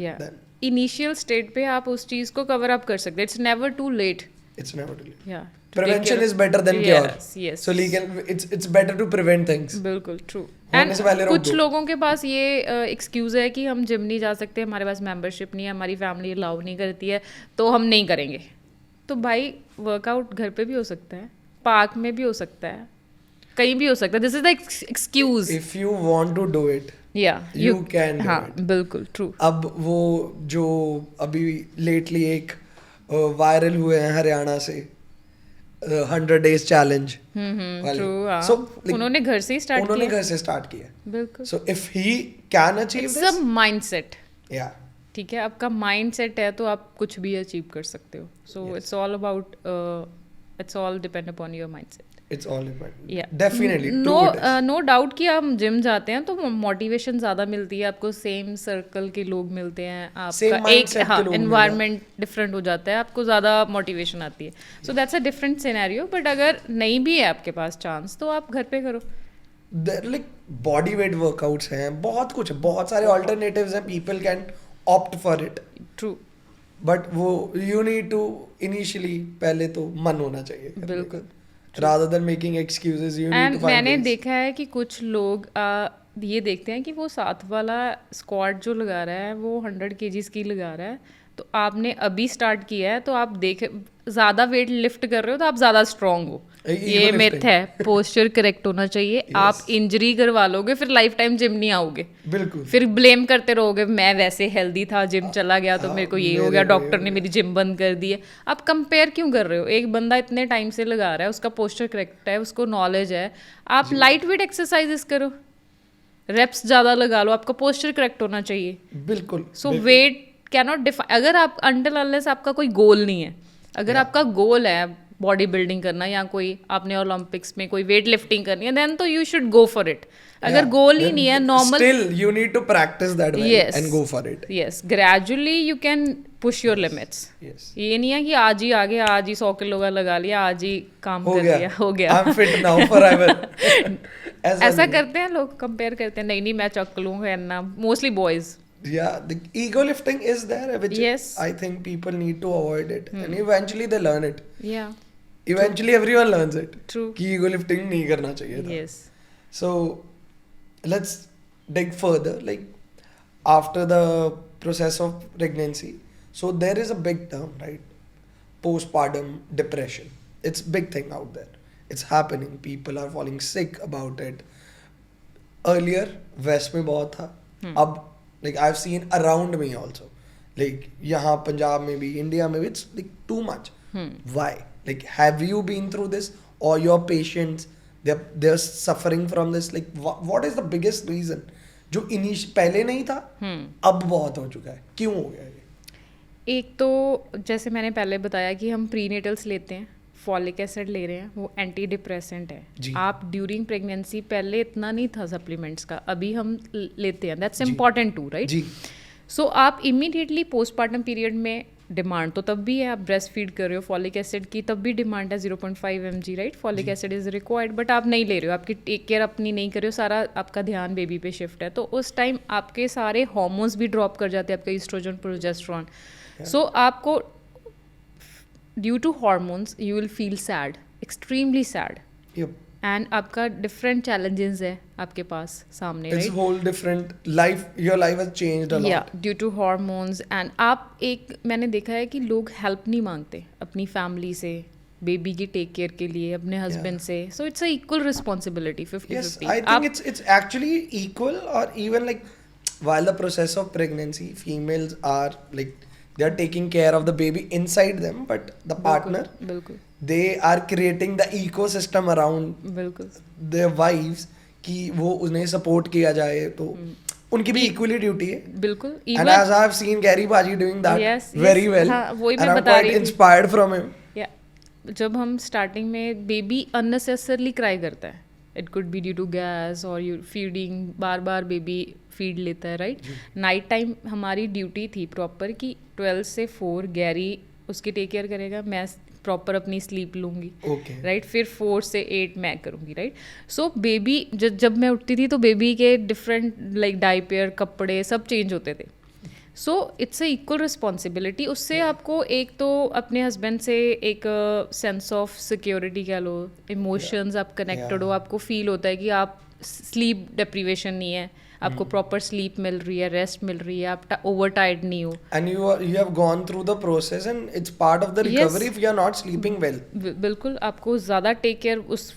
Initial state पे आप उस चीज़ को कवर अप कर सकते हैं. It's never too late. It's never too late. Yeah. Prevention is better than cure. Yes. So it's better to prevent things. बिल्कुल true. And कुछ लोगों के पास ये एक्सक्यूज है कि हम जिम नहीं जा सकते, हमारे पास मेंबरशिप नहीं है, हमारी फैमिली अलाउ नहीं करती है, तो हम नहीं करेंगे. तो भाई वर्कआउट घर पे भी हो सकता है, पार्क में भी हो सकता है, कहीं भी हो सकता है, this is the excuse. If you want to do it, या you can do हाँ it. बिल्कुल ट्रू. अब वो जो अभी लेटली एक वायरल हुए हैं हरियाणा से 100 days challenge वाले. ट्रू. So, like, उन्होंने घर से ही स्टार्ट उन्होंने किया. घर से स्टार्ट किया. बिल्कुल. So if he can achieve it's this, a mindset. yeah, ठीक है, आपका माइंडसेट है तो आप कुछ भी अचीव कर सकते हो. So Yes. It's all about, it's all depend upon your mindset. it's all important. या Definitely. No true it is. No doubt कि आप जिम जाते हैं तो मोटिवेशन ज़्यादा मिलती है आपको, सेम सर्कल के लोग मिलते हैं, Same आपका एक mindset हाँ के लोग मिलते हैं. एनवायरनमेंट डिफरेंट हो जाता है, आपको ज़्यादा मोटिवेशन आती है. सो that's a different scenario. But अगर नहीं भी है आपके पास चांस तो आप घर पे करो. There like body weight workouts हैं, बहुत कुछ है, बहुत सारे alternatives हैं, people can opt for it. True. But वो यू नीड टू इनिशियली पहले तो मन होना चाहिए करने का. बिल्कुल. rather than making excuses you need and to find मैंने ways. देखा है कि कुछ लोग ये देखते हैं कि वो साथ वाला स्क्वाट जो लगा रहा है वो 100 kgs की लगा रहा है, तो आपने अभी स्टार्ट किया है तो आप देख ज़्यादा वेट लिफ्ट कर रहे हो तो आप ज़्यादा स्ट्रांग हो. Ego ये मिथ lifting. है. पोस्चर करेक्ट होना चाहिए. आप इंजरी करवा लोगे फिर लाइफ टाइम जिम नहीं आओगे. बिल्कुल. फिर ब्लेम करते रहोगे, मैं वैसे हेल्दी था, जिम चला गया तो हाँ, मेरे को ये मेरे हो गया, को डॉक्टर ने मेरी जिम बंद कर दी है. आप कंपेयर क्यों कर रहे हो? एक बंदा इतने टाइम से लगा रहा है, उसका पोस्चर करेक्ट है, उसको नॉलेज है. आप लाइट वेट एक्सरसाइजेस करो, रेप्स ज़्यादा लगा लो, आपका पोस्चर करेक्ट होना चाहिए. बिल्कुल. सो वेट कैनॉट डिफाइन. अगर आप अंटिल अनलेस आपका कोई गोल नहीं है, अगर आपका गोल है बॉडी बिल्डिंग करना या कोई आपने ओलंपिक्स में कोई वेट लिफ्टिंग करनी है, देन तो you should go for it. अगर गोल ही नहीं है, normal, still you need to practice that well Yes. and go for it. Yes, gradually you can push your limits. Yes. ये नहीं है कि आज ही आगे, आज ही 100 किलो का लगा लिया, आज ही काम हो कर गया. लिया, हो गया. I'm fit now forever. ऐसा नहीं. करते हैं लोग, कंपेयर करते हैं, नहीं नहीं मैं चक लूंगा ना, mostly boys. Yeah, the ego lifting is there, which Yes. I think people need to avoid it, and eventually they learn it. या Eventually everyone learns it. True. कि ego lifting नहीं करना चाहिए था. Yes. So let's dig further. Like after the process of pregnancy, so there is a big term, right? Postpartum depression. It's big thing out there. It's happening. People are falling sick about it. Earlier, West में बहुत था. अब like I've seen around me also. Like यहाँ पंजाब में भी, India में भी, it's like too much. Why? Like have you been through this, or your patients they're suffering from this? Like what is the biggest reason? जो पहले नहीं था, अब बहुत हो चुका है. क्यों हो गया ये? एक तो जैसे मैंने पहले बताया कि हम प्रीनेटल्स लेते हैं, फॉलिक एसिड ले रहे हैं, वो एंटी डिप्रेसेंट है. जी. आप ड्यूरिंग प्रेगनेंसी पहले इतना नहीं था सप्लीमेंट्स का, अभी हम लेते हैं. That's important too, right? जी. सो आप इमीडिएटली पोस्टपार्टम पीरियड में डिमांड तो तब भी है, आप ब्रेस्ट फीड कर रहे हो, फॉलिक एसिड की तब भी डिमांड है 0.5 mg, right? Folic acid is required, but आप नहीं ले रहे हो, आपकी टेक केयर अपनी नहीं कर रहे हो, सारा आपका ध्यान बेबी पे शिफ्ट है. तो उस टाइम आपके सारे हार्मोन्स भी ड्रॉप कर जाते हैं, आपका ईस्ट्रोजन, प्रोजेस्टेरोन. सो आपको due to hormones you will feel sad, extremely sad, Yep. And आपका डिफरेंट चैलेंजेस है आपके पास सामने, It's right? whole different life. Your life has changed a lot. या ड्यू टू हार्मोन्स. एंड आप एक मैंने देखा है कि लोग हेल्प नहीं मांगते अपनी फैमिली से बेबी की टेक केयर के लिए, अपने हस्बैंड से. सो it's a equal responsibility, 50-50. Yes, I think it's actually equal, or even like while the process of pregnancy, females are like they are taking care of the baby inside them, but the partner, बिल्कुल they are creating the ecosystem around बिल्कुल. their wives कि वो उन्हें support किया जाए, तो उनकी भी equally duty है. बिल्कुल. And as I have seen Gary Baji doing that Yes, very yes. well, हाँ, वही and मैं I'm बता quite रही थी. inspired from him. या जब हम स्टार्टिंग में बेबी अननेसेसरली क्राई करता है, it could be due to gas और यू फीडिंग, बार बार बेबी फीड लेता है, राइट? नाइट टाइम हमारी ड्यूटी थी प्रॉपर कि 12 से 4 गैरी उसकी टेक केयर करेगा, मैं प्रॉपर अपनी स्लीप लूँगी, Okay. राइट? फिर 4 से 8 मैं करूँगी, राइट? सो बेबी जब मैं उठती थी तो बेबी के डिफरेंट लाइक डायपर, कपड़े सब चेंज होते थे. सो इट्स अ इक्वल रिस्पॉन्सिबिलिटी. उससे आपको एक तो अपने हस्बैंड से एक सेंस ऑफ सिक्योरिटी कह लो, इमोशंस आप कनेक्टेड हो, आपको फील होता है कि आप स्लीप डिप्रीवेशन नहीं है, आपको प्रॉपर स्लीप मिल रही है, रेस्ट मिल रही है, आप ओवर टायर्ड नहीं हो. And you have gone through the process, and it's part of the recovery if you are not sleeping well. बिल्कुल. आपको ज़्यादा टेक केयर उस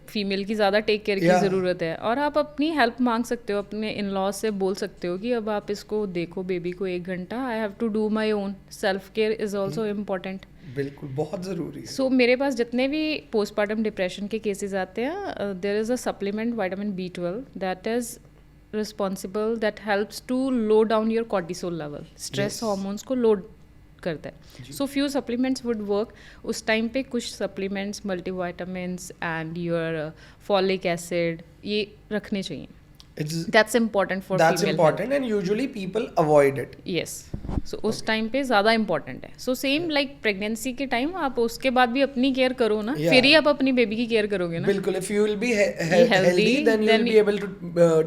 फीमेल की ज़्यादा टेक केयर की Yeah. ज़रूरत है, और आप अपनी हेल्प मांग सकते हो, अपने इन लॉज से बोल सकते हो कि अब आप इसको देखो बेबी को 1 घंटा, I have to do my own self care is also important. बिल्कुल बहुत ज़रूरी है. सो मेरे पास जितने भी पोस्टपार्टम डिप्रेशन के केसेस आते हैं, there is a supplement vitamin B12 that is responsible, that helps to low down your cortisol level, stress Yes. Hormones को लोड करता है. So few supplements would work. उस टाइम पे कुछ supplements, multivitamins and your folic acid, ये रखने चाहिए. It's that's important for that's female. important and usually people avoid it. Yes. So उस टाइम पे ज़्यादा इंपॉर्टेंट है. सो सेम लाइक प्रेगनेंसी के टाइम आप उसके बाद भी अपनी केयर करो ना, Yeah. फिर ही आप अपनी बेबी की केयर करोगे ना. बिल्कुल, if you will be healthy, healthy, then you then will be able to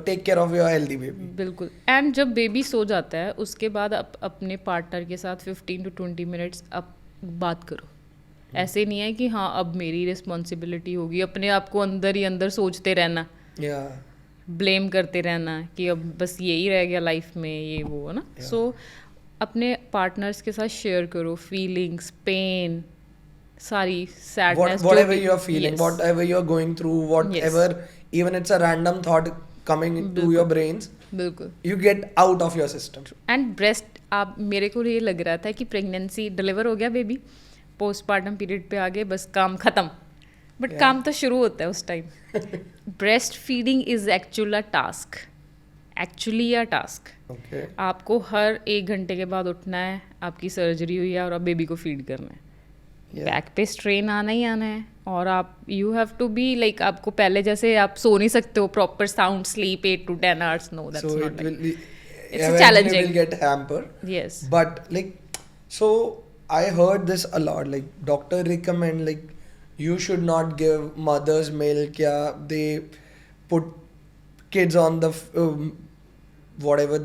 take care of your healthy baby. बिल्कुल. एंड जब बेबी सो जाता है उसके बाद आप अपने पार्टनर के साथ 15 to 20 मिनट्स आप बात करो. ऐसे नहीं है कि हाँ अब मेरी रिस्पॉन्सिबिलिटी होगी, अपने आप को अंदर ही अंदर सोचते रहना, Yeah. ब्लेम करते रहना कि अब बस यही रह गया लाइफ में, ये वो है ना. सो अपने पार्टनर्स के साथ शेयर करो फीलिंग्स, पेन, सारी sadness, Whatever you are feeling, whatever you are going through, whatever, even it's a random thought coming into your brains, बिल्कुल. you get out of your system. And breast, आप मेरे को ये लग रहा था कि प्रेगनेंसी डिलीवर हो गया बेबी, पोस्टपार्टम पीरियड पे आ गए, बस काम ख़त्म. बट काम तो शुरू होता है उस time. Breast feeding is actually a task. Okay. आपको हर 1 घंटे के बाद उठना है, आपकी सर्जरी हुई है और आप बेबी को फीड करना है. Yeah. बैक पे स्ट्रेन आना ही आना है, और आप you have to be like, आपको पहले जैसे आप सो नहीं सकते हो proper sound sleep 8 to 10 hours. No, that's So not it like. will be It's eventually challenging. will get hampered. Yes. But like, so I heard this a lot. Like doctor recommend like you should not give mothers milk. Yeah, they put kids on the whatever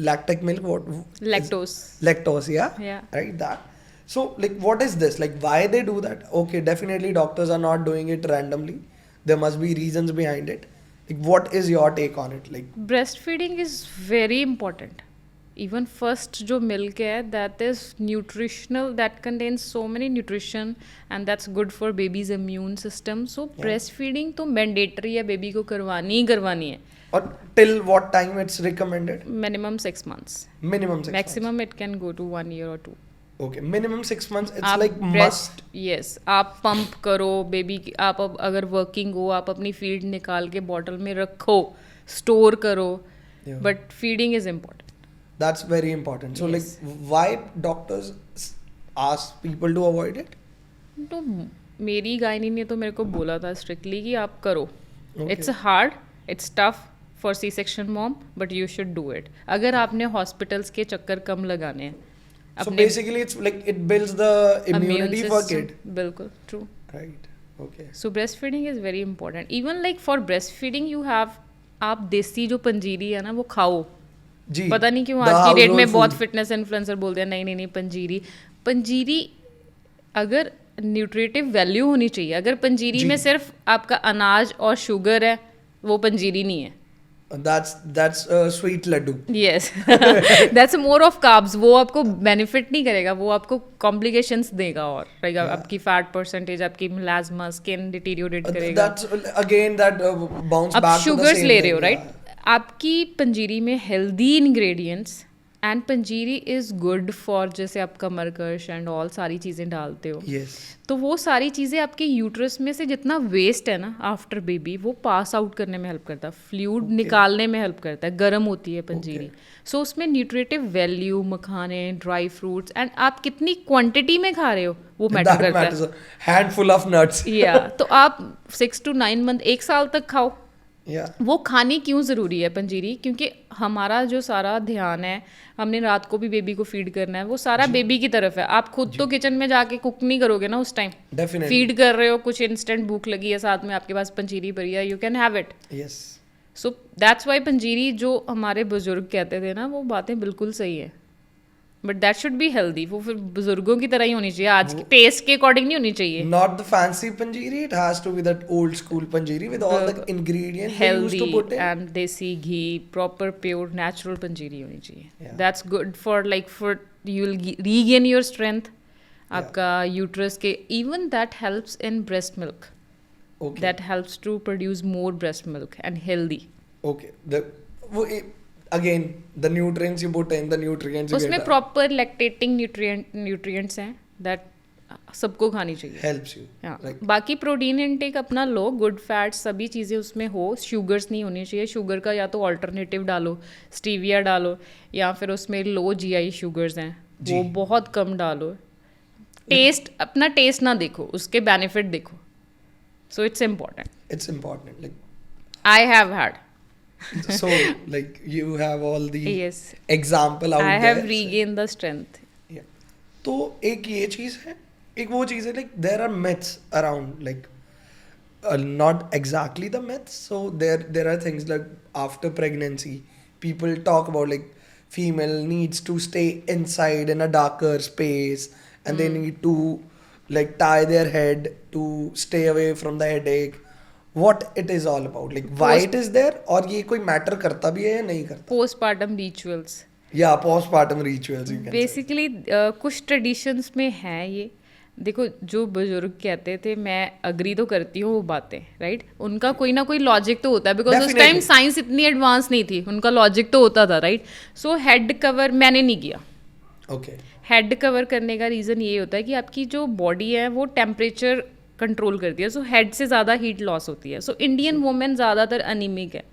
lactic milk. What Lactose. Lactose. Yeah. Yeah. Right. That. So like, what is this? Like, why they do that? Okay, definitely doctors are not doing it randomly. There must be reasons behind it. Like, what is your take on it? Like, breast feeding is very important. Even first जो मिल्क है that is nutritional, that contains so many nutrition and that's good for babies immune system. So breast feeding तो मैंडेटरी है, बेबी को करवानी ही करवानी है. or till what time it's recommended? Minimum 6 months. Minimum 6 months. Maximum it can go to 1 year or 2. Okay, minimum 6 months. It's आप like breast- must. yes, आप पंप करो बेबी की. आप अब अगर वर्किंग हो, आप अपनी फीड निकाल के बॉटल में रखो, स्टोर करो, Yeah. But feeding is important. That's very important. So Yes. like, why doctors ask people to avoid it? तो मेरी गायनी ने तो मेरे को बोला था स्ट्रिक्टली कि आप करो. Okay. It's hard, it's tough for C section mom, but you should do it. अगर आपने हॉस्पिटल्स के चक्कर कम लगाने हैं, So basically, it's like it builds the immunity for kid. बिल्कुल true. Right. Okay. So breast feeding is very important. Even like for breast feeding you have, आप देसी जो पंजीरी है ना वो खाओ. जी. पता नहीं क्यों The आज की डेट में household बहुत food. फिटनेस इन्फ्लुएंसर बोलते हैं नहीं नहीं नहीं, पंजीरी अगर न्यूट्रिटिव वैल्यू होनी चाहिए. अगर पंजीरी जी. में सिर्फ आपका अनाज और शुगर है, वो पंजीरी नहीं है. That's sweet laddu. Yes, that's more of carbs. वो आपको बेनिफिट नहीं करेगा, वो आपको कॉम्प्लिकेशंस देगा और रहेगा. आपकी फैट परसेंटेज, आपकी मिलाज्मा, स्किन डिटीरियोरेट करेगा. That's again that bounce आप back to the sugars same ले thing, रहे हो, yeah. राइट. आपकी पंजीरी में healthy ingredients, and panjiri is good for, जैसे आप कमरकश एंड ऑल सारी चीज़ें डालते हो, Yes. तो वो सारी चीज़ें आपके यूट्रस में से जितना वेस्ट है ना आफ्टर बेबी, वो पास आउट करने में हेल्प करता है, फ्लूइड निकालने में हेल्प करता है. गर्म होती है पंजीरी. सो उसमें न्यूट्रिटिव वैल्यू, मखाने, ड्राई फ्रूट्स, एंड आप कितनी क्वांटिटी में खा रहे हो वो मैटर That करता matters. Handful of nuts. है. या तो आप 6 to 9 मंथ, 1 साल तक खाओ. Yeah. वो खानी क्यों ज़रूरी है पंजीरी? क्योंकि हमारा जो सारा ध्यान है, हमने रात को भी बेबी को फीड करना है, वो सारा बेबी की तरफ है. आप खुद तो किचन में जाके कुक नहीं करोगे ना उस टाइम. Definitely. फीड कर रहे हो, कुछ इंस्टेंट भूख लगी है, साथ में आपके पास पंजीरी पड़ी है, you can have it. Yes. So that's why panjiri, जो हमारे बुजुर्ग कहते थे ना, वो बातें बिल्कुल सही है. But that should be healthy. वो फिर बुजुर्गों की तरह ही होनी चाहिए, आज के टेस्ट के अकॉर्डिंग नहीं होनी चाहिए. Not the fancy panjiri. It has to be that old school panjiri with all the ingredients they used healthy to put in. And देसी घी, प्रॉपर प्योर नेचुरल पंजीरी होनी चाहिए. Yeah. That's good for like for you will regain your strength. आपका यूट्रस के, even that helps in breast milk. Okay. that helps to produce more breast milk and healthy. Okay. वो again the nutrients you put in, the nutrients you उसमें get प्रॉपर लैक्टेटिंग न्यूट्रिएंट्स हैं दैट सबको खानी चाहिए. helps you. हाँ. Like बाकी प्रोटीन इनटेक अपना लो, गुड फैट्स सभी चीज़ें उसमें हो, शुगर्स नहीं होनी चाहिए. शुगर का या तो ऑल्टरनेटिव डालो, स्टीविया डालो, या फिर उसमें लो जीआई शुगर्स हैं जी. वो बहुत कम डालो. टेस्ट अपना टेस्ट ना देखो, उसके बेनिफिट देखो. So it's important. it's important. Like I have had. so like you have all the Yes. example out I there. Have regain the strength. Yeah. तो एक ये चीज है, एक वो चीज है, like there are myths around, like not exactly the myths. So there are things like after pregnancy, people talk about like female needs to stay inside in a darker space, and they need to like tie their head to stay away from the headache. What it is all about, like why it is there, और ये कोई matter करता भी है या नहीं करता? Postpartum rituals Yeah, postpartum rituals you can say. Basically कुछ ट्रेडिशंस में है ये. देखो जो बुजुर्ग कहते थे, मैं अग्री तो करती हूँ वो बातें, राइट. उनका कोई ना कोई लॉजिक तो होता है, बिकॉज उस टाइम Definitely. साइंस इतनी एडवांस नहीं थी, उनका लॉजिक तो होता था, राइट. सो हेड कवर मैंने नहीं किया. Okay. हेड कवर करने का रीज़न ये होता है कि आपकी जो बॉडी है वो टेम्परेचर कंट्रोल करती है. सो हेड से ज़्यादा हीट लॉस होती है. सो इंडियन वुमेन ज़्यादातर अनीमिक है,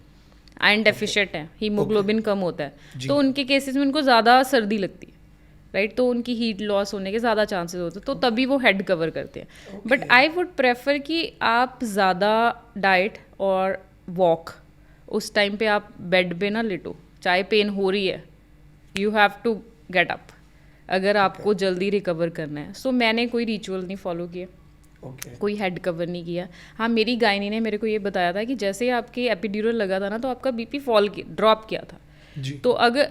आयरन डेफिशिएंट है, हीमोग्लोबिन कम होता है. जी. तो उनके केसेस में उनको ज़्यादा सर्दी लगती है, राइट. तो उनकी हीट लॉस होने के ज़्यादा चांसेस होते हैं, तो तभी वो हेड कवर करते हैं. बट आई वुड प्रेफर कि आप ज़्यादा डाइट और वॉक, उस टाइम पे आप बेड पे ना लेटो. चाहे पेन हो रही है, you have to get up अगर आपको जल्दी रिकवर करना है. सो मैंने कोई रिचुअल नहीं फॉलो किया, Okay. कोई हेड कवर नहीं किया. हाँ, मेरी गायनी ने मेरे को ये बताया था कि जैसे ही आपके एपिड्यूरल लगा था ना, तो आपका बीपी ड्रॉप किया था. जी. तो अगर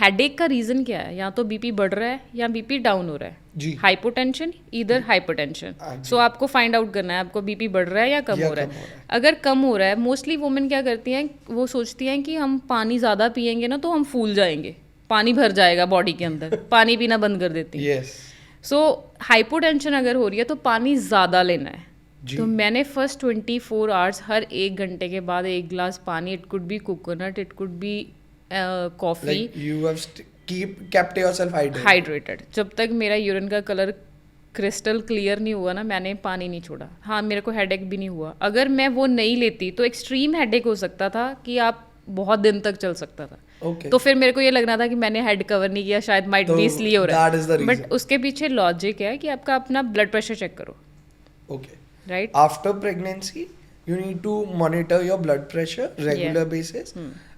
हेडेक का रीज़न क्या है, या तो बीपी बढ़ रहा है या बीपी डाउन हो रहा है. जी. हाइपोटेंशन, इधर हाइपोटेंशन. हाँ जी. सो आपको फाइंड आउट करना है आपको बीपी बढ़ रहा है या कम या हो रहा कम हो है. रहा है. अगर कम हो रहा है, मोस्टली वुमेन क्या करती हैं, वो सोचती हैं कि हम पानी ज़्यादा पियेंगे ना तो हम फूल जाएंगे, पानी भर जाएगा बॉडी के अंदर. पानी पीना बंद कर देती हैं. Yes. सो हाइपोटेंशन अगर हो रही है तो पानी ज़्यादा लेना है. जी. तो मैंने फर्स्ट 24 आवर्स हर 1 घंटे के बाद 1 गिलास पानी, it could B coconut, it could B coffee, Like you have kept yourself hydrated. Hydrated. जब तक मेरा यूरिन का कलर क्रिस्टल क्लियर नहीं हुआ ना, मैंने पानी नहीं छोड़ा. हाँ, मेरे को हेडेक भी नहीं हुआ. अगर मैं वो नहीं लेती तो एक्सट्रीम हेडेक हो सकता था कि आप बहुत दिन तक चल सकता था. Okay. तो फिर मेरे को ये लग रहा था कि मैंने हेड कवर नहीं किया, शायद माइट तो भी इसलिए हो रहा that is the है. reason. बट उसके पीछे लॉजिक है कि आपका अपना ब्लड प्रेशर चेक करो, Okay. Right. After pregnancy, you need to monitor your blood pressure regular basis,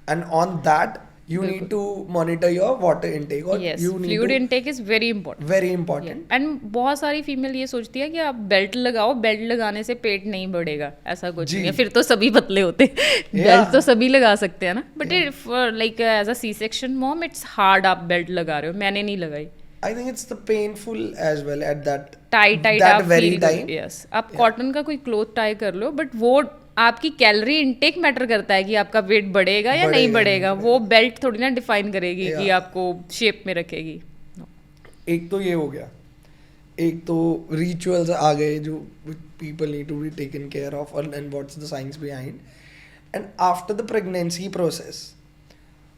and on that you need to monitor your water intake, or yes, you need fluid to intake is very important. very important. And बहुत सारी फीमेल ये सोचती है कि आप बेल्ट लगाओ, बेल्ट लगाने से पेट नहीं बढ़ेगा. ऐसा कुछ जी. नहीं है, फिर तो सभी पतले होते. बेल्ट तो सभी लगा सकते हैं ना. But like as a C section mom it's hard. आप बेल्ट लगा रहे हो, मैंने नहीं लगाई. I think it's the painful as well at that tight that आप very feel time. यस. आप कॉटन का कोई क्लोथ टाई कर लो, बट वो आपकी कैलोरी इनटेक मैटर करता है कि आपका वेट बढ़ेगा या नहीं बढ़ेगा. वो बेल्ट थोड़ी ना डिफाइन करेगी कि आपको शेप में रखेगी. एक तो ये हो गया, एक तो रिचुअल्स आ गए जो people need to be taken care of, and what's the science behind. And after the pregnancy process,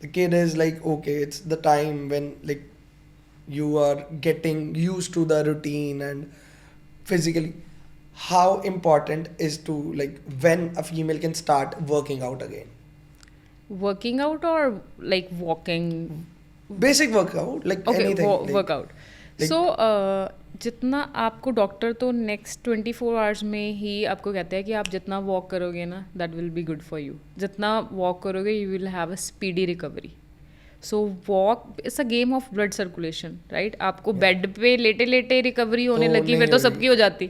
the kid is like, okay, it's the time when like you are getting used to the routine and physically. How important is to like when a female can start working out again? Working out और like walking. Basic workout, like okay, anything. like- workout. like- so जितना आपको डॉक्टर तो नेक्स्ट 24 आवर्स में ही आपको कहते हैं कि आप जितना वॉक करोगे ना, that will be good for you. जितना वॉक करोगे you will have a speedy recovery. So walk it's a game of blood circulation, right. आपको बेड पे लेटे लेटे रिकवरी होने तो लगी, नहीं फिर तो होगी. सबकी हो जाती,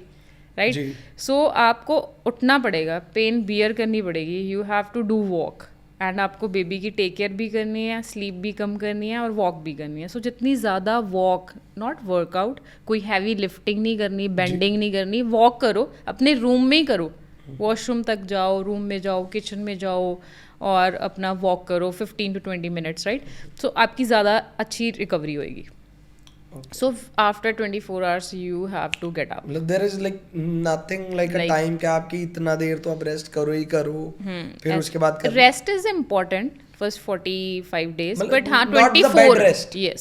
राइट. जी. सो आपको उठना पड़ेगा, पेन बियर करनी पड़ेगी. You have to do walk, and आपको बेबी की टेक केयर भी करनी है, स्लीप भी कम करनी है और वॉक भी करनी है. सो जितनी ज़्यादा वॉक, नॉट वर्कआउट, कोई हैवी लिफ्टिंग नहीं करनी, बेंडिंग नहीं करनी, वॉक करो, अपने रूम में ही करो. वॉशरूम तक जाओ, रूम में जाओ, किचन में जाओ और अपना वॉक करो 15 to 20 मिनट्स, राइट. सो आपकी ज़्यादा अच्छी रिकवरी होएगी. Okay. So after 24 hours you have to get up. मतलब there is like nothing like a Like- time कि आपकी इतना देर तो आप रेस्ट करो ही करो, फिर उसके बाद कर rest is important first 45 days, मतलब बट हाँ not the 24 bed rest. yes.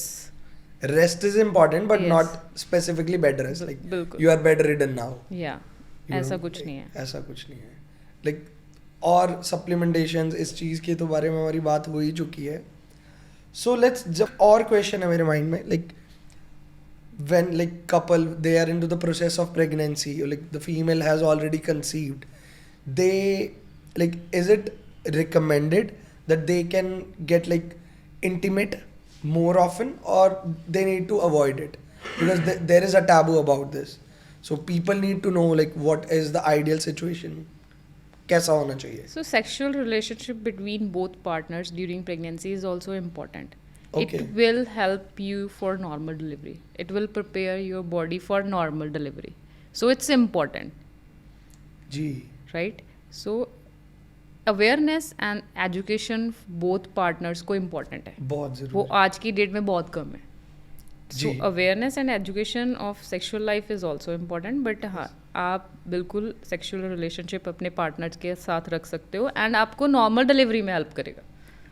Rest is important but Yes. Not specifically bed rest, like बिल्कुल। You are bedridden now, या ऐसा कुछ नहीं है। ऐसा कुछ नहीं है लाइक और सप्लीमेंटेशंस इस चीज़ के तो बारे में हमारी बात हो ही चुकी है. सो लेट्स, जब और क्वेश्चन है मेरे माइंड में, like when like couple they are into the process of pregnancy, or like the female has already conceived, they like, is it recommended that they can get like intimate more often, or they need to avoid it because there is a taboo about this, so people need to know like what is the ideal situation, कैसा होना चाहिए. So sexual relationship between both partners during pregnancy is also important. Okay. It will help you for normal delivery. It will prepare your body for normal delivery. So it's important, ji right? So awareness and education both partners को important है. बहुत वो जरूरी. आज की डेट में बहुत कम है. So ji. awareness and education of sexual life is also important. But हाँ, आप बिल्कुल sexual relationship अपने partners के साथ रख सकते हो and आपको normal delivery में help करेगा.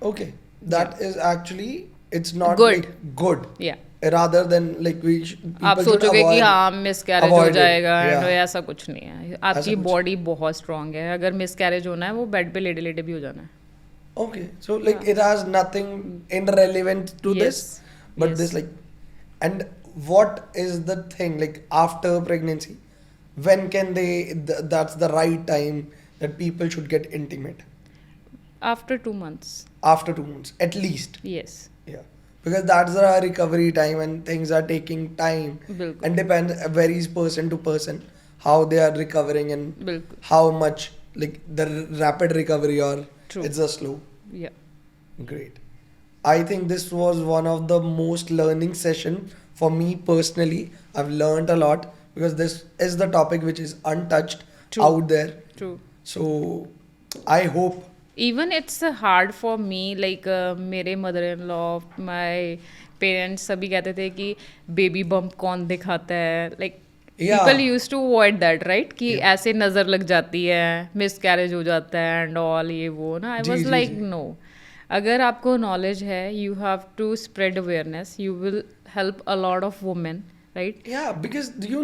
Okay, that is actually, it's not Good. like good, Yeah. rather than like आप सोचोगे कि हाँ मिसकैरेज हो जाएगा एंड yeah. ऐसा कुछ नहीं है. आपकी कुछ- बॉडी बहुत स्ट्रांग है. अगर मिसकैरेज होना है वो बेड पे लेटे लेटे भी हो जाना है. Okay, so like it has nothing irrelevant to this, Yes. but Yes. this like, and what is the thing like after pregnancy, when can they, that's the right time that people should get intimate? After 2 months. After 2 months at least. Yes. Yeah, because that's the recovery time and things are taking time बिल्कुल. and depends, varies person to person how they are recovering and बिल्कुल. how much like the rapid recovery or True. it's a slow. Yeah. Great. I think this was one of the most learning session for me personally. I've learned a lot because this is the topic which is untouched True. out there. True. So I hope Even it's hard for me, like मेरे mother in law, my parents सभी कहते थे कि बेबी बम्प कौन दिखाता है. Like Yeah. People use to avoid that, right? कि Yeah. ऐसे नज़र लग जाती है, मिस कैरेज हो जाता है एंड ऑल ये वो ना. आई जी, वॉज जी, लाइक जी. नो, अगर आपको नॉलेज है you have to spread awareness, you will help a lot of women, right? yeah, because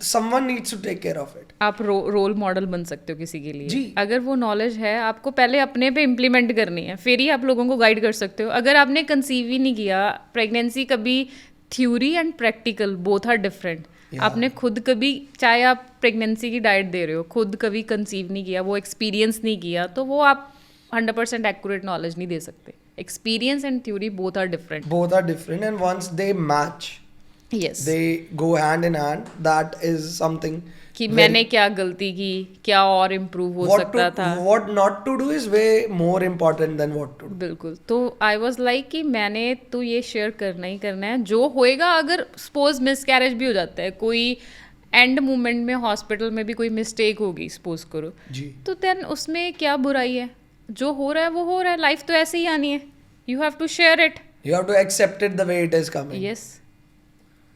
someone needs to take care of it. आप रोल मॉडल बन सकते हो किसी के लिए. जी. अगर वो नॉलेज है आपको पहले अपने पे इम्प्लीमेंट करनी है, फिर ही आप लोगों को गाइड कर सकते हो. अगर आपने कंसीव ही नहीं किया, प्रेगनेंसी कभी theory and practical both are different. Yeah. आपने खुद कभी, चाहे आप प्रेगनेंसी की डाइट दे रहे हो, खुद कभी कंसीव नहीं किया, वो एक्सपीरियंस नहीं किया, तो वो आप 100% एक्यूरेट नॉलेज नहीं दे सकते. Experience and theory both are different. Both are different, and once they match, yes. they go hand in hand. That is something कि very- मैंने क्या गलती की, क्या और इम्प्रूव हो सकता था. what not to do is way more important than what to do. बिल्कुल. तो आई वॉज लाइक कि मैंने तो ये शेयर करना ही करना है. जो होएगा, अगर सपोज मिस कैरेज भी हो जाता है, कोई एंड मोमेंट में हॉस्पिटल में भी कोई मिस्टेक होगी, सपोज करो, जी. तो देन उसमें क्या बुराई है? जो हो रहा है वो हो रहा है. लाइफ तो ऐसे ही आनी है. You have to share it. You have to accept it the way it is coming. Yes.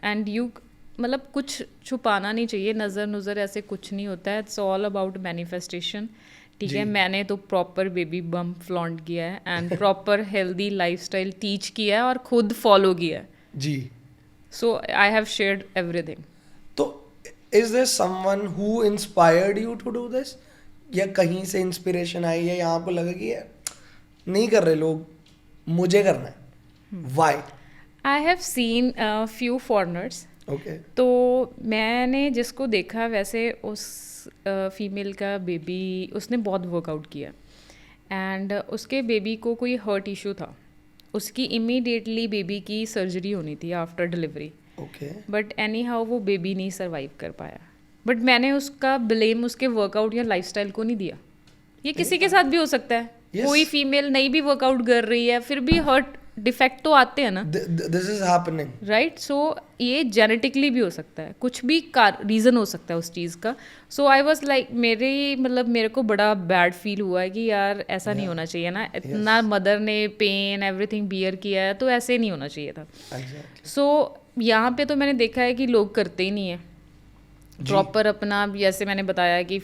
And you, मतलब कुछ छुपाना नहीं चाहिए. नज़र नुज़र ऐसे कुछ नहीं होता है. It's all about manifestation. ठीक है, जी. मैंने तो प्रॉपर बेबी बम्प फ्लॉन्ट किया है and proper healthy lifestyle teach किया है और खुद फॉलो किया है. जी. So I have shared everything. तो is there someone who inspired you to do this? या कहीं से इंस्पिरेशन आई है, यहाँ आपको लगा कि यार नहीं कर रहे लोग, मुझे करना है? Why? I have scene few foreigners. Okay. तो मैंने जिसको देखा, वैसे उस फीमेल का बेबी, उसने बहुत वर्कआउट किया एंड उसके बेबी को कोई हर्ट इशू था. उसकी इमीडिएटली बेबी की सर्जरी होनी थी after delivery, Okay. But any how वो बेबी नहीं सर्वाइव कर पाया. बट मैंने उसका ब्लेम उसके वर्कआउट या लाइफस्टाइल को नहीं दिया. ये किसी के साथ भी हो सकता है. Yes. कोई फीमेल नहीं भी वर्कआउट कर रही है, फिर भी हर्ट डिफेक्ट तो आते हैं ना, This is happening. Right? So ये जेनेटिकली भी हो सकता है, कुछ भी रीज़न हो सकता है उस चीज़ का. सो आई वॉज लाइक, मेरे को बड़ा बैड फील हुआ है कि यार ऐसा नहीं होना चाहिए ना. इतना मदर ने पेन एवरीथिंग बियर किया है, तो ऐसे नहीं होना चाहिए था. Exactly. सो यहाँ पे तो मैंने देखा है कि लोग करते ही नहीं है प्रॉपर अपना, जैसे मैंने बताया कि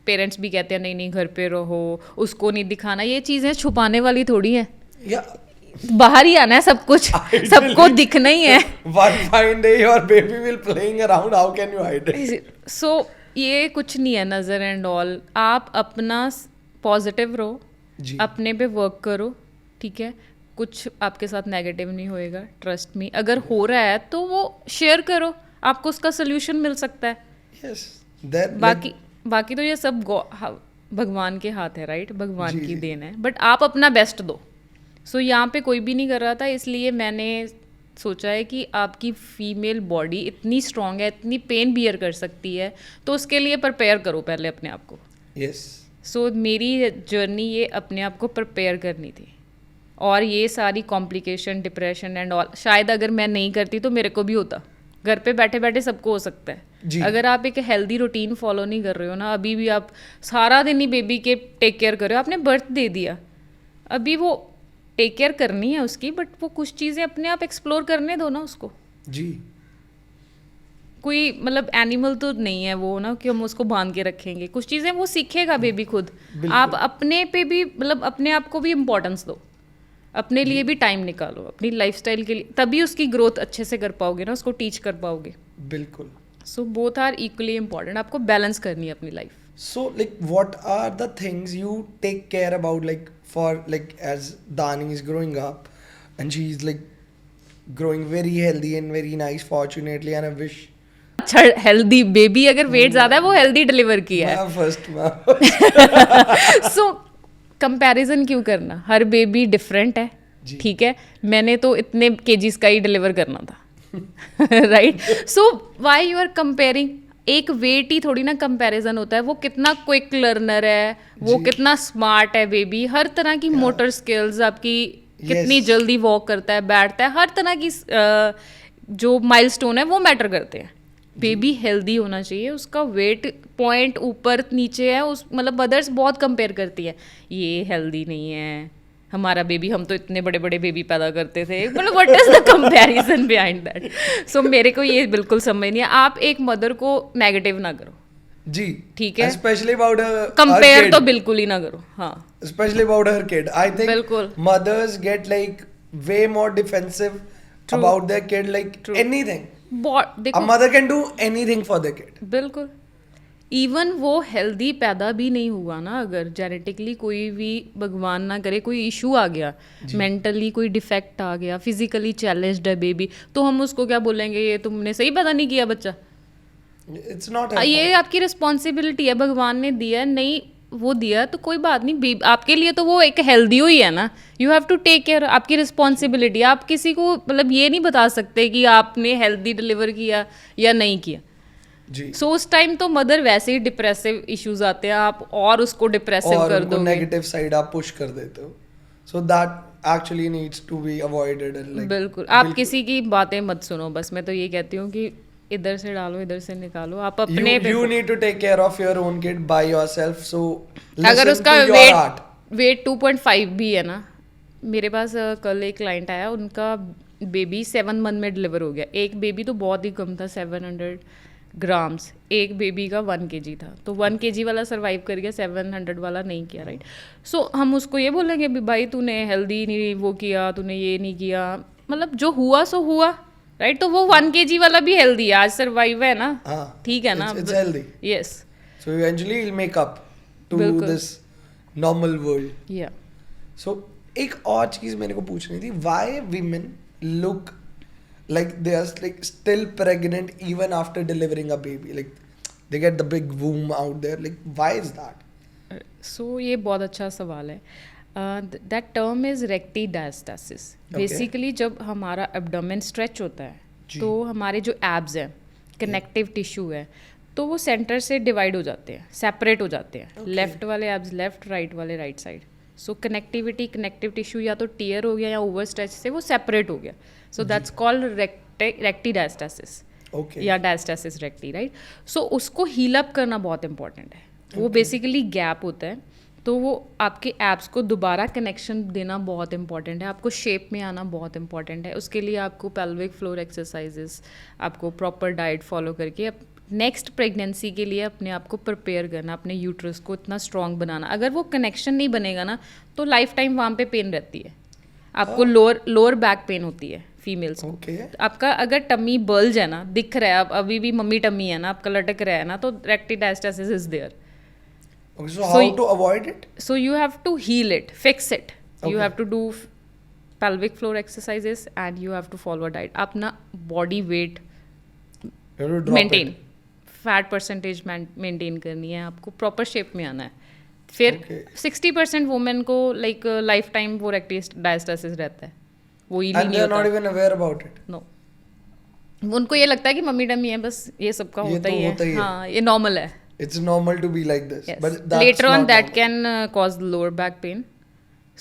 पेरेंट्स भी कहते हैं नहीं नहीं घर पे रहो, उसको नहीं दिखाना, ये चीज़ें छुपाने वाली थोड़ी है, या बाहर ही आना है सब कुछ, सबको दिखना ही है। one fine day your baby will playing around, how can you hide it? सो ये कुछ नहीं है नज़र एंड ऑल, आप अपना पॉजिटिव रहो, जी अपने पे वर्क करो, ठीक है, कुछ आपके साथ नेगेटिव नहीं होएगा, ट्रस्ट मी। अगर हो रहा है तो वो शेयर करो, आपको उसका सोल्यूशन मिल सकता है। yes that बाकी तो ये सब भगवान के हाथ है, राइट, भगवान जी, की जी। देन है, बट आप अपना बेस्ट दो। सो यहाँ पे कोई भी नहीं कर रहा था, इसलिए मैंने सोचा है कि आपकी फीमेल बॉडी इतनी स्ट्रांग है, इतनी पेन बियर कर सकती है, तो उसके लिए प्रिपेयर करो पहले अपने आप को। yes सो मेरी जर्नी ये अपने आप को प्रिपेयर करनी थी, और ये सारी कॉम्प्लिकेशन, डिप्रेशन एंड ऑल शायद अगर मैं नहीं करती तो मेरे को भी होता। घर पे बैठे बैठे सबको हो सकता जी। है। अगर आप एक हेल्दी रूटीन फॉलो नहीं कर रहे हो ना, अभी भी आप सारा दिन ही बेबी के टेक केयर कर रहे हो, आपने बर्थ दे दिया, अभी वो टेक केयर करनी है उसकी, बट वो कुछ चीज़ें अपने आप एक्सप्लोर करने दो ना उसको। जी कोई मतलब एनिमल तो नहीं है वो ना कि हम उसको बांध के रखेंगे, कुछ चीज़ें वो सीखेगा बेबी खुद। आप अपने पे भी मतलब अपने आप को भी इम्पोर्टेंस दो, अपने लिए भी टाइम निकालो, अपनी लाइफस्टाइल के लिए, तभी उसकी ग्रोथ अच्छे से कर पाओगे ना, उसको टीच कर पाओगे। बिल्कुल। So both are equally important, आपको बैलेंस करनी है अपनी life. So like what are the things you take care about, like for like as Dani is growing up and she's like growing very healthy and very nice fortunately, and I wish अच्छा हेल्दी बेबी, अगर वेट ज़्यादा है वो हेल्दी डिलीवर किया है। first सो कंपैरिजन क्यों करना, हर बेबी डिफरेंट है, ठीक है, मैंने तो इतने केजीज का ही डिलीवर करना था right. So why you are comparing, एक वेट ही थोड़ी ना कंपैरिजन होता है, वो कितना क्विक लर्नर है, वो कितना स्मार्ट है बेबी, हर तरह की मोटर स्किल्स आपकी, कितनी जल्दी वॉक करता है, बैठता है, हर तरह की जो माइलस्टोन है वो मैटर करते हैं। बेबी हेल्दी होना चाहिए, उसका वेट पॉइंट ऊपर नीचे है, उस मतलब मदर्स बहुत कंपेयर करती है, ये हेल्दी नहीं है हमारा बेबी, हम तो इतने बड़े बड़े बेबी पैदा करते थे, मतलब what is the comparison behind that. So मेरे को ये बिल्कुल समझ नहीं है, आप एक मदर को नेगेटिव ना करो जी, ठीक है, especially about कंपेयर तो बिल्कुल ही ना करो। हाँ, especially about her kid, I think बिल्कुल mothers get like way more defensive about their kid, like anything. A देखो mother can do anything for their kid. बिल्कुल, इवन वो हेल्दी पैदा भी नहीं हुआ ना, अगर जेनेटिकली कोई भी भगवान ना करे कोई इशू आ गया, मेंटली कोई डिफेक्ट आ गया, फिजिकली चैलेंज्ड है बेबी, तो हम उसको क्या बोलेंगे, ये तुमने सही पैदा नहीं किया बच्चा। It's not her ये fault. आपकी रिस्पॉन्सिबिलिटी है, भगवान ने दिया नहीं, वो दिया तो कोई बात नहीं, आपके लिए तो वो एक हेल्दी हुई है ना, you have to take care, आपकी रिस्पॉन्सिबिलिटी। आप किसी को मतलब ये नहीं बता सकते कि आपने हेल्दी डिलीवर किया या नहीं किया। जी, सो उस टाइम तो मदर वैसे ही डिप्रेसिव इश्यूज आते हैं, आप और उसको डिप्रेसिव और कर उनको दोगे। नेगेटिव साइड आप पुश कर देते हो, so that actually needs to be avoided and like बिल्कुल, आप किसी की बातें मत सुनो, बस मैं तो ये कहती हूँ कि इधर से डालो इधर से निकालो, आप अपने you need to take care of your own kid by yourself, so अगर listen उसका to your heart. वेट 2.5 भी है ना, मेरे पास कल एक क्लाइंट आया, उनका बेबी 7 मंथ में डिलीवर हो गया, एक बेबी तो बहुत ही कम था 700 ग्राम्स, एक बेबी का 1 kg था, तो 1 kg वाला सर्वाइव कर गया, 700 वाला नहीं किया, राइट। सो हम उसको ये बोलेंगे भी भाई तूने हेल्दी नहीं वो किया, तूने ये नहीं किया, मतलब जो हुआ सो हुआ, राइट। तो वो 1 kg वाला भी हेल्दी है, आज सर्वाइव है ना, हाँ, ठीक है ना, it's healthy. Yes, So eventually you'll make up to बिल्कुल। this normal world. या So एक और चीज मेरे को पूछनी थी, why women look like they are like still pregnant even after delivering a baby, like they get the big womb out there, like why is that? सो ये बहुत अच्छा सवाल है। That term is recti diastasis. Basically जब हमारा एब्डोमेन स्ट्रेच होता है तो हमारे जो एब्स हैं, कनेक्टिव टिश्यू है, तो वो सेंटर से डिवाइड हो जाते हैं, सेपरेट हो जाते हैं, लेफ्ट वाले एब्स लेफ्ट, राइट वाले राइट साइड। सो कनेक्टिव टिश्यू या तो टीयर हो गया या ओवर स्ट्रेच से वो सेपरेट हो गया, so that's called recti diastasis Okay. या डायस्टासिस रेक्टी, राइट। सो उसको हील अप करना बहुत इंपॉर्टेंट है, वो बेसिकली गैप होता है, तो वो आपके एब्स को दोबारा कनेक्शन देना बहुत इंपॉर्टेंट है, आपको शेप में आना बहुत इंपॉर्टेंट है। उसके लिए आपको पेल्विक फ्लोर एक्सरसाइजेस, आपको प्रॉपर डाइट फॉलो करके नेक्स्ट प्रेगनेंसी के लिए अपने आप को प्रिपेयर करना, अपने यूट्रस को इतना स्ट्रॉन्ग बनाना। अगर वो कनेक्शन नहीं बनेगा ना तो लाइफ टाइम वहाँ पे पेन रहती है आपको। लोअर बैक पेन होती है फीमेल्स को। Okay. आपका अगर टमी बल्ज है ना, दिख रहा है, अब अभी भी मम्मी टमी है ना, आपका लटक रहा है ना, तो rectal diastasis is there. Okay, so how to avoid it? So you have to heal it, fix it. You Okay. have to do pelvic floor exercises and you have to follow a diet. अपना body weight You have to drop maintain, it. fat percentage maintain करनी है आपको, proper shape में आना है। फिर Okay. 60% women को like lifetime वो rectal diastasis रहता है, वो heal ही And नहीं they are not होता। even aware about it. No. उनको ये लगता है कि मम्मी डमी है, बस ये सबका ये होता तो ही होता ही है, है। हाँ ये normal है। It's normal to be like this. Yes. But that's Later on not that normal. can cause lower back pain,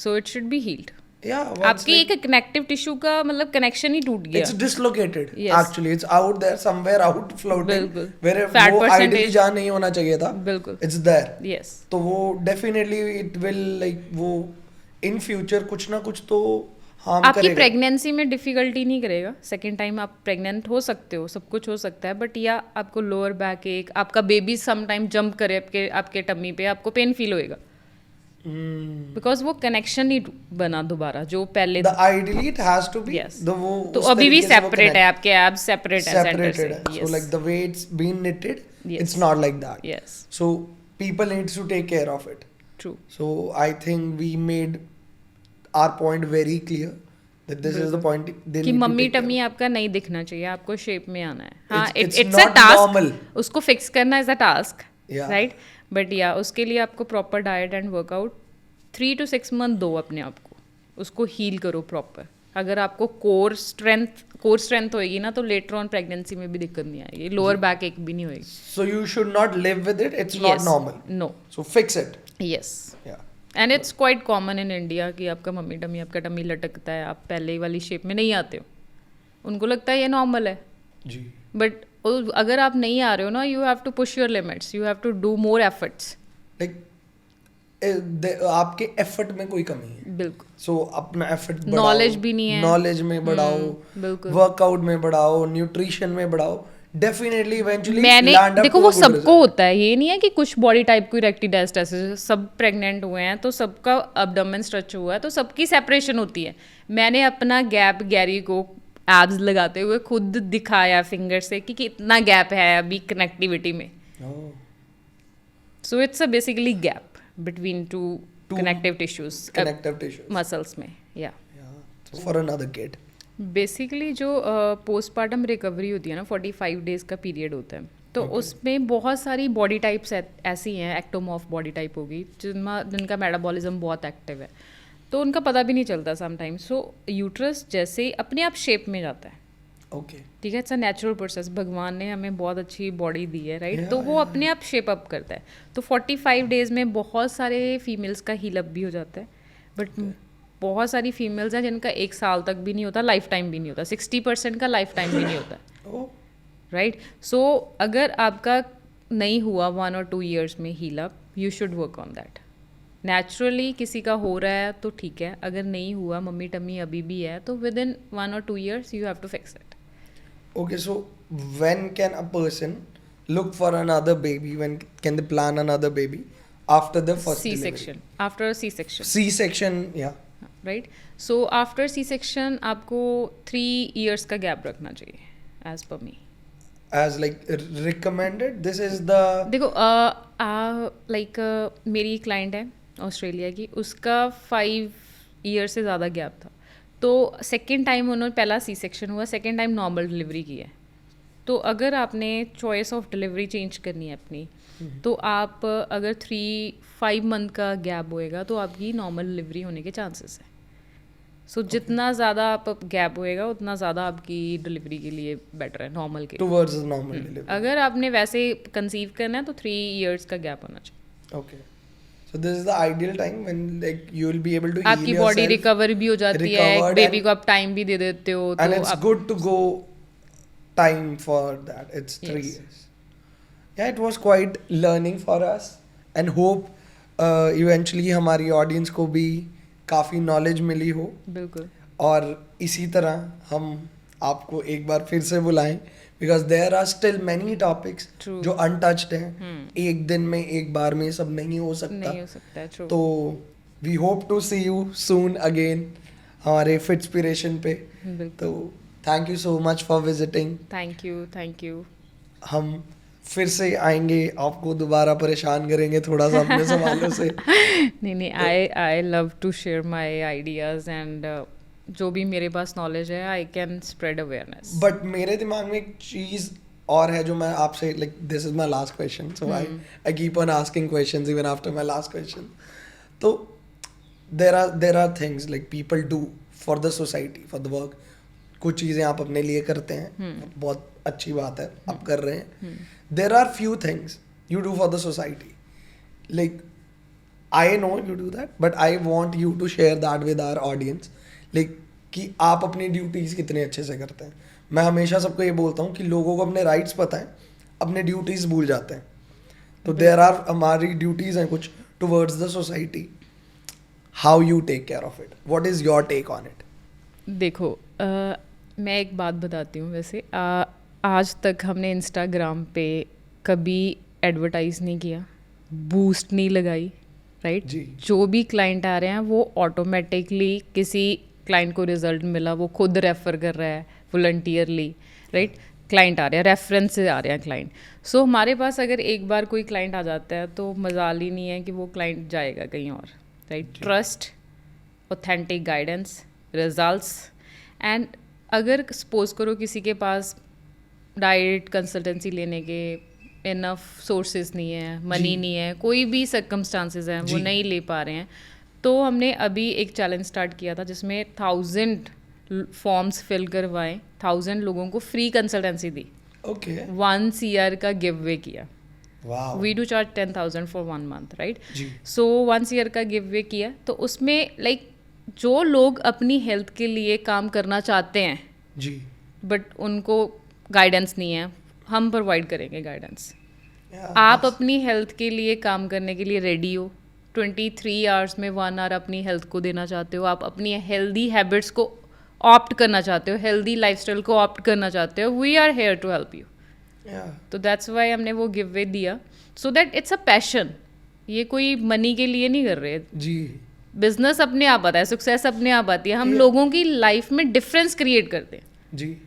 so it should be healed. Yeah, once आपके like, एक कनेक्टिव टिश्यू का मतलब कनेक्शन ही टूट गया। it's dislocated. Yes. Actually, it's out there somewhere out floating. बिल्कुल। Where Fat वो percentage- ideally जहाँ नहीं होना चाहिए था. बिल्कुल। It's there. यस तो वो definitely it will like वो in future कुछ ना कुछ तो harm आपकी करेगा. प्रेगनेंसी में डिफिकल्टी नहीं करेगा। सेकेंड टाइम आप प्रेग्नेंट हो सकते हो, सब कुछ हो सकता है, बट या आपको लोअर बैक एक, आपका बेबी सम टाइम जंप करे आपके टमी पे, आपको पेन फील होएगा बिकॉज वो कनेक्शन नहीं बना दोबारा जो पहले। The ideally it has to be. Yes. The वो तो उस अभी भी तरीके से वो सेपरेट है, connect- आपके एब्स सेपरेट है सेंटर से। separated है. So like the way it's been knitted, Yes. it's not like that. Yes So people needs to take care of it. True. So I think we made our point very clear that this is the point they कि need to mummy take care tummy of. आपका नहीं दिखना चाहिए, आपको शेप में आना है। हाँ It's it's a not task, normal. उसको फिक्स करना is a task, Yeah. Right. But या उसके लिए आपको proper diet and workout 3 to 6 month दो अपने आप को, उसको हील करो प्रॉपर। अगर आपको कोर स्ट्रेंथ होएगी ना तो लेटर ऑन प्रेगनेंसी में भी दिक्कत नहीं आएगी, लोअर बैक एक भी नहीं होएगी। So you should not live with it. It's not normal. No So fix it. Yes Yeah. And it's quite common in India कि आपका मम्मी टमी, आपका टमी लटकता है, आप पहले वाली शेप में नहीं आते हो, उनको लगता है ये नॉर्मल है। जी. बट अगर आप नहीं आ रहे हो ना, you have to push your limits, you have to do more efforts. Like आपके एफर्ट में कोई कमी है. बिल्कुल सो अपना एफर्ट Knowledge भी नहीं है. नॉलेज में बढ़ाओ, बिल्कुल। वर्कआउट में बढ़ाओ, न्यूट्रिशन में बढ़ाओ, डेफिनेटली इवेंचुअली मैंने देखो वो सबको होता है, ये नहीं है कि कुछ बॉडी टाइप की रेक्टल डायस्टासिस, सब प्रेग्नेंट हुए हैं तो सबका अब्डोमेन स्ट्रेच हुआ है तो सबकी सेपरेशन होती है। मैंने अपना गैप गैरी को एब्स लगाते हुए खुद दिखाया फिंगर से कि कितना गैप है अभी कनेक्टिविटी में। सो it's a basically gap between two connective tissues, connective tissues muscles में। या फॉर अनदर किड बेसिकली जो पोस्टपार्टम रिकवरी होती है ना, 45 डेज का पीरियड होता है, तो उसमें बहुत सारी बॉडी टाइप्स ऐसी हैं, एक्टोमॉर्फ बॉडी टाइप होगी जिनका मेटाबॉलिज्म बहुत एक्टिव है, तो उनका पता भी नहीं चलता समटाइम्स। सो यूट्रस जैसे ही अपने आप शेप में जाता है, ओके, ठीक है, इट्स अ नेचुरल प्रोसेस, भगवान ने हमें बहुत अच्छी बॉडी दी है, राइट। Yeah, तो वो अपने आप शेप अप करता है। तो 45 डेज में बहुत सारे फीमेल्स का हील अप भी हो जाता है, बट बहुत सारी फीमेल्स हैं जिनका 1 साल तक भी नहीं होता, लाइफ टाइम भी नहीं होता, 60% का लाइफ टाइम भी नहीं होता, राइट। सो अगर आपका नहीं हुआ 1 or 2 years में heal up, you should work on that. Naturally किसी का हो रहा है तो ठीक है, अगर नहीं हुआ, मम्मी टमी अभी भी है, तो within 1 or 2 years you have to fix it. Okay, so when can a person look for another baby? When can they plan another baby after the first C-section, after C-section, C-section, yeah. Right. So after C-section आपको 3 years का गैप रखना चाहिए as per me. As like recommended, this is the देखो लाइक मेरी क्लाइंट है ऑस्ट्रेलिया की, उसका 5 years से ज़्यादा गैप था, तो सेकेंड टाइम उन्होंने, पहला C-section हुआ, सेकेंड टाइम नॉर्मल डिलीवरी की है। तो अगर आपने चॉइस ऑफ डिलीवरी चेंज करनी है अपनी, तो आप अगर 3-5 month का गैप होएगा तो आपकी नॉर्मल डिलीवरी होने के चांसेस है। सो जितना ज़्यादा आप गैप होएगा उतना ज़्यादा आपकी डिलीवरी के लिए बेटर है नॉर्मल के। towards the normal delivery. अगर आपने वैसे कंसीव करना है तो 3 years का गैप होना चाहिए। Okay. So this is the ideal time when like you will be able to heal आपकी बॉडी yourself, रिकवर भी हो जाती है, recovered बेबी and- को आप टाइम भी दे देते हो, and तो it's आप good to go time for that. It's 3 Yes. years. Yeah, it was quite learning for us, and hope eventually हमारी ऑडियंस को भी काफ़ी नॉलेज मिली हो, बिल्कुल और इसी तरह हम आपको एक बार फिर से बुलाएं, because there are still many topics True. जो अनटच्ड हैं. एक दिन में एक बार में सब नहीं हो सकता. नहीं हो सकता है. ट्रू. तो we hope to see you soon again हमारे फिट्सपिरेशन पे. बिल्कुल. तो thank you so much for visiting. Thank you. हम फिर से आएंगे, आपको दोबारा परेशान करेंगे थोड़ा सा अपने सवालों से. नहीं, I love to share my ideas and जो भी मेरे पास नॉलेज है I can spread awareness. But मेरे दिमाग में एक चीज और है जो मैं आपसे, like this is my last question, so I keep on asking questions even after my last question. तो there are things like people do for the society, for the work. कुछ चीज़ें आप अपने लिए करते हैं, बहुत अच्छी बात है, आप कर रहे हैं. There are few things you do for the society, like I know you do that, but I want you to share that with our audience, like कि आप अपनी ड्यूटीज़ कितने अच्छे से करते हैं. मैं हमेशा सबको ये बोलता हूँ कि लोगों को अपने राइट्स पता है, अपने ड्यूटीज़ भूल जाते हैं. तो देयर आर हमारी ड्यूटीज़ हैं कुछ towards the society. How you take care of it, what is your take on it? देखो, मैं एक बात बताती हूँ. वैसे आज तक हमने इंस्टाग्राम पे कभी एडवर्टाइज नहीं किया, बूस्ट नहीं लगाई, राइट? जी. जो भी क्लाइंट आ रहे हैं वो ऑटोमेटिकली, किसी क्लाइंट को रिजल्ट मिला वो खुद रेफ़र कर रहा है वॉलंटियरली, राइट? क्लाइंट आ रहे हैं, रेफरेंस से आ रहे हैं क्लाइंट. सो हमारे पास अगर एक बार कोई क्लाइंट आ जाता है तो मजाल ही नहीं है कि वो क्लाइंट जाएगा कहीं और, right? Trust, authentic guidance, results. And अगर सपोज करो किसी के पास डायरेक्ट कंसल्टेंसी लेने के इनफ सोर्सेज नहीं है, मनी नहीं है, कोई भी सर्कमस्टांसेस हैं वो नहीं ले पा रहे हैं, तो हमने अभी एक चैलेंज स्टार्ट किया था जिसमें 1000 फॉर्म्स फिल करवाए, 1000 लोगों को फ्री कंसल्टेंसी दी. ओके. 1 CR का गिव वे किया. Wow. We do charge 10,000 for 1 month, right? जी. सो 1 CR का गिव वे किया. तो उसमें लाइक जो लोग अपनी हेल्थ के लिए काम करना चाहते हैं जी. बट उनको गाइडेंस नहीं है, हम प्रोवाइड करेंगे गाइडेंस. Yeah, आप that's- अपनी हेल्थ के लिए काम करने के लिए रेडी हो, 23 आवर्स में 1 आवर अपनी हेल्थ को देना चाहते हो, आप अपनी हेल्दी हैबिट्स को ऑप्ट करना चाहते हो, हेल्दी लाइफस्टाइल को ऑप्ट करना चाहते हो, we are here to help you. yeah. तो दैट्स वाई हमने वो गिव वे दिया, so that it's a passion. ये कोई मनी के लिए नहीं कर रहे. जी. बिजनेस अपने आप आता है, सक्सेस अपने आप आती है. हम Yeah. लोगों की लाइफ में डिफरेंस क्रिएट करते हैं. जी.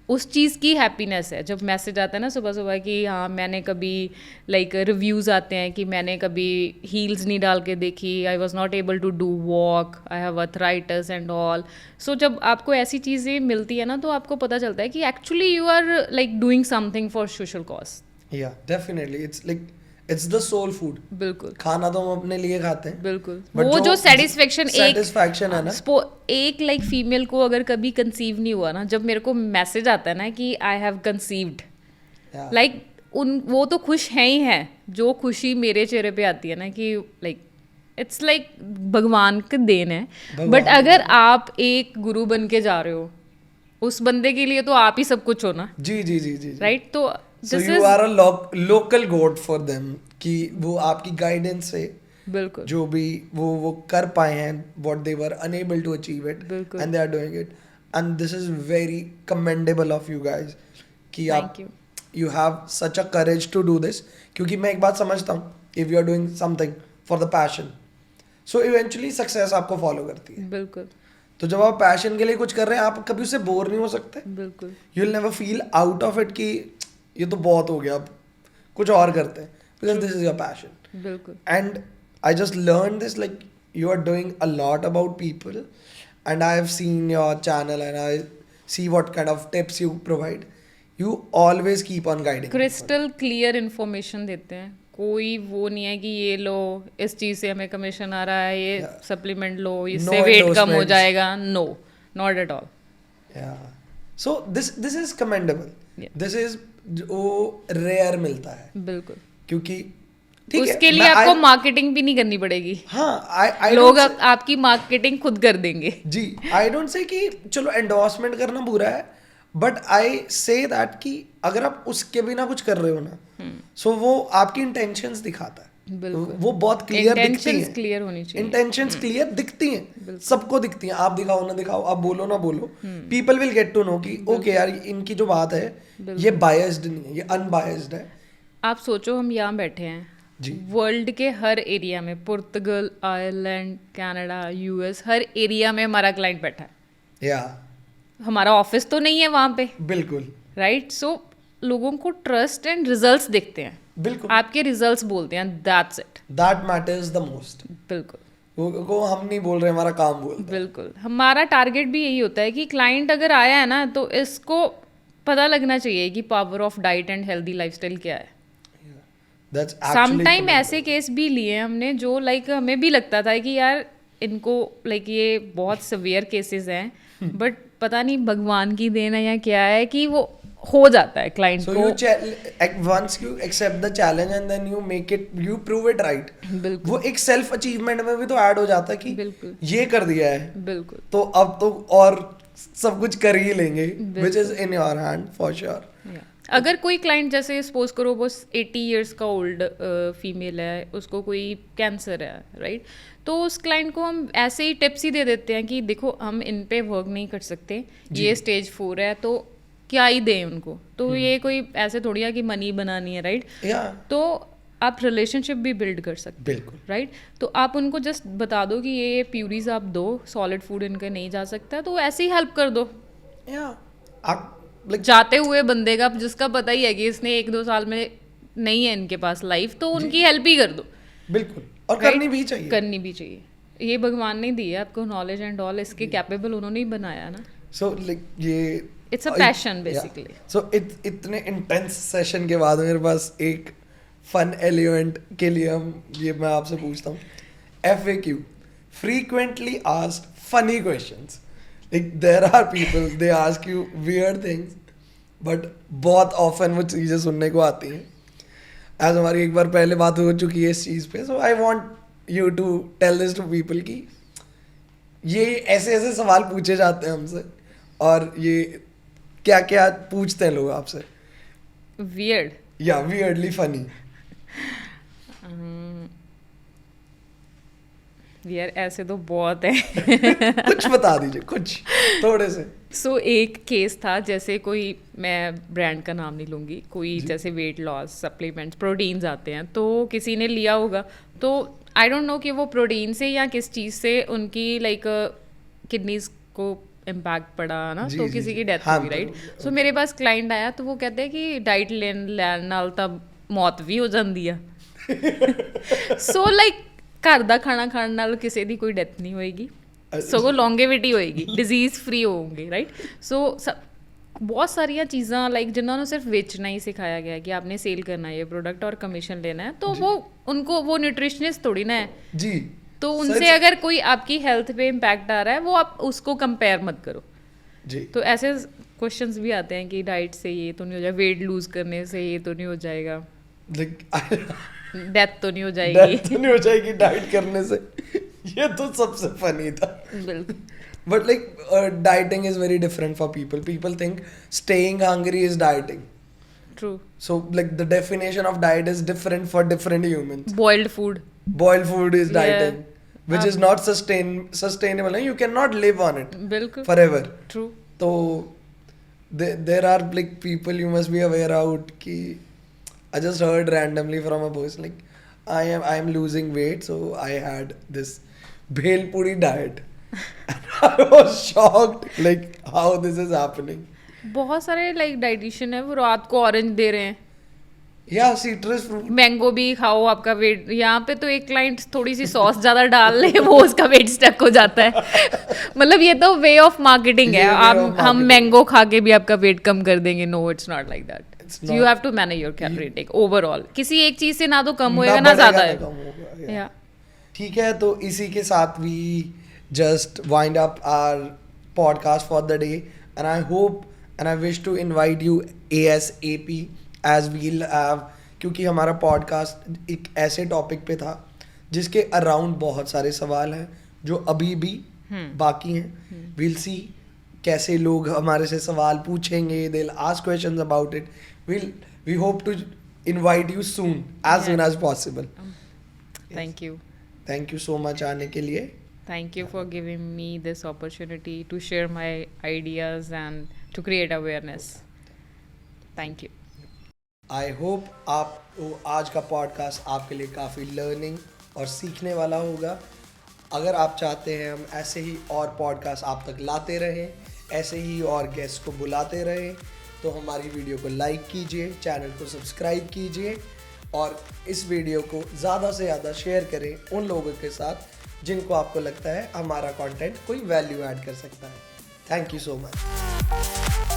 उस चीज़ की हैप्पीनेस है. जब मैसेज आता है ना सुबह सुबह कि हाँ मैंने कभी लाइक रिव्यूज़ आते हैं कि मैंने कभी हील्स नहीं डाल के देखी, I was not able to do walk, I have arthritis and all. So जब आपको ऐसी चीज़ें मिलती है ना तो आपको पता चलता है कि actually you are like doing something for social cause. Yeah, definitely. It's like it's the soul food. बिल्कुल खाना तो हम अपने लिए खाते हैं. बिल्कुल. But वो जो सेटिस्फेक्शन है ना. एक लाइक फीमेल को अगर कभी कंसीव नहीं हुआ ना, जब मेरे को मैसेज आता है ना कि I have conceived, Yeah. Like वो तो खुश हैं ही हैं. जो खुशी मेरे चेहरे पे आती है ना कि लाइक इट्स लाइक भगवान का देन है. बट अगर आप एक गुरु बन के जा रहे हो उस बंदे के लिए तो आप ही सब कुछ हो ना, जी जी जी जी. राइट? तो So you are a local god for them कि वो आपकी गाइडेंस से बिल्कुल जो भी वो कर पाए हैं, what they were unable to achieve it, बिल्कुल. and they are doing it, and this is very commendable of you guys कि आप thank you. you have such a courage to do this. क्योंकि मैं एक बात समझता हूँ, if you are doing something for the passion, so eventually success आपको follow करती है. बिल्कुल तो जब आप पैशन के लिए कुछ कर रहे हैं आप कभी उससे बोर नहीं हो सकते. बिल्कुल you will never feel out of it कि ये तो बहुत हो गया, अब कुछ और करते हैं, because this is your passion. बिल्कुल. And I just learn this, like you are doing a lot about people, and I have seen your channel and I see what kind of tips you provide. You always keep on guiding. Crystal clear information देते हैं. कोई वो नहीं है कि ये लो इस चीज़ से हमें कमीशन आ रहा है, ये सप्लीमेंट लो इससे No वेट कम हो endorsements. जाएगा. No, not at all. Yeah. So this is commendable. Yeah. This is जो रेयर मिलता है, बिल्कुल. क्योंकि ठीक है, उसके लिए मैं- आपको I- मार्केटिंग भी नहीं करनी पड़ेगी. हाँ, I लोग don't say- आपकी मार्केटिंग खुद कर देंगे. जी. आई डोंट से कि चलो एंडोर्समेंट करना बुरा है, बट आई से दैट कि अगर आप उसके बिना कुछ कर रहे हो ना, सो वो आपकी इंटेंशंस दिखाता है. बिल्कुल वो बहुत क्लियर दिखती इंटेंशंस हैं, क्लियर होनी चाहिए इंटेंशंस क्लियर दिखती हैं, सबको दिखती हैं, आप दिखाओ ना दिखाओ, आप बोलो ना बोलो, people will get to know कि ओके यार इनकी जो बात है ये बायस्ड नहीं है, ये अनबायस्ड है। आप सोचो हम यहाँ बैठे हैं जी। वर्ल्ड के हर एरिया में, पुर्तगाल, आयरलैंड, कनाडा, यूएस, हर एरिया में हमारा क्लाइंट बैठा है। या हमारा ऑफिस तो नहीं है वहाँ पे, बिल्कुल राइट? सो लोगों को ट्रस्ट एंड रिजल्ट्स दिखते हैं, बिल्कुल, आपके रिजल्ट्स बोलते हैं, that's it. That matters the most. बिल्कुल वो हम नहीं बोल रहे, हमारा काम बोलता है। बिल्कुल हमारा टारगेट भी यही होता है कि क्लाइंट अगर आया है ना तो इसको पता लगना चाहिए कि power of diet and healthy lifestyle क्या है। That's actually sometime commendable. ऐसे केस भी लिए हैं हमने जो लाइक हमें भी लगता था कि यार इनको लाइक ये बहुत सवियर केसेस हैं बट पता नहीं भगवान की देन है या क्या है कि वो हो जाता है क्लाइंट So को। once you accept the challenge and then you prove it right, बिल्कुल वो एक सेल्फ अचीवमेंट में भी तो ऐड हो जाता है कि बिल्कुल ये कर दिया है बिल्कुल तो अब तो और सब कुछ कर ही लेंगे, which is in your hand for sure. Yeah. अगर कोई क्लाइंट जैसे सपोज करो वो 80 इयर्स का ओल्ड फीमेल है, उसको कोई कैंसर है, राइट? तो उस क्लाइंट को हम ऐसे ही टिप्स ही दे देते हैं कि देखो हम इन पे वर्क नहीं कर सकते, ये स्टेज 4 है तो क्या ही दें उनको, तो ये कोई ऐसे थोड़ी है कि मनी बनानी है, राइट? Yeah, तो आप रिलेशनशिप भी बिल्ड कर सकते बिल्कुल। राइट? तो आप उनको जस्ट बता दो कि ये प्यूरीज आप दो, सॉलिड फूड इनका नहीं जा सकता, तो ऐसे ही हेल्प कर दो। Yeah, आप like जाते हुए बंदे का जिसका पता ही है कि इसने 1-2 साल में नहीं है इनके पास लाइफ, तो उनकी हेल्प ही कर दो। बिल्कुल, और Right? करनी भी चाहिए। करनी भी चाहिए। ये भगवान ने दी है आपको नॉलेज एंड ऑल, इसके कैपेबल उन्होंने ही बनाया ना। So like ये इट्स अ पैशन बेसिकली। सो इतने इंटेंस सेशन के बाद मेरे पास एक फन एलिमेंट के लिए ये मैं आपसे पूछता हूँ, FAQ, frequently asked funny questions. Like there are people they ask you weird things, but बहुत often वो चीज़ें सुनने को आती हैं। As हमारी एक बार पहले बात हो चुकी है इस चीज़ पे, so I want you to tell this to people कि ये ऐसे ऐसे सवाल पूछे जाते हैं हमसे और ये क्या क्या पूछते हैं लोग आपसे, वियर्ड या वियर्डली फनी। यार ऐसे तो बहुत है। कुछ बता दीजिए, कुछ थोड़े से। सो एक केस था, जैसे कोई, मैं ब्रांड का नाम नहीं लूँगी, कोई जैसे वेट लॉस सप्लीमेंट्स प्रोटीन्स आते हैं, तो किसी ने लिया होगा, तो आई डोंट नो कि वो प्रोटीन से या किस चीज़ से उनकी लाइक किडनीज को इम्पैक्ट पड़ा ना, जी, तो जी, किसी जी। की डेथ हाँ, हुई, राइट? तो- सो मेरे पास क्लाइंट आया तो वो कहते हैं कि डाइट ਲੈਣ ਨਾਲ ਤਾਂ ਮੌਤ ਵੀ ਹੋ ਜਾਂਦੀ ਆ। ਸੋ ਲਾਈਕ ਘਰ ਦਾ ਖਾਣਾ ਖਾਣ ਨਾਲ ਕਿਸੇ ਦੀ ਕੋਈ ਡੈਥ ਨਹੀਂ ਹੋਏਗੀ, ਸਗੋਂ ਲੌਂਗੇਵਿਟੀ ਹੋਏਗੀ, ਡਿਜ਼ੀਜ਼ ਫ੍ਰੀ ਹੋਵੋਗੇ, ਰਾइट? सो बहुत सारिया चीज़ां लाइक जिन्होंने सिर्फ बेचना ही सिखाया गया है कि आपने सेल करना है ये प्रोडक्ट और कमीशन लेना है, तो वो उनको वो न्यूट्रिशनिस्ट थोड़ी ना है जी, तो उनसे अगर कोई आपकी हेल्थ पे इम्पैक्ट आ रहा है वो आप उसको कंपेयर मत करो। जी, तो ऐसे क्वेश्चंस भी आते हैं कि डाइट से ये तो नहीं हो जाएगा, वेट लूज करने से ये तो नहीं हो जाएगा, डेथ तो नहीं हो जाएगी, डेथ तो नहीं हो जाएगी डाइट करने से। ये तो सबसे फनी था। बिल्कुल। But like dieting is very different for people. People think staying hungry is dieting. True. So like the definition of diet is different for different humans. Boiled food, Boiled food is Yeah. dieting, which is not sustainable. You cannot live on it बिल्कुल forever. True. So there are like people you must be aware out कि I just heard randomly from a person like I am losing weight, so I had this bhel puri diet. I was shocked like how this is happening. बहुत सारे लाइक डाइटिशियन है वो रात को ऑरेंज दे रहे हैं, Yeah, citrus fruit. मैंगो भी खाओ आपका वेट, यहाँ पे तो एक क्लाइंट थोड़ी सी सॉस ज्यादा डाल ले वो उसका वेट स्टक हो जाता है। मतलब ये तो वे ऑफ मार्केटिंग है, ये way आप of हम marketing. मैंगो खा के भी आपका वेट कम कर देंगे। No, it's not like that. It's you not. Have to manage your calorie take overall. किसी एक चीज से ना तो कम होएगा ना ना बढ़ेगा, ज्यादा ना है। कम होगा, yeah. या ठीक है, तो इसी के साथ we just wind up our podcast for the day and I hope and I wish to invite you ASAP as we'll have, क्योंकि हमारा पॉडकास्ट एक ऐसे टॉपिक पे था जिसके अराउंड बहुत सारे सवाल हैं जो अभी भी बाकी हैं। वील सी कैसे लोग हमारे से सवाल पूछेंगे, they will ask questions about it. We hope to invite you soon as Yeah. As possible. Thank you. Thank you so much आने के लिए. Thank you for giving me this opportunity to share my ideas and to create awareness. Thank you. I hope आपको आज का पॉडकास्ट आपके लिए काफ़ी लर्निंग और सीखने वाला होगा. अगर आप चाहते हैं हम ऐसे ही और पॉडकास्ट आप तक लाते रहें, ऐसे ही और गेस्ट को बुलाते रहें, तो हमारी वीडियो को लाइक कीजिए, चैनल को सब्सक्राइब कीजिए और इस वीडियो को ज़्यादा से ज़्यादा शेयर करें उन लोगों के साथ जिनको आपको लगता है हमारा कंटेंट कोई वैल्यू ऐड कर सकता है. Thank you so much.